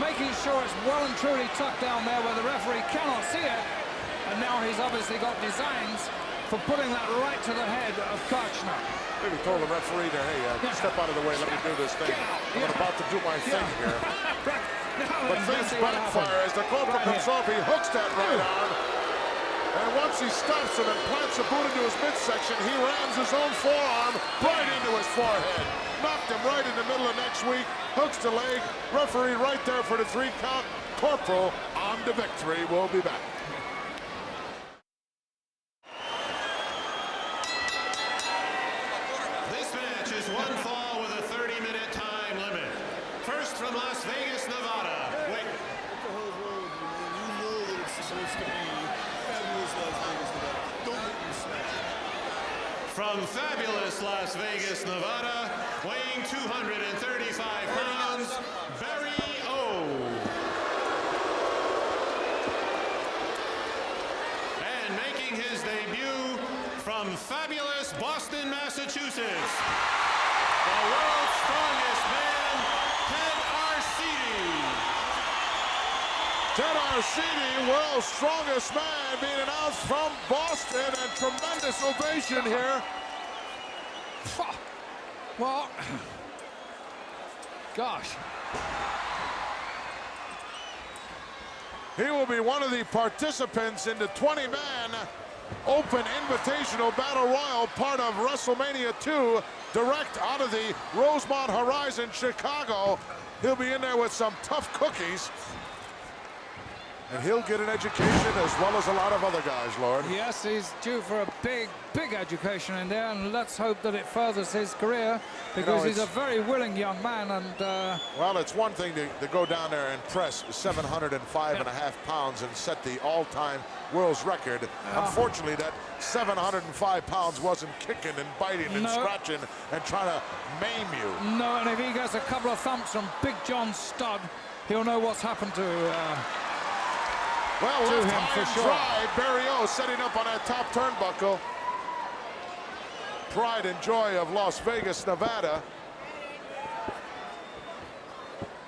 Speaker 5: making sure it's well and truly tucked down there where the referee cannot see it. And now he's obviously got designs for putting that right to the head of Kirchner.
Speaker 3: Maybe told the referee there, hey, step out of the way, let me do this thing. I'm about to do my thing here. But things backfire as the Corporal comes off, he hooks that right arm. And once he stops him and plants a boot into his midsection, he rams his own forearm right into his forehead. Knocked him right in the middle of next week, hooks the leg, referee right there for the 3 count. Corporal on to victory. We'll be back.
Speaker 6: This match is one fall with a 30-minute time limit. First from Las Vegas, Nevada. Wait.
Speaker 8: What the hell's wrong with you, man? You know that it's supposed to be fabulous Las Vegas, Nevada. Don't make me smack it.
Speaker 6: From fabulous Las Vegas, Nevada, weighing 235 pounds, Barry O. And making his debut from fabulous Boston, Massachusetts, the world's strongest man, Ted Arcidi.
Speaker 3: Ted Arcidi, world's strongest man, being announced from Boston, and tremendous ovation here.
Speaker 5: Well, gosh.
Speaker 3: He will be one of the participants in the 20-man Open Invitational Battle Royal, part of WrestleMania 2, direct out of the Rosemont Horizon, Chicago. He'll be in there with some tough cookies. And he'll get an education as well as a lot of other guys, Lord.
Speaker 5: Yes, he's due for a big, big education in there, and let's hope that it furthers his career, because he's a very willing young man. And
Speaker 3: well, it's one thing to go down there and press 705.5 pounds and set the all-time world's record. Unfortunately, that 705 pounds wasn't kicking and biting and scratching and trying to maim you.
Speaker 5: No, and if he gets a couple of thumps from Big John Studd, he'll know what's happened to
Speaker 3: well, left
Speaker 5: him
Speaker 3: high
Speaker 5: for
Speaker 3: and
Speaker 5: sure.
Speaker 3: dry. Barry O setting up on that top turnbuckle. Pride and joy of Las Vegas, Nevada.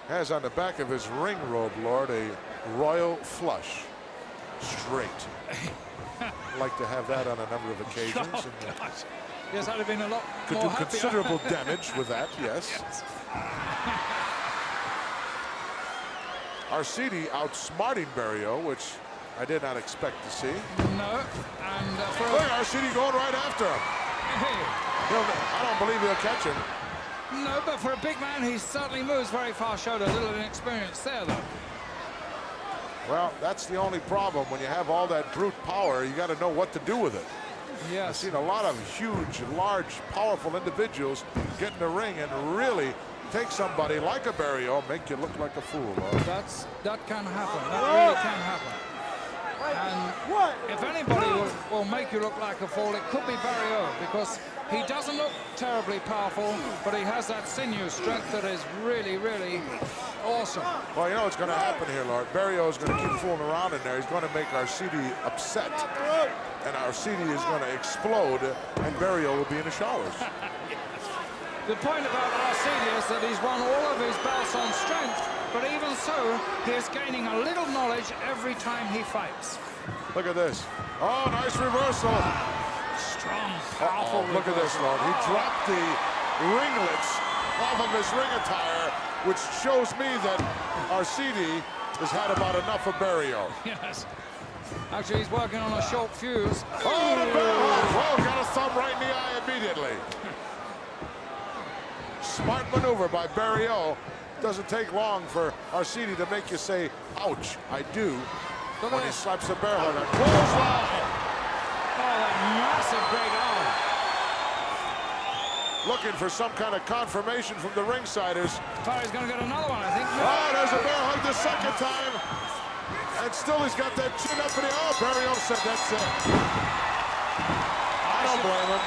Speaker 3: Has on the back of his ring robe, Lord, a royal flush. Straight. Like to have that on a number of occasions.
Speaker 5: Oh, yes, I'd have been a lot
Speaker 3: could
Speaker 5: more
Speaker 3: do
Speaker 5: happier.
Speaker 3: considerable damage with that, yes. Arcidi outsmarting Barrio, which I did not expect to see.
Speaker 5: No, and for
Speaker 3: Look, Arcidi going right after him. I don't believe he'll catch him.
Speaker 5: no, but for a big man, he certainly moves very fast. Showed a little inexperience there, though.
Speaker 3: Well, that's the only problem. When you have all that brute power, you got to know what to do with it. I've
Speaker 5: Yes.
Speaker 3: seen a lot of huge, large, powerful individuals get in the ring and really take somebody like a Barrio, make you look like a fool.
Speaker 5: That can happen. That really can happen. And if anybody will make you look like a fool, it could be Barrio, because he doesn't look terribly powerful, but he has that sinew strength that is really, really awesome.
Speaker 3: Well, you know what's going to happen here, Lord. Barrio is going to keep fooling around in there. He's going to make Arcidi upset, and Arcidi is going to explode, and Barrio will be in the showers.
Speaker 5: The point about Arcidi is that he's won all of his bouts on strength, but even so, he is gaining a little knowledge every time he fights.
Speaker 3: Look at this. Oh, nice reversal.
Speaker 5: Strong, powerful
Speaker 3: Look at this, Lord. He dropped the ringlets off of his ring attire, which shows me that Arcidi has had about enough of Barrio.
Speaker 5: Yes. Actually, he's working on a short fuse.
Speaker 3: Oh, the bear hug. Well, got a thumb right in the eye immediately. Smart maneuver by Barrio. Doesn't take long for Arcidi to make you say, ouch, I do, when he slaps the bear hug on. Clothesline!
Speaker 5: Oh, that massive great arm.
Speaker 3: Looking for some kind of confirmation from the ringsiders.
Speaker 5: Barry's going to get another one, I think.
Speaker 3: Oh, there's a bear hug the second time. And still he's got that chin up in the... Oh, Barrio said that's it. I don't blame him.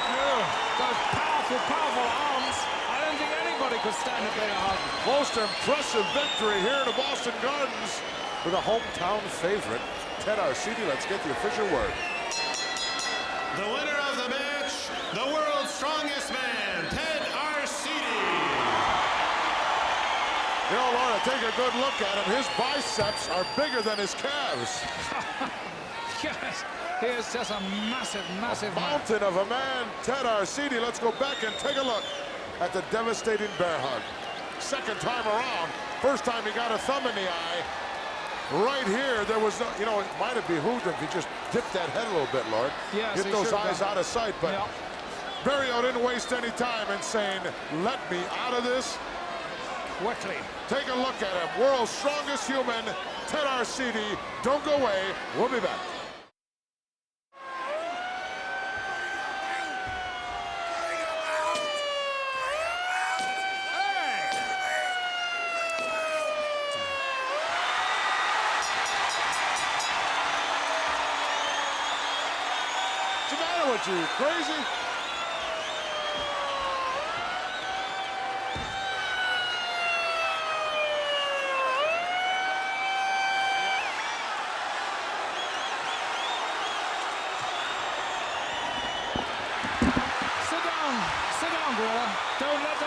Speaker 5: Those powerful, powerful arms. I don't think anybody nobody could stand a bigger hug.
Speaker 3: Most impressive victory here in the Boston Gardens with a hometown favorite, Ted Arcidi. Let's get the official word.
Speaker 6: The winner of the match, the world's strongest man, Ted Arcidi.
Speaker 3: You know, Laura, take a good look at him. His biceps are bigger than his calves.
Speaker 5: Yes, he is just a massive, massive man.
Speaker 3: Mountain of a man, Ted Arcidi. Let's go back and take a look at the devastating bear hug. Second time around. First time he got a thumb in the eye. Right here, there was no, you know, it might have behooved him if he just dipped that head a little bit, Lord.
Speaker 5: Yes,
Speaker 3: get those eyes out of sight, but
Speaker 5: yeah.
Speaker 3: Barrio didn't waste any time in saying, let me out of this.
Speaker 5: Quickly.
Speaker 3: Take a look at him. World's strongest human, Ted Arcidi. Don't go away. We'll be back. What's the matter with you? Crazy?
Speaker 5: Sit down, Gorilla. Don't let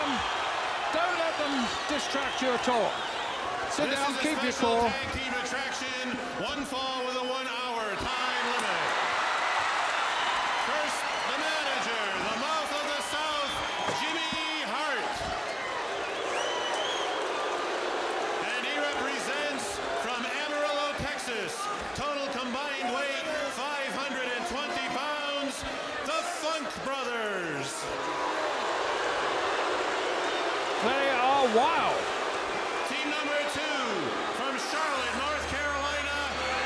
Speaker 5: them distract you at all. Sit down, keep your cool.
Speaker 6: Tag team attraction, one fall with a 1 hour time limit. First, the manager, the mouth of the South, Jimmy Hart. And he represents from Amarillo, Texas. Total combined weight, 520 pounds, the Funk Brothers.
Speaker 5: They are wild.
Speaker 6: Team number 2, from Charlotte, North Carolina,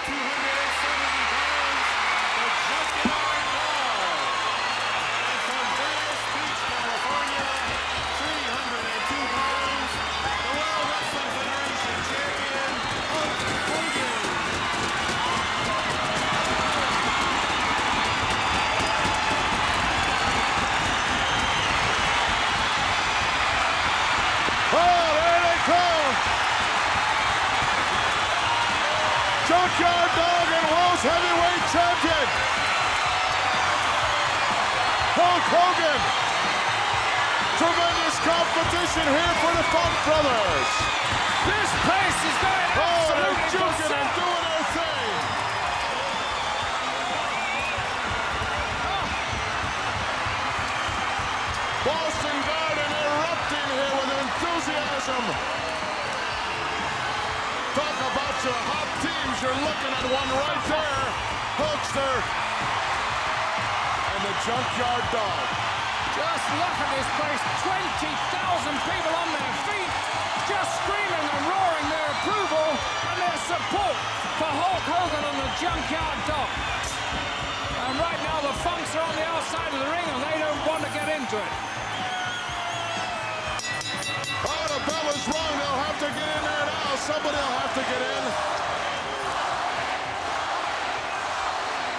Speaker 6: 270 pounds, the Junkyard Dog. And from Venice Beach, California, 302 pounds, the World Wrestling Federation champion, Hulk Hogan.
Speaker 3: Oh, there they come! Junkyard Dog and World's Heavyweight Champion, Hulk Hogan. Tremendous competition here for the Funk Brothers.
Speaker 5: This place is going
Speaker 3: Oh, they're
Speaker 5: absolutely
Speaker 3: juking and
Speaker 5: berserk.
Speaker 3: doing their thing. Boston Garden erupting here with enthusiasm. Talk about your hot teams. You're looking at one right there. Hulkster and the Junkyard Dog.
Speaker 5: Just look at this place. 20,000 people on their feet, just screaming and roaring their approval and their support for Hulk Hogan and the Junkyard Dog. And right now the Funks are on the outside of the ring and they don't want to get into it.
Speaker 3: Oh, the bell is rung. They'll have to get in there now. Somebody will have to get in.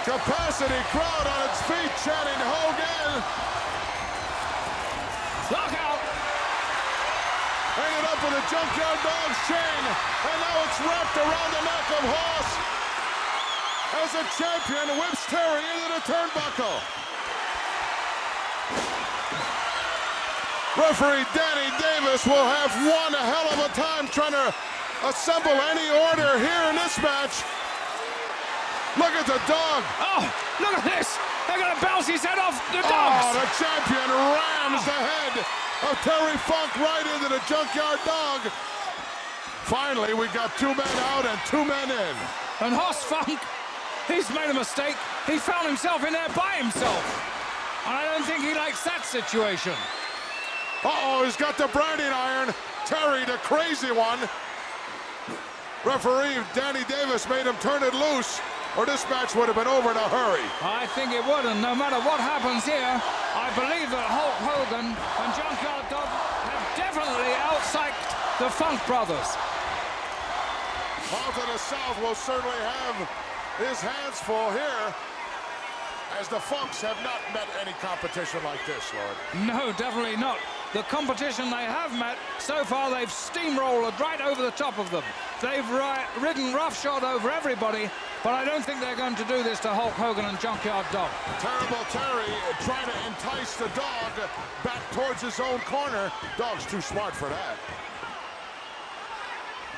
Speaker 3: Capacity crowd on its feet chanting Hogan.
Speaker 5: Look out!
Speaker 3: Hanging up with a Junkyard Dog's chain. And now it's wrapped around the neck of Hoss. As the champion whips Terry into the turnbuckle. Referee Danny Davis will have one hell of a time trying to assemble any order here in this match. Look at the dog.
Speaker 5: Oh, look at this! They're gonna bounce his head off the
Speaker 3: Oh,
Speaker 5: dogs!
Speaker 3: the champion rams the head of Terry Funk right into the Junkyard Dog. Finally, we got 2 men out and 2 men in.
Speaker 5: And Hoss Funk, he's made a mistake. He found himself in there by himself. And I don't think he likes that situation.
Speaker 3: Uh-oh, he's got the branding iron. Terry, the crazy one. Referee Danny Davis made him turn it loose, or this match would have been over in a hurry.
Speaker 5: I think it would, and no matter what happens here, I believe that Hulk Hogan and Junkyard Dog have definitely outpsyched the Funk Brothers.
Speaker 3: Mouth of the South will certainly have his hands full here, as the Funks have not met any competition like this, Lord.
Speaker 5: No, definitely not. the competition they have met, so far they've steamrolled right over the top of them. They've ridden roughshod over everybody, but I don't think they're going to do this to Hulk Hogan and Junkyard Dog.
Speaker 3: Terrible Terry trying to entice the Dog back towards his own corner. Dog's too smart for that.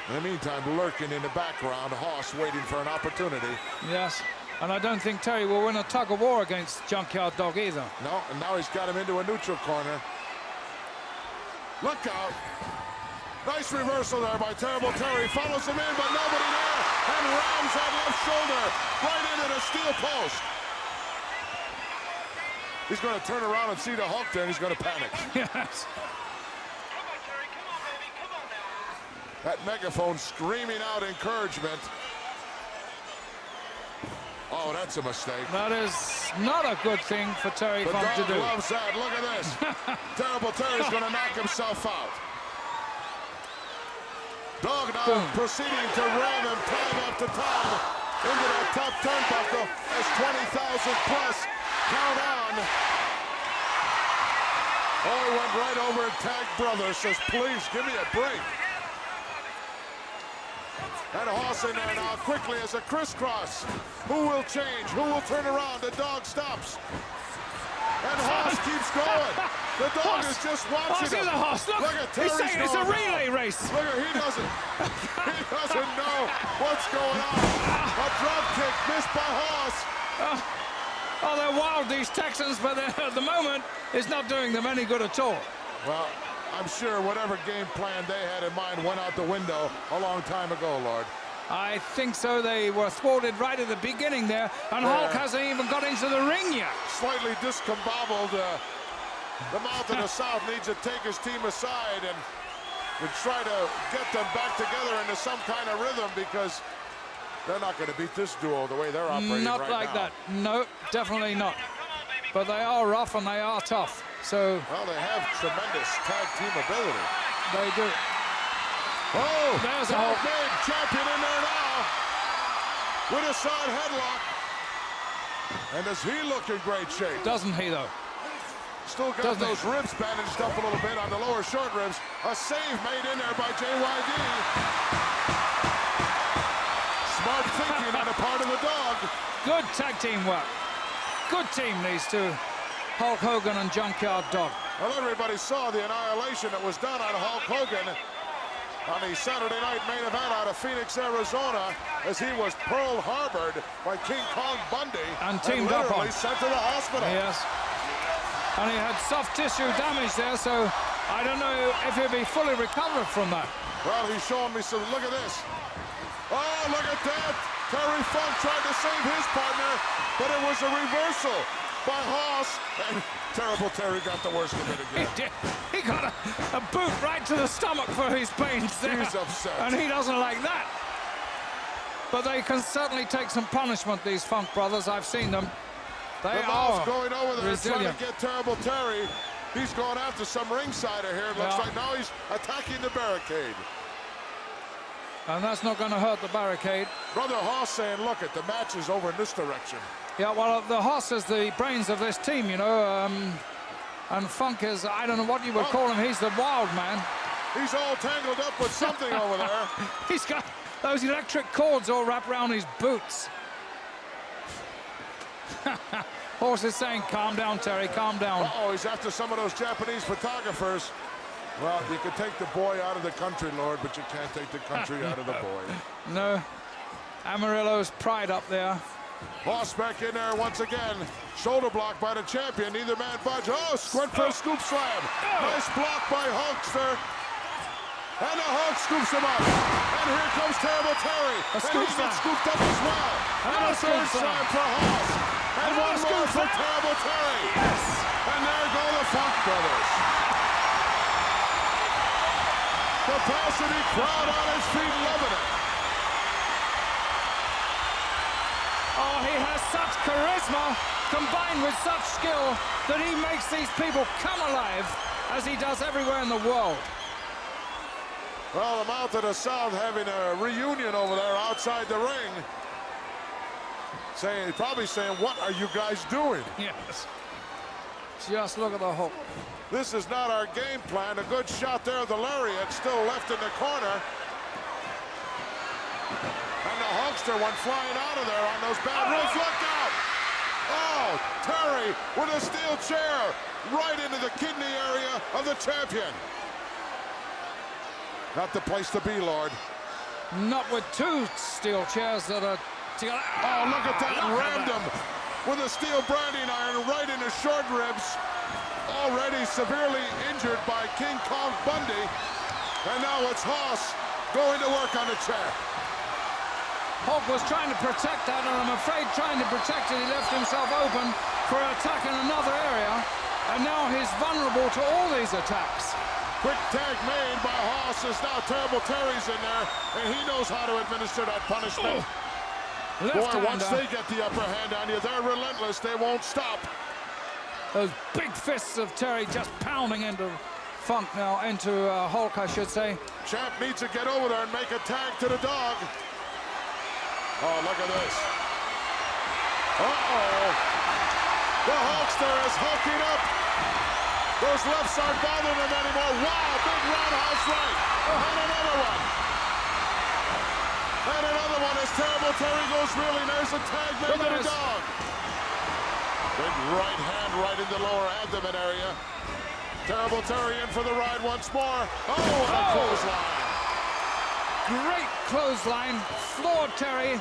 Speaker 3: In the meantime, lurking in the background, Hoss waiting for an opportunity.
Speaker 5: Yes, and I don't think Terry will win a tug of war against Junkyard Dog either.
Speaker 3: No, and now he's got him into a neutral corner. Look out. Nice reversal there by Terrible Terry. Follows him in, but nobody there. And rams that left shoulder right into the steel post. He's going to turn around and see the Hulk there, and he's going to panic.
Speaker 5: Yes.
Speaker 3: That megaphone screaming out encouragement. Oh, that's a mistake.
Speaker 5: That is not a good thing for Terry
Speaker 3: The
Speaker 5: Funk to
Speaker 3: Dog
Speaker 5: do.
Speaker 3: loves that. Look at this. Terrible Terry's going to knock himself out. Dog now proceeding to ram him time after time into that top turnbuckle as 20,000 plus count on. Oh, he went right over and tagged brother, says, please give me a break. And Hoss in there now quickly as a crisscross. Who will change? Who will turn around? The Dog stops. And Hoss keeps going. The Dog is just watching him.
Speaker 5: Hoss, look
Speaker 3: at
Speaker 5: he's
Speaker 3: Terry's
Speaker 5: saying it's a
Speaker 3: going
Speaker 5: relay
Speaker 3: now.
Speaker 5: race.
Speaker 3: Look at, he doesn't know what's going on. A drop kick missed by Hoss.
Speaker 5: Oh, they're wild, these Texans, but at the moment, it's not doing them any good at all.
Speaker 3: Well, I'm sure whatever game plan they had in mind went out the window a long time ago, Lord.
Speaker 5: I think so. They were thwarted right at the beginning there, and Hulk hasn't even got into the ring yet.
Speaker 3: Slightly discombobbled. The Mountain of South needs to take his team aside and try to get them back together into some kind of rhythm, because they're not going to beat this duo the way they're operating
Speaker 5: Not
Speaker 3: right
Speaker 5: like
Speaker 3: now.
Speaker 5: that. No, definitely not. But they are rough and they are tough. So
Speaker 3: Well, they have tremendous tag team ability.
Speaker 5: they do.
Speaker 3: Oh,
Speaker 5: There's a
Speaker 3: Hulk
Speaker 5: Hulk.
Speaker 3: big champion in there now with a side headlock. And does he look in great shape?
Speaker 5: Doesn't he, though?
Speaker 3: Still got
Speaker 5: Doesn't
Speaker 3: those ribs bandaged up a little bit on the lower short ribs. A save made in there by JYD. Smart thinking on the part of the Dog.
Speaker 5: Good tag team work. Good team, these two. Hulk Hogan and Junkyard Dog.
Speaker 3: Well, everybody saw the annihilation that was done on Hulk Hogan on the Saturday night main event out of Phoenix, Arizona, as he was Pearl Harbored by King Kong Bundy
Speaker 5: And teamed up
Speaker 3: literally
Speaker 5: on.
Speaker 3: sent to the hospital.
Speaker 5: Yes. And he had soft tissue damage there, so I don't know if he'll be fully recovered from that.
Speaker 3: Well, he's showing me some. Look at this. Oh, look at that. Terry Funk tried to save his partner, but it was a reversal by Hoss. And Terrible Terry got the worst of it
Speaker 5: He
Speaker 3: again.
Speaker 5: did. He got a boot right to the stomach for his pains there.
Speaker 3: He's upset.
Speaker 5: And he doesn't like that. But they can certainly take some punishment, these Funk brothers. I've seen them. They
Speaker 3: The
Speaker 5: are
Speaker 3: mouth going over there
Speaker 5: resilient.
Speaker 3: trying to get Terrible Terry. He's going after some ringsider here. It looks
Speaker 5: Yeah.
Speaker 3: like now he's attacking the barricade.
Speaker 5: And that's not going to hurt the barricade.
Speaker 3: Brother Hoss saying, look, the match is over in this direction.
Speaker 5: Yeah, well, the Hoss is the brains of this team, you know. And Funk is, I don't know what you would call him. He's the wild man.
Speaker 3: He's all tangled up with something over there.
Speaker 5: He's got those electric cords all wrapped around his boots. Horse is saying, calm down, Terry, calm down.
Speaker 3: Uh-oh, he's after some of those Japanese photographers. Well, you can take the boy out of the country, Lord, but you can't take the country out of the boy.
Speaker 5: No. Amarillo's pride up there.
Speaker 3: Hoss back in there once again. Shoulder block by the champion. Neither man budge. Oh, squint for a scoop slam. Nice block by Hulkster. And the Hulk scoops him up. And here comes Terrible Terry. And
Speaker 5: scoop
Speaker 3: he gets
Speaker 5: slam.
Speaker 3: scooped up as well. And a third
Speaker 5: scoop
Speaker 3: slam
Speaker 5: slam.
Speaker 3: for Hoss. And one more
Speaker 5: scoop
Speaker 3: for
Speaker 5: slam.
Speaker 3: Terrible Terry. Yes. And there go the Funk brothers. Capacity crowd on his feet, loving it.
Speaker 5: Oh, he has such charisma combined with such skill that he makes these people come alive as he does everywhere in the world.
Speaker 3: Well, the Mountain of South having a reunion over there outside the ring. Probably saying, what are you guys doing?
Speaker 5: Yes. Just look at the Hulk.
Speaker 3: This is not our game plan. A good shot there of the lariat, still left in the corner. And the Hulkster went flying out of there on those bad rolls. Look out! Oh, Terry with a steel chair right into the kidney area of the champion. Not the place to be, Lord.
Speaker 5: Not with two steel chairs that are together.
Speaker 3: Oh, look at that. Rammed him with a steel branding iron right in his short ribs. Already severely injured by King Kong Bundy. And now it's Haas going to work on the chair.
Speaker 5: Hulk was trying to protect that, and I'm afraid trying to protect it, he left himself open for attack in another area. And now he's vulnerable to all these attacks.
Speaker 3: Quick tag made by Haas as now Terrible Terry's in there, and he knows how to administer that punishment. Boy, once they get the upper hand on you, they're relentless. They won't stop.
Speaker 5: Those big fists of Terry just pounding into Funk now, into Hulk, I should say.
Speaker 3: Champ needs to get over there and make a tag to the dog. Oh, look at this. Uh-oh. The Hulkster is hulking up. Those lefts aren't bothering him anymore. Wow, big roundhouse right. And another one. And another one as Terrible Terry goes reeling. There's a tag made to the dog. Big right hand right in the lower abdomen area. Terrible Terry in for the ride once more. Oh, and a clothesline.
Speaker 5: Great clothesline, floored Terry,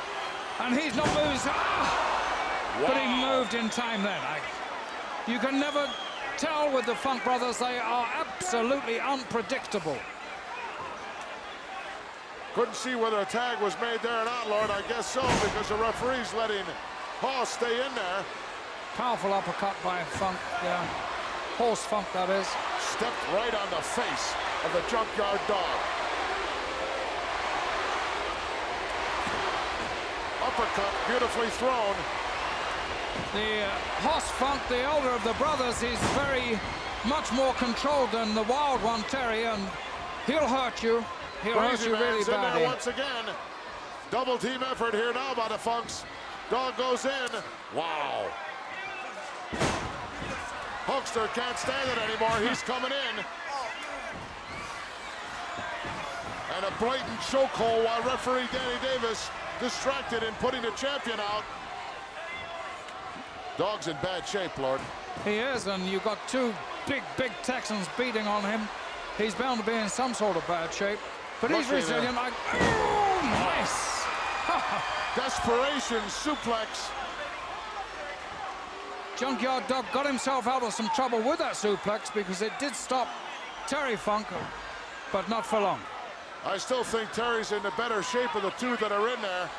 Speaker 5: and he's not moved.
Speaker 3: Wow.
Speaker 5: But he moved in time then. You can never tell with the Funk brothers, they are absolutely unpredictable.
Speaker 3: Couldn't see whether a tag was made there or not, Lord. I guess so, because the referee's letting Haas stay in there.
Speaker 5: Powerful uppercut by Funk, yeah. Horse Funk, that is.
Speaker 3: Stepped right on the face of the Junkyard Dog. Uppercut, beautifully thrown.
Speaker 5: The Haas Funk, the elder of the brothers, is very much more controlled than the wild one, Terry, and he'll hurt you. He'll hurt you really
Speaker 3: in
Speaker 5: badly.
Speaker 3: there once again. Double team effort here now by the Funks. Dog goes in. Wow. Hulkster can't stand it anymore. He's coming in. And a blatant chokehold while referee Danny Davis distracted in putting the champion out. Dog's in bad shape, Lord.
Speaker 5: He is, and you've got two big Texans beating on him. He's bound to be in some sort of bad shape. But he's resilient. Oh, nice.
Speaker 3: Desperation suplex.
Speaker 5: Junkyard Dog got himself out of some trouble with that suplex because it did stop Terry Funk, but not for long.
Speaker 3: I still think Terry's in the better shape of the two that are in there.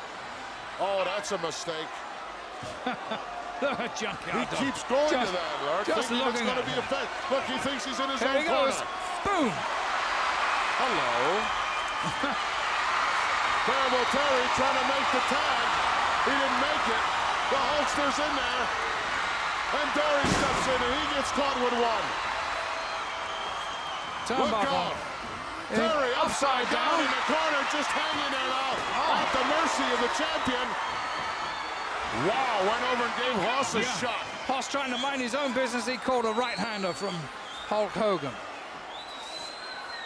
Speaker 3: Oh, that's a mistake.
Speaker 5: Look at Junkyard Dog.
Speaker 3: He keeps going to that, Lord.
Speaker 5: Just
Speaker 3: thinking it's
Speaker 5: looking
Speaker 3: going
Speaker 5: at
Speaker 3: to be a effect. Look, he thinks he's in his
Speaker 5: There
Speaker 3: own
Speaker 5: he goes.
Speaker 3: corner.
Speaker 5: Boom.
Speaker 3: Hello. Terrible Terry trying to make the tag. He didn't make it. The Hulkster's in there. And Dory steps in and he gets caught with one. Look out. Terry upside down in the corner, just hanging there now. At the mercy of the champion. Wow, went over and gave Haas a shot.
Speaker 5: Haas trying to mind his own business. He called a right-hander from Hulk Hogan.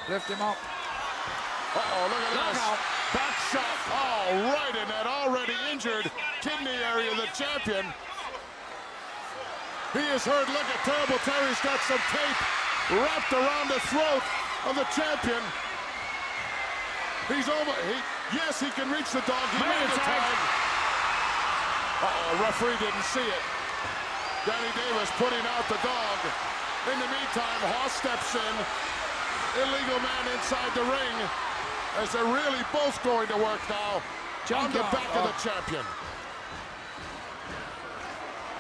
Speaker 5: Lift him up.
Speaker 3: Uh-oh, look at this.
Speaker 5: Out.
Speaker 3: Back shot. Oh, right in that already injured kidney area of the champion. He is hurt. Look at Terrible Terry's got some tape wrapped around the throat of the champion. He's over. Yes, he can reach the dog. He made the tag. Uh-oh, referee didn't see it. Danny Davis putting out the dog. In the meantime, Haas steps in. Illegal man inside the ring. As they're really both going to work now. On the back of the champion.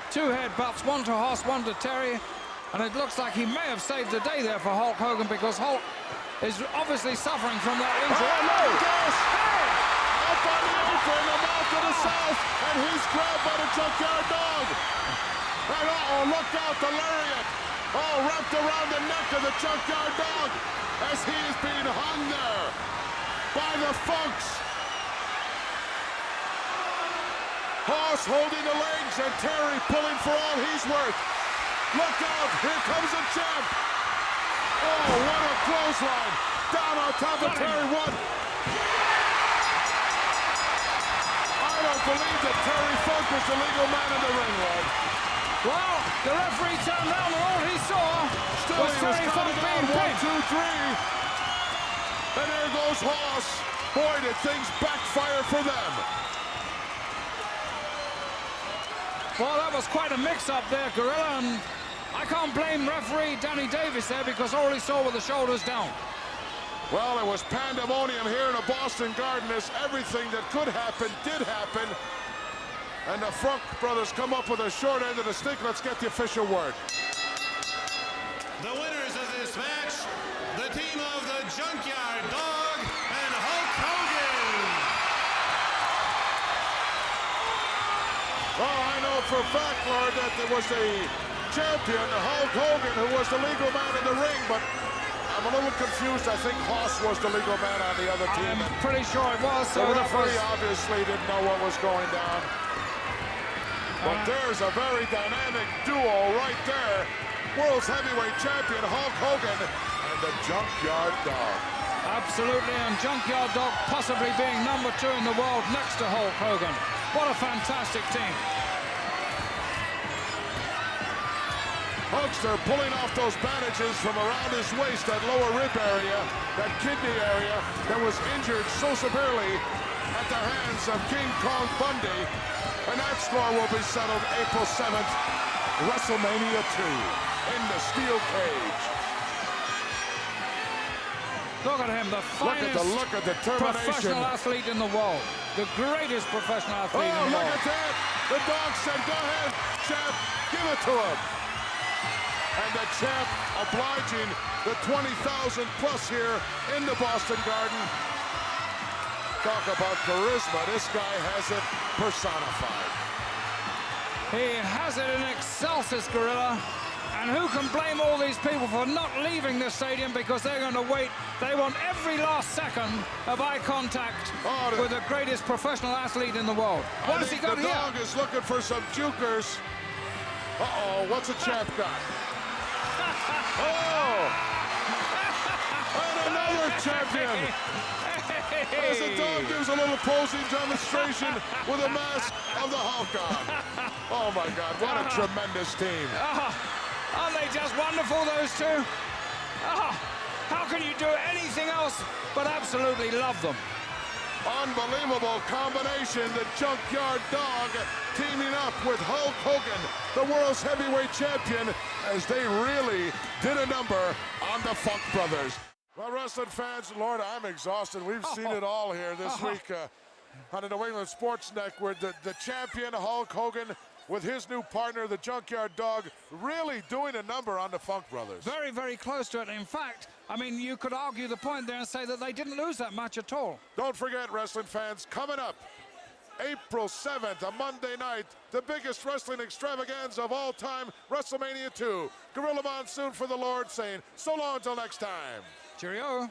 Speaker 5: Two headbutts, one to Haas, one to Terry. And it looks like he may have saved the day there for Hulk Hogan because Hulk is obviously suffering from that injury.
Speaker 3: Oh, no! Hey! Up on the apron, the mouth to the south, and he's grabbed by the Junkyard Dog. And uh-oh, look out, the lariat. Oh, wrapped around the neck of the Junkyard Dog as he is being hung there by the Funks. Haas holding the legs and Terry pulling for all he's worth. Look out, here comes the champ. Oh, what a clothesline. Down on top of Terry. One. I don't believe that Terry Funk was the legal man in the ring, Lord.
Speaker 5: Well, the referee turned around and all he saw was Terry Funk being pinned.
Speaker 3: 1, 2, 3. And there goes Hoss. Boy, did things backfire for them.
Speaker 5: Well, that was quite a mix-up there, Gorilla, and I can't blame referee Danny Davis there because all he saw were the shoulders down.
Speaker 3: Well, it was pandemonium here in the Boston Garden as everything that could happen did happen. And the Funk brothers come up with a short end of the stick. Let's get the official word.
Speaker 6: The winners of this match, the team of the Junkyard Dog and Hulk Hogan.
Speaker 3: Well, I know for a fact, Lord, that there was a champion, Hulk Hogan, who was the legal man in the ring, but I'm a little confused. I think Hoss was the legal man on the other team.
Speaker 5: I'm pretty sure it was.
Speaker 3: The referee obviously didn't know what was going down. But there's a very dynamic duo right there. World's heavyweight champion Hulk Hogan and the Junkyard Dog.
Speaker 5: Absolutely, and Junkyard Dog possibly being number 2 in the world next to Hulk Hogan. What a fantastic team.
Speaker 3: Hulkster pulling off those bandages from around his waist, that lower rib area, that kidney area that was injured so severely at the hands of King Kong Bundy. And that score will be settled April 7th, WrestleMania 2 in the steel cage.
Speaker 5: Look at him, the finest
Speaker 3: look at the determination.
Speaker 5: professional athlete in the world. The greatest professional athlete in the
Speaker 3: look
Speaker 5: world.
Speaker 3: at that. The dog said, go ahead, champ, give it to him. And the champ obliging the 20,000 plus here in the Boston Garden. Talk about charisma. This guy has it personified.
Speaker 5: He has it in excelsis, Gorilla. And who can blame all these people for not leaving the stadium because they're going to wait. They want every last second of eye contact with the greatest professional athlete in the world. What has he got here?
Speaker 3: The dog is looking for some jukers. Uh-oh, what's a champ got? Oh! And another champion! As the dog gives a little posing demonstration with a mask of the Hulk on. Oh my God, what a tremendous team.
Speaker 5: Aren't they just wonderful, those two? How can you do anything else but absolutely love them?
Speaker 3: Unbelievable combination, the Junkyard Dog teaming up with Hulk Hogan, the world's heavyweight champion, as they really did a number on the Funk brothers. Well, wrestling fans, Lord, I'm exhausted. We've seen it all here this week on the New England Sports Network. The champion, Hulk Hogan, with his new partner, the Junkyard Dog, really doing a number on the Funk brothers.
Speaker 5: Very, very close to it. In fact, I mean, you could argue the point there and say that they didn't lose that match at all.
Speaker 3: Don't forget, wrestling fans, coming up, April 7th, a Monday night, the biggest wrestling extravaganza of all time, WrestleMania 2. Gorilla Monsoon for the Lord saying so long until next time.
Speaker 5: Cheerio.